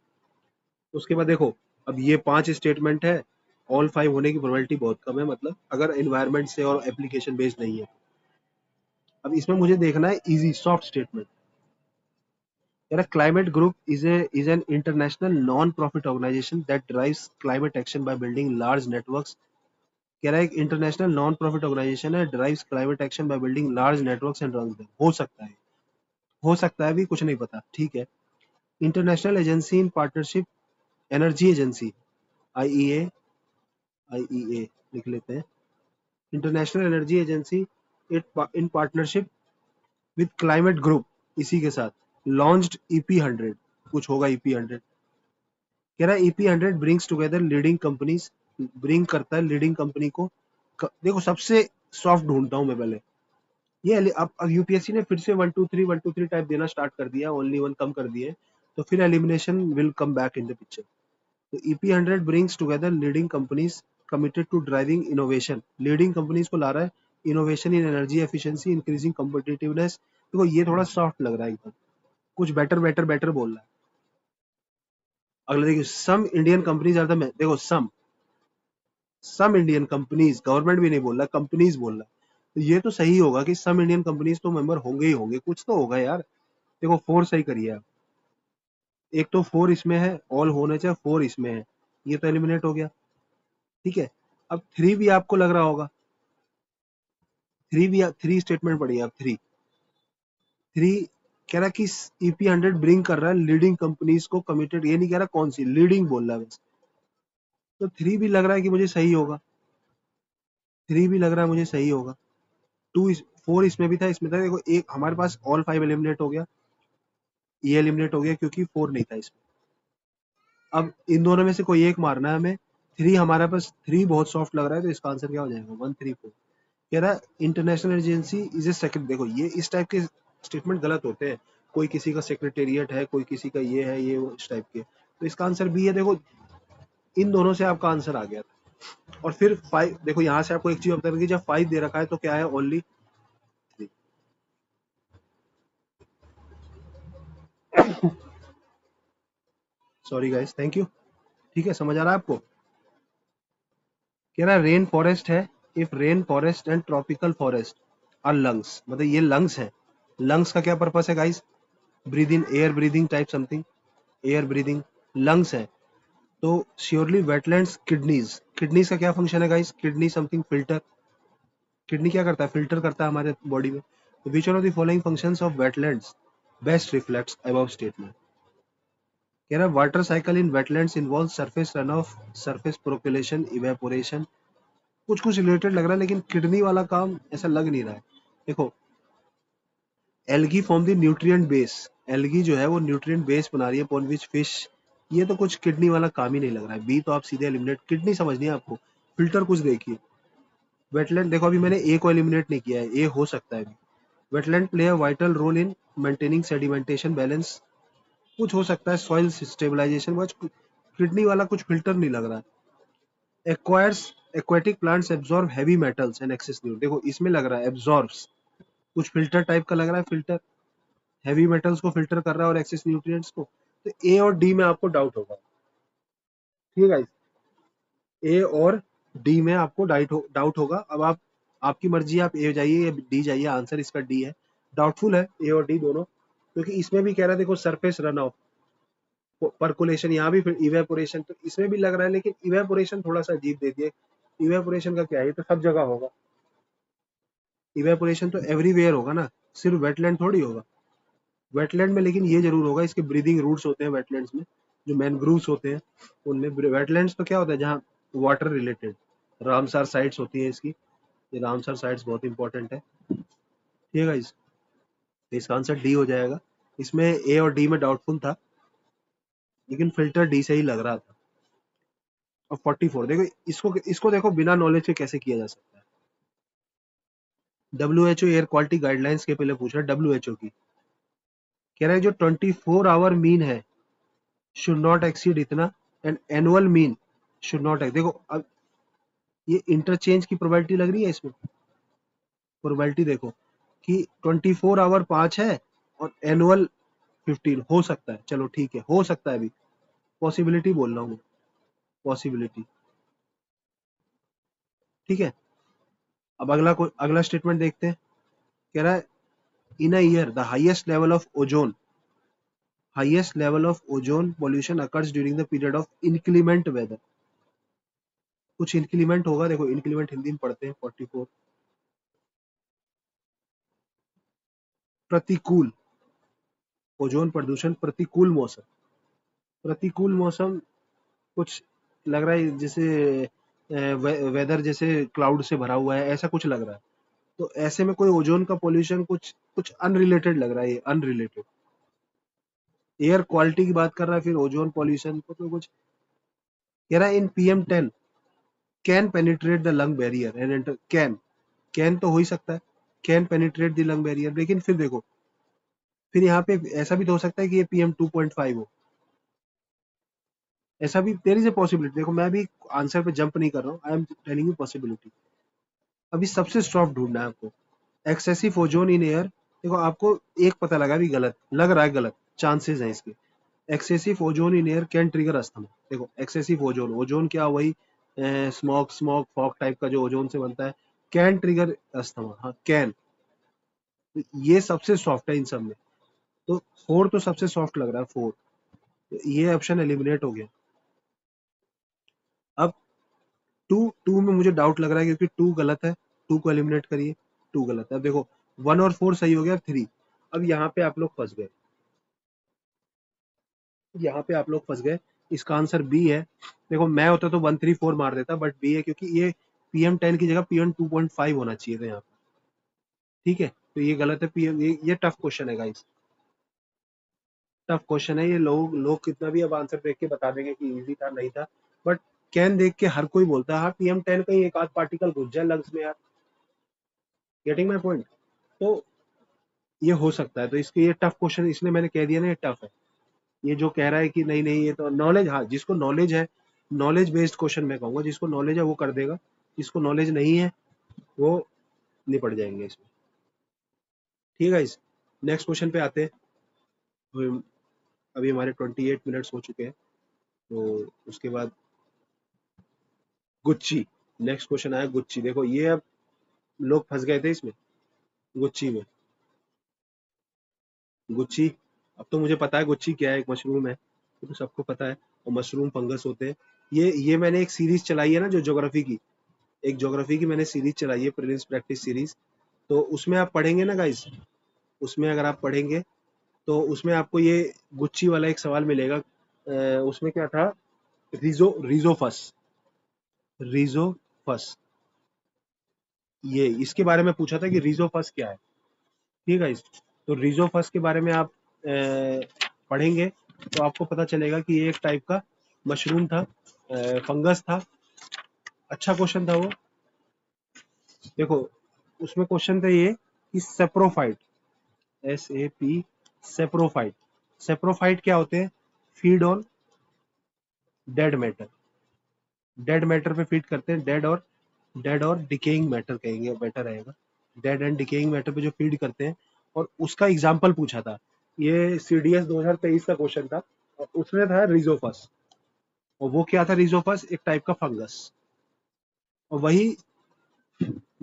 उसके बाद देखो, अब ये 5 स्टेटमेंट है, ऑल 5 होने की प्रोबेबिलिटी बहुत कम है, मतलब अगर एनवायरनमेंट से और एप्लीकेशन बेस्ड नहीं है। अब इसमें मुझे देखना है इजी सॉफ्ट स्टेटमेंट। यार climate group is an international non profit organization that drives climate action by building large networks. कह रहा है एक इंटरनेशनल नॉन प्रॉफिट ऑर्गेनाइजेशन है, drives climate action by building large networks and runs them. हो सकता है, हो सकता है भी, कुछ नहीं पता। ठीक है, international agency in partnership, energy agency, IEA, IEA लिख लेते हैं, international energy agency in partnership with climate group, इसी के साथ लॉन्च्ड EP100, कुछ होगा EP100। कह रहा है EP100 brings together leading companies, bring करता है लीडिंग कंपनी को। देखो सबसे सॉफ्ट ढूंढता हूं मैं पहले, ये अब यूपीएससी ने फिर से 1-2-3 टाइप देना स्टार्ट कर दिया, ओनली वन कम कर दिए, तो फिर elimination will come back in the picture. तो EP100 brings together leading companies committed to driving innovation, leading companies को ला रहा है, innovation in energy efficiency, increasing competitiveness, देखो ये थोड़ा सॉफ्ट लग रहा है एकदम, कुछ बेटर बेटर बेटर बोल रहा है। अगला देखिए, some Indian companies are the, देखो सम इंडियन कंपनीज, गवर्नमेंट भी नहीं बोल रहा, कंपनीज बोल रहा है। तो ये तो सही होगा कि सम इंडियन कंपनीज तो मेंबर होंगे ही होंगे, कुछ तो होगा यार। देखो 4 सही करिए आप, एक तो 4 इसमें है, ऑल होने चाहिए, 4 इसमें है, ये तो एलिमिनेट हो गया। ठीक है, अब 3 भी आपको लग रहा होगा, 3 भी, 3 स्टेटमेंट पढ़िए आप, 3 कह रहा कि EP100 ब्रिंग कर रहा है लीडिंग कंपनीज को कमिटेड, ये नहीं कह रहा कौन सी लीडिंग बोल रहा है बस। तो 3 भी लग रहा है कि मुझे सही होगा, 3 भी लग रहा है मुझे सही होगा। 4 इसमें भी था, इसमें था, देखो एक हमारे पास ऑल 5 एलिमिनेट हो गया, ये एलिमिनेट हो गया क्योंकि 4 नहीं था इसमें। अब इन दोनों में से कोई एक मारना है हमें। 3 हमारे पास, 3 बहुत सॉफ्ट लग रहा है, तो इसका आंसर क्या हो जाएगा, 134। कह रहा है international agency is a secretary, देखो ये इस टाइप के स्टेटमेंट गलत होते हैं, कोई किसी का सेक्रेटेरिएट है, कोई किसी का ये है, ये इस टाइप के, तो इसका आंसर बी है। देखो इन दोनों से आपका आंसर आ गया था। और फिर 5, देखो यहाँ से आपको एक चीज बता देंगे, जब 5 दे रखा है तो क्या है, only 3। Sorry guys, thank you. ठीक है, समझ आ रहा है आपको। कह रहा है रेन फॉरेस्ट है, if rain forest and tropical forest are lungs, मतलब ये लंग्स है। लंग्स का क्या पर्पस है guys, breathe in air, breathing type something, air breathing, lungs है। तो श्योरली वेटलैंड्स, किडनीज, किडनीज का क्या फंक्शन है guys, kidney something filter, kidney क्या करता है, फिल्टर करता है हमारे बॉडी में। तो which one of the following functions of wetlands best reflects above statement. कह रहा है water cycle in wetlands involve surface run off, surface percolation, evaporation, कुछ कुछ रिलेटेड लग रहा है, लेकिन किडनी वाला काम ऐसा लग नहीं रहा है। देखो algae form the nutrient base, algae जो है वो न्यूट्रिएंट बेस बना रही है अपॉन विच फिश, ये तो कुछ किडनी वाला काम ही नहीं लग रहा है। बी तो आप सीधे एलिमिनेट, किडनी समझनी है आपको, फिल्टर कुछ देखिए। वेटलैंड, देखो अभी मैंने ए को एलिमिनेट नहीं किया है, ए हो सकता है। Wetland play a vital role in maintaining sedimentation balance, कुछ हो सकता है, सॉइल स्टेबलाइजेशन, बस किडनी वाला कुछ फिल्टर नहीं लग रहा है। Aquifers, aquatic plants absorb heavy metals and excess nutrient, देखो इसमें लग रहा है एब्जॉर्ब्स, कुछ फिल्टर टाइप का लग रहा है, फिल्टर हैवी मेटल्स को फिल्टर कर रहा है और एक्सेस न्यूट्रिएंट्स को। तो ए और डी में आपको डाउट होगा। ठीक है, ए और डी में आपको डाउट होगा। अब आप, आपकी मर्जी, आप ए जाइए या डी जाइए, आंसर इसका डी है। डाउटफुल है ए और डी दोनों, क्योंकि इसमें भी कह रहा है देखो सरफेस रन ऑफ, परकुलेशन, यहाँ भी फिर इवेपोरेशन, तो इसमें भी लग रहा है, लेकिन इवेपोरेशन थोड़ा सा अजीब दे दिए। इवेपोरेशन का क्या है, ये तो सब जगह होगा, इवेपोरेशन तो एवरीवेयर होगा ना, सिर्फ वेटलैंड थोड़ी होगा। वेटलैंड में लेकिन ये जरूर होगा, इसके ब्रीदिंग रूट्स होते हैं वेटलैंड्स में, जो मैनग्रूव्स होते हैं उनमें। वेटलैंड्स तो क्या होता है, जहाँ वाटर रिलेटेड, रामसार साइट्स होती है इसकी, ये रामसार साइट्स बहुत इंपॉर्टेंट है। ठीक है गाइस, तो इसका आंसर डी हो जाएगा। इसमें ए और डी में डाउटफुल था, लेकिन फिल्टर डी से ही लग रहा था। और 44 देखो, इसको इसको देखो बिना नॉलेज के कैसे किया जा सकता है। WHO एयर क्वालिटी गाइडलाइंस के पहले पूछ रहा है, WHO की, कह रहा है जो 24 आवर मीन है शुड नॉट एक्सीड इतना, and annual mean should not, देखो अब ये इंटरचेंज की प्रोबेबिलिटी लग रही है इसमें, प्रोबेबिलिटी देखो कि 24 आवर 5 है और एनुअल 15 हो सकता है, चलो ठीक है, हो सकता है, अभी पॉसिबिलिटी बोल रहा हूँ, पॉसिबिलिटी। ठीक है, अब अगला स्टेटमेंट देखते हैं। कह रहा है in a year the highest level of ozone pollution occurs during the period of inclement weather, कुछ इंक्लीमेंट होगा, देखो इंक्लीमेंट हिंदी में पढ़ते हैं। 44 प्रतिकूल, ओजोन प्रदूषण, प्रतिकूल मौसम, प्रतिकूल मौसम, कुछ लग रहा है जैसे वेदर जैसे क्लाउड से भरा हुआ है, ऐसा कुछ लग रहा है। तो ऐसे में कोई ओजोन का पॉल्यूशन, कुछ कुछ अनरिलेटेड लग रहा है, ये अनरिलेटेड। एयर क्वालिटी की बात कर रहा है, फिर ओजोन पॉल्यूशन को तो कुछ कह रहा है इन PM10 can penetrate the lung barrier and enter, can तो हो ही सकता है, can penetrate the lung barrier, लेकिन फिर देखो, फिर यहाँ पे ऐसा भी तो हो सकता है कि ये PM2.5 हो, ऐसा भी देयर इज ए पॉसिबिलिटी। देखो मैं भी आंसर पे जंप नहीं कर रहा हूँ, I am telling you possibility. अभी सबसे सॉफ्ट ढूंढना है आपको, एक्सेसिव ओजोन इन एयर देखो आपको एक पता लगा भी गलत लग रहा है, गलत चांसेस हैं इसके। Excessive ozone in air can trigger asthma. देखो एक्सेसिव ओजोन, ओजोन क्या वही स्मॉग फॉग टाइप का जो ओजोन से बनता है, कैन ट्रिगर अस्थमा, हाँ कैन। ये सबसे सॉफ्ट है इन सब में, तो फोर तो सबसे सॉफ्ट लग रहा है, फोर। ये ऑप्शन एलिमिनेट हो गया। अब टू, टू में मुझे डाउट लग रहा है क्योंकि टू गलत है, टू को एलिमिनेट करिए, टू गलत है। अब देखो वन और फोर सही हो गया, थ्री। अब यहाँ पे आप लोग फंस गए, यहाँ पे आप लोग फंस गए, इसका आंसर बी है। देखो मैं होता तो 134 मार देता, बट बी है क्योंकि ये PM10 की जगह PM2.5 होना चाहिए था यहाँ पे। ठीक है, तो ये गलत है। पीएम, ये टफ क्वेश्चन है गाइस, टफ क्वेश्चन है ये। लोग कितना भी अब आंसर देख के बता देंगे कि इजी था, नहीं था, बट कैन देख के हर कोई बोलता है हाँ PM10 का ही एक आध पार्टिकल घुस जाए लंग्स में यार। Getting my point? तो ये हो सकता है, तो इसके ये टफ क्वेश्चन इसलिए मैंने कह दिया ना, ये टफ है। ये जो कह रहा है कि नहीं नहीं ये तो नॉलेज, हाँ जिसको नॉलेज है, नॉलेज बेस्ड क्वेश्चन मैं कहूंगा, जिसको नॉलेज है वो कर देगा, जिसको नॉलेज नहीं है वो निपट जाएंगे इसमें। ठीक है इस नेक्स्ट क्वेश्चन पे आते हैं। तो अभी हमारे 28 मिनट्स हो चुके हैं, तो उसके बाद गुच्ची, नेक्स्ट क्वेश्चन आया गुच्ची। देखो ये अब लोग फंस गए थे इसमें, गुच्ची में। गुच्ची, अब तो मुझे पता है गुच्ची क्या है, एक मशरूम है, ये तो सबको पता है, और मशरूम फंगस होते हैं। ये मैंने एक सीरीज चलाई है ना जो ज्योग्राफी की, एक ज्योग्राफी की मैंने सीरीज चलाई है, प्रीलिम्स प्रैक्टिस सीरीज। तो उसमें आप पढ़ेंगे ना गाइस, उसमें अगर आप पढ़ेंगे तो उसमें आपको ये गुच्ची वाला एक सवाल मिलेगा। उसमें क्या था, रिजोफस, रिजोफस, ये इसके बारे में पूछा था कि रिजोफस क्या है। ठीक है इस, तो रिजोफस के बारे में आप पढ़ेंगे तो आपको पता चलेगा कि ये एक टाइप का मशरूम था, फंगस था। अच्छा क्वेश्चन था वो। देखो उसमें क्वेश्चन था ये कि सेप्रोफाइट, SAP, सेप्रोफाइट, सेप्रोफाइट क्या होते हैं, feed on dead matter, dead matter पे फीड करते हैं, डेड और डिकेइंग मैटर कहेंगे बेटर रहेगा, डेड एंड डिकेइंग मैटर पे जो फीड करते हैं। और उसका एग्जाम्पल पूछा था, ये CDS 2023 का क्वेश्चन था, और उसमें था रिजोफस। और वो क्या था, रिजोफस एक टाइप का फंगस, और वही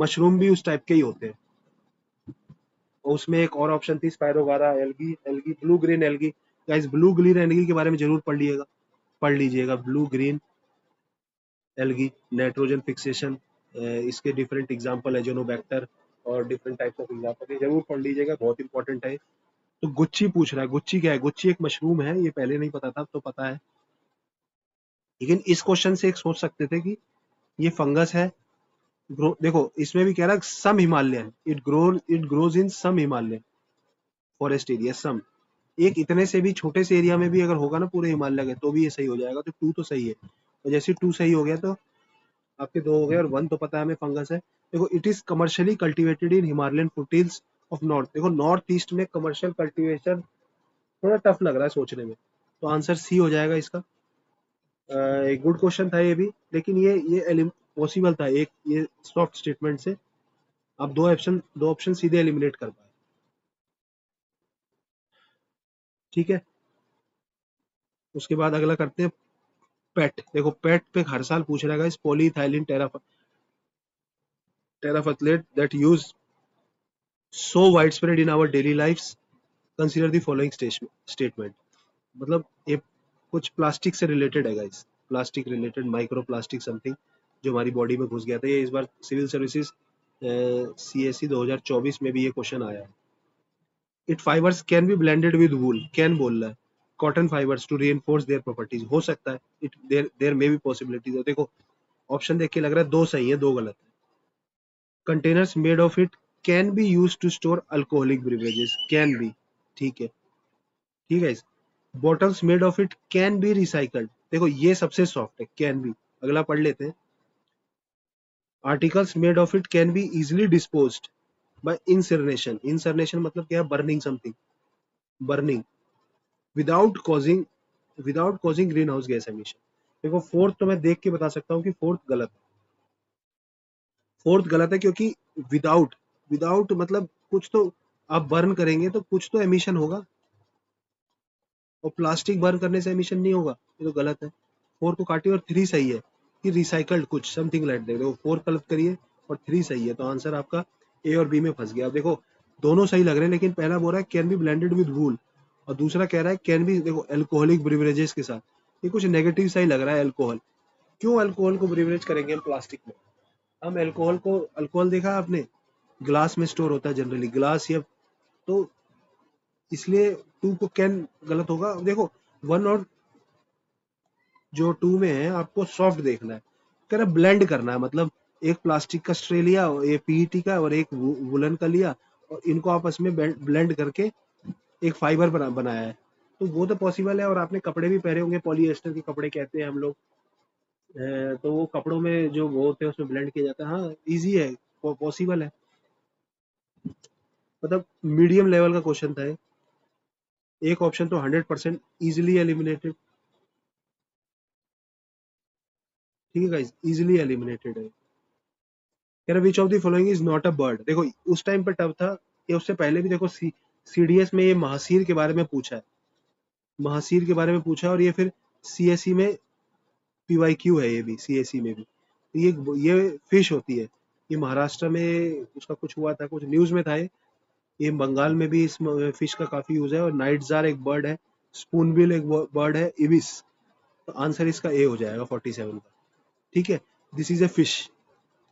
मशरूम भी उस टाइप के ही होते हैं। और उसमें एक और ऑप्शन थी spirogyra algae, algae blue green algae. Guys blue green algae के बारे में जरूर पढ़ लीजिएगा, blue green algae, nitrogen fixation, इसके डिफरेंट एग्जांपल है, जेनोबैक्टर और डिफरेंट टाइप्स ऑफ एग्जांपल, ये जरूर पढ़ लीजिएगा, बहुत इंपॉर्टेंट है। तो गुच्ची पूछ रहा है, गुच्ची क्या है, गुच्ची एक मशरूम है, ये पहले नहीं पता था, अब तो पता है। लेकिन इस क्वेश्चन से एक सोच सकते थे कि ये फंगस है, देखो इसमें भी कह रहा है some Himalayan, it grows in some Himalayan forest area, some, एक इतने से भी छोटे से एरिया में भी अगर होगा ना पूरे हिमालय के, तो भी ये सही हो जाएगा। तो टू तो सही है, और जैसे टू सही हो गया तो आपके दो हो गए, और वन तो पता है हमें फंगस है। देखो it is commercially cultivated in Himalayan foothills of north. देखो नॉर्थ ईस्ट में कमर्शियल कल्टीवेशन थोड़ा टफ लग रहा है सोचने में, तो आंसर सी हो जाएगा इसका। एक गुड क्वेश्चन था ये भी, लेकिन ये पॉसिबल था, एक ये सॉफ्ट स्टेटमेंट से आप दो ऑप्शन सीधे एलिमिनेट कर पाए। ठीक है, उसके बाद अगला करते हैं पेट। देखो पेट पे हर साल पूछ रहेगा, इस polyethylene terephthalate that use so wide spread in our daily lifes, consider the following statement. मतलब ये कुछ प्लास्टिक से रिलेटेड है guys, plastic related, micro plastic something जो हमारी बॉडी में घुस गया था। ये इस बार सिविल सर्विसेज CSE 2024 में भी ये क्वेश्चन आया है। It fibres can be blended with wool, can बोल रहा है, cotton fibres to reinforce their properties, हो सकता है, it there may be possibilities. देखो ऑप्शन देख के लग रहा है दो सही है, दो गलत है। Containers made of it can be use to store alcoholic beverages, can be, ठीक है, ठीक है। Bottles made of it can be recycled, देखो ये सबसे सॉफ्ट है, कैन बी। अगला पढ़ लेते हैं, articles made of it can be easily disposed by incineration, incineration मतलब क्या है, burning something, burning without causing green house gas emission. देखो फोर्थ तो मैं देख के बता सकता हूँ कि फोर्थ गलत है, फोर्थ गलत है क्योंकि विदाउट, विदाउट मतलब कुछ तो आप बर्न करेंगे तो कुछ तो एमिशन होगा, और प्लास्टिक बर्न करने से एमिशन नहीं होगा, ये तो गलत है। 4 को काटिए और 3 सही है कि रिसाइकल्ड कुछ समथिंग लाइक दैट। देखो 4 गलत करिए और 3 सही है, तो आंसर आपका ए और बी में फंस गया। अब देखो दोनों सही लग रहे हैं, लेकिन पहला बोल रहा है कैन बी ब्लेंडेड विद वूल, और दूसरा कह रहा है कैन बी, देखो अल्कोहलिक ब्रिवरेजेस के साथ, ये कुछ नेगेटिव सा ही लग रहा है अल्कोहल। क्यों अल्कोहल को ब्रिवरेज करेंगे हम प्लास्टिक में? हम अल्कोहल को, अल्कोहल देखा आपने ग्लास में स्टोर होता है जनरली, ग्लास या, तो इसलिए 2 को कैन गलत होगा। देखो 1 और जो 2 में है आपको सॉफ्ट देखना है, कह रहा ब्लेंड करना है, मतलब एक प्लास्टिक का स्ट्रे लिया, ये पीईटी का और एक वुलन का लिया, और इनको आपस में ब्लेंड करके एक फाइबर बनाया है, तो वो तो पॉसिबल है। और आपने कपड़े भी पहने होंगे, पॉलिएस्टर के कपड़े कहते हैं हम लोग, तो वो कपड़ों में जो वो होते हैं उसमें ब्लेंड किया जाता है। हाँ इजी है, पॉसिबल है, मतलब मीडियम लेवल का क्वेश्चन था ये। एक ऑप्शन तो 100% इजिली एलिमिनेटेड, ठीक है गाइस, इजिली एलिमिनेटेड है। कह रहा विच of the following is not a bird. देखो उस टाइम पे टफ था, ये उससे पहले भी देखो सीडीएस में ये महासीर के बारे में पूछा है, महासीर के बारे में पूछा है, और ये फिर सीएसई में पीवाईक्यू है, ये भी सीएसई में भी। ये फिश होती है, ये महाराष्ट्र में उसका कुछ हुआ था, कुछ न्यूज में था ये बंगाल में भी इस फिश का काफी यूज है, और नाइट जार एक बर्ड है, स्पूनबिल एक बर्ड है, इबिस। तो आंसर इसका ए हो जाएगा 47 का, ठीक है। दिस इज ए फिश,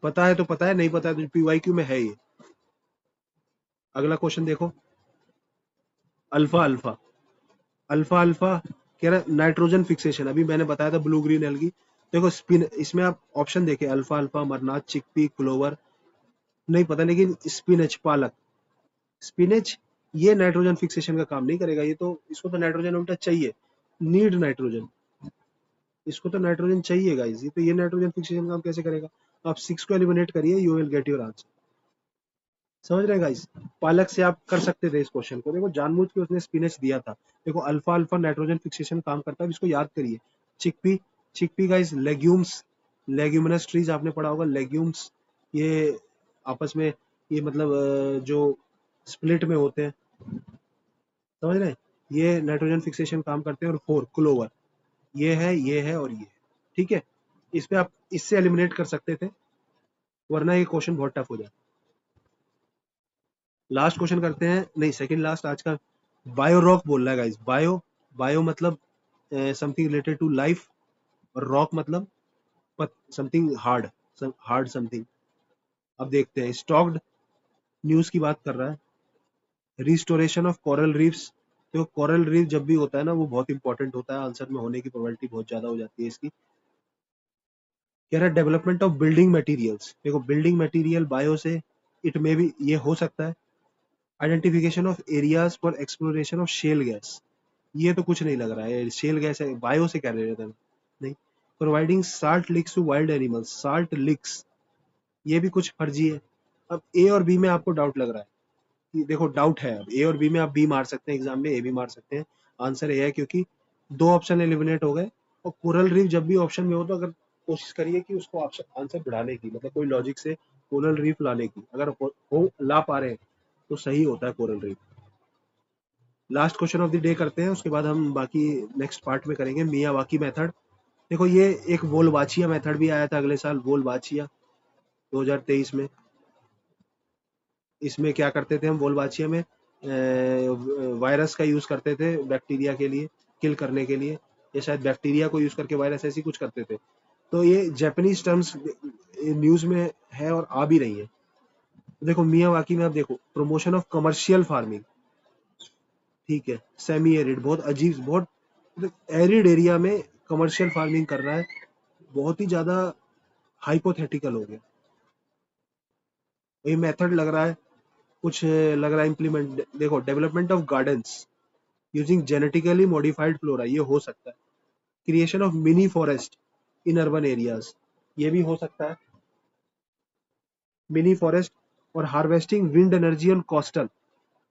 पता है तो पता है, नहीं पता है तो पीवाईक्यू में है ये। अगला क्वेश्चन देखो, अल्फा अल्फा अल्फा अल्फा कह रहा नाइट्रोजन फिक्सेशन, अभी मैंने बताया था ब्लू ग्रीन एल्गी। देखो स्पिन, इसमें आप ऑप्शन देखे अल्फा अल्फा, मरनाथ, चिकपी, क्लोवर, नहीं पता, लेकिन स्पिनच, पालक, स्पिनच, ये नाइट्रोजन फिक्सेशन का काम नहीं करेगा, ये तो, इसको तो नाइट्रोजन उल्टा चाहिए, नीड नाइट्रोजन, इसको तो नाइट्रोजन चाहिए गाइस, ये तो ये नाइट्रोजन फिक्सेशन काम कैसे करेगा? आप 6 को एलिमिनेट करिए, you will get your answer. समझ रहे हैं गाइस? पालक से आप कर सकते थे इस क्वेश्चन को, देखो जानबूझ के उसने स्पिनच दिया था। देखो अल्फा अल्फा नाइट्रोजन फिक्सेशन काम करता है, इसको याद करिए। Chickpea, chickpea guys legumes, leguminous trees आपने पढ़ा होगा, लेग्यूम्स, ये आपस में, ये मतलब जो स्प्लिट में होते हैं, समझ रहे हैं, ये नाइट्रोजन फिक्सेशन काम करते हैं। और 4 क्लोवर, ये है, ये है और ये, ठीक है। इस पे आप इससे एलिमिनेट कर सकते थे, वरना ये क्वेश्चन बहुत टफ हो जाए। लास्ट क्वेश्चन करते हैं, नहीं सेकंड लास्ट आज का। बायो रॉक बोल रहा है गाइस, बायो, बायो मतलब समथिंग रिलेटेड टू लाइफ, और रॉक मतलब समथिंग हार्ड, हार्ड समथिंग। अब देखते हैं, स्टॉक्ड न्यूज की बात कर रहा है, रिस्टोरेशन ऑफ कोरल रीफ्स। तो कोरल रीफ जब भी होता है ना, वो बहुत इंपॉर्टेंट होता है, आंसर में होने की प्रोबेबिलिटी बहुत ज्यादा हो जाती है इसकी। कह रहा है डेवलपमेंट ऑफ बिल्डिंग मटेरियल्स, देखो बिल्डिंग मटेरियल बायो से, इट में भी ये हो सकता है। Identification of areas for exploration of shell gas, ये तो कुछ नहीं लग रहा है, शेल गैस है, बायो से क्या रिलेटेड है, नहीं। Providing salt licks to wild animals, salt licks, ये भी कुछ फर्जी है। अब ए और बी में आपको डाउट लग रहा है, कि देखो डाउट है, अब ए और बी में आप बी मार सकते हैं एग्जाम में, ए भी मार सकते हैं। आंसर ए है, क्योंकि 2 ऑप्शन एलिमिनेट हो गए, और कोरल रीफ जब भी ऑप्शन में हो तो अगर कोशिश करिए कि उसको ऑप्शन आंसर बढ़ाने की, मतलब कोई लॉजिक से कोरल रीफ लाने की, अगर हो ला पा रहे हैं तो सही होता है coral reef. Last question of the day करते हैं, उसके बाद हम बाकी नेक्स्ट पार्ट में करेंगे। मियावाकी मेथड, देखो ये एक वोल्वाचिया मेथड भी आया था अगले साल, वोल्वाचिया 2023 में। इसमें क्या करते थे हम वोल्वाचिया में, वायरस का यूज करते थे बैक्टीरिया के लिए, किल करने के लिए, या शायद बैक्टीरिया को यूज करके वायरस, ऐसी कुछ करते थे। तो ये जापानीज टर्म्स न्यूज में है और आ भी रही है। देखो मियावाकी में आप देखो, प्रमोशन ऑफ कमर्शियल फार्मिंग, ठीक है, सेमी एरिड, बहुत अजीब, बहुत एरिड एरिया में कमर्शियल फार्मिंग कर रहा है, बहुत ही ज्यादा हाइपोथेटिकल हो गया। ये मेथड लग रहा है, कुछ लग रहा है इम्प्लीमेंट। देखो development of gardens using genetically modified flora, ये हो सकता है। Creation of mini forest in urban areas, ये भी हो सकता है, मिनी फॉरेस्ट। और harvesting wind energy on coastal,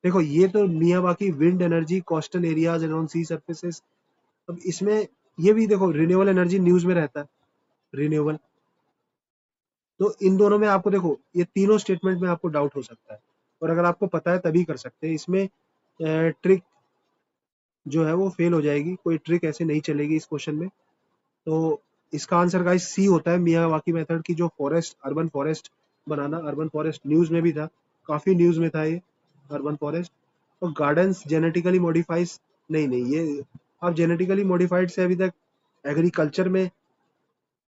देखो ये तो Miyawaki wind energy coastal areas and on sea surfaces. अब इसमें ये भी देखो रिन्यूएबल एनर्जी न्यूज में रहता है, रिन्यूएबल। तो इन दोनों में आपको देखो, ये तीनों स्टेटमेंट में आपको डाउट हो सकता है। और अगर आपको पता है तभी कर सकते हैं। इसमें ट्रिक जो है वो फेल हो जाएगी, कोई ट्रिक ऐसे नहीं चलेगी इस क्वेश्चन में। तो इसका आंसर गाइस सी होता है, मियावाकी मेथड की जो फॉरेस्ट, अर्बन फॉरेस्ट बनाना। अर्बन फॉरेस्ट न्यूज में भी था, काफी न्यूज में था ये अर्बन फॉरेस्ट। और गार्डन्स जेनेटिकली मॉडिफाइज, नहीं नहीं, ये अब जेनेटिकली मॉडिफाइड से अभी तक एग्रीकल्चर में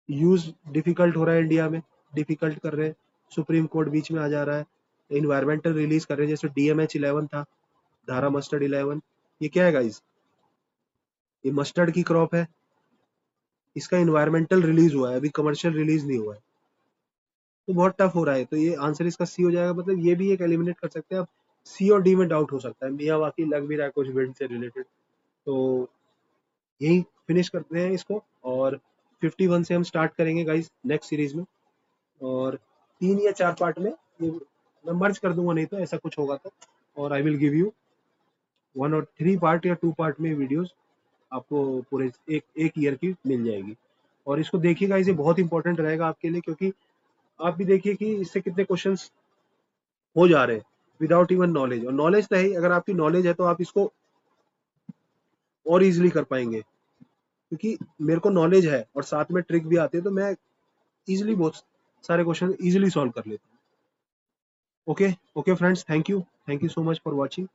यूज डिफिकल्ट हो रहा है, इंडिया में डिफिकल्ट कर रहे हैं, सुप्रीम कोर्ट बीच में आ जा रहा है, इन्वायरमेंटल रिलीज कर रहे हैं, जैसे DMH-11 था, धारा मस्टर्ड 11। ये क्या है गाइस, ये मस्टर्ड की क्रॉप है, इसका इन्वायरमेंटल रिलीज हुआ है, अभी कमर्शियल रिलीज नहीं हुआ है, तो बहुत टफ हो रहा है। तो ये आंसर इसका सी हो जाएगा, मतलब ये भी एक एलिमिनेट कर सकते हैं आप। सी और डी में डाउट हो सकता है, मियावाकी लग भी रहा है कुछ विंड से रिलेटेड। तो यही फिनिश करते हैं इसको, और 51 से हम स्टार्ट करेंगे गाइस नेक्स्ट सीरीज में। और 3 या 4 पार्ट में ये मैं मर्ज कर दूंगा, नहीं तो ऐसा कुछ होगा तो, और आई विल गिव यू 1 और 3 पार्ट या 2 पार्ट में वीडियोस आपको पूरे एक ईयर की मिल जाएगी। और इसको देखिएगा, इसे बहुत इंपॉर्टेंट रहेगा आपके लिए, क्योंकि आप भी देखिए कि इससे कितने क्वेश्चंस हो जा रहे हैं विदाउट इवन नॉलेज। और नॉलेज तो है ही, अगर आपकी नॉलेज है तो आप इसको और इजीली कर पाएंगे, क्योंकि मेरे को नॉलेज है और साथ में ट्रिक भी आती है, तो मैं इजीली बहुत सारे क्वेश्चन इजीली सॉल्व कर लेता हूँ। Okay okay friends, thank you so much for watching.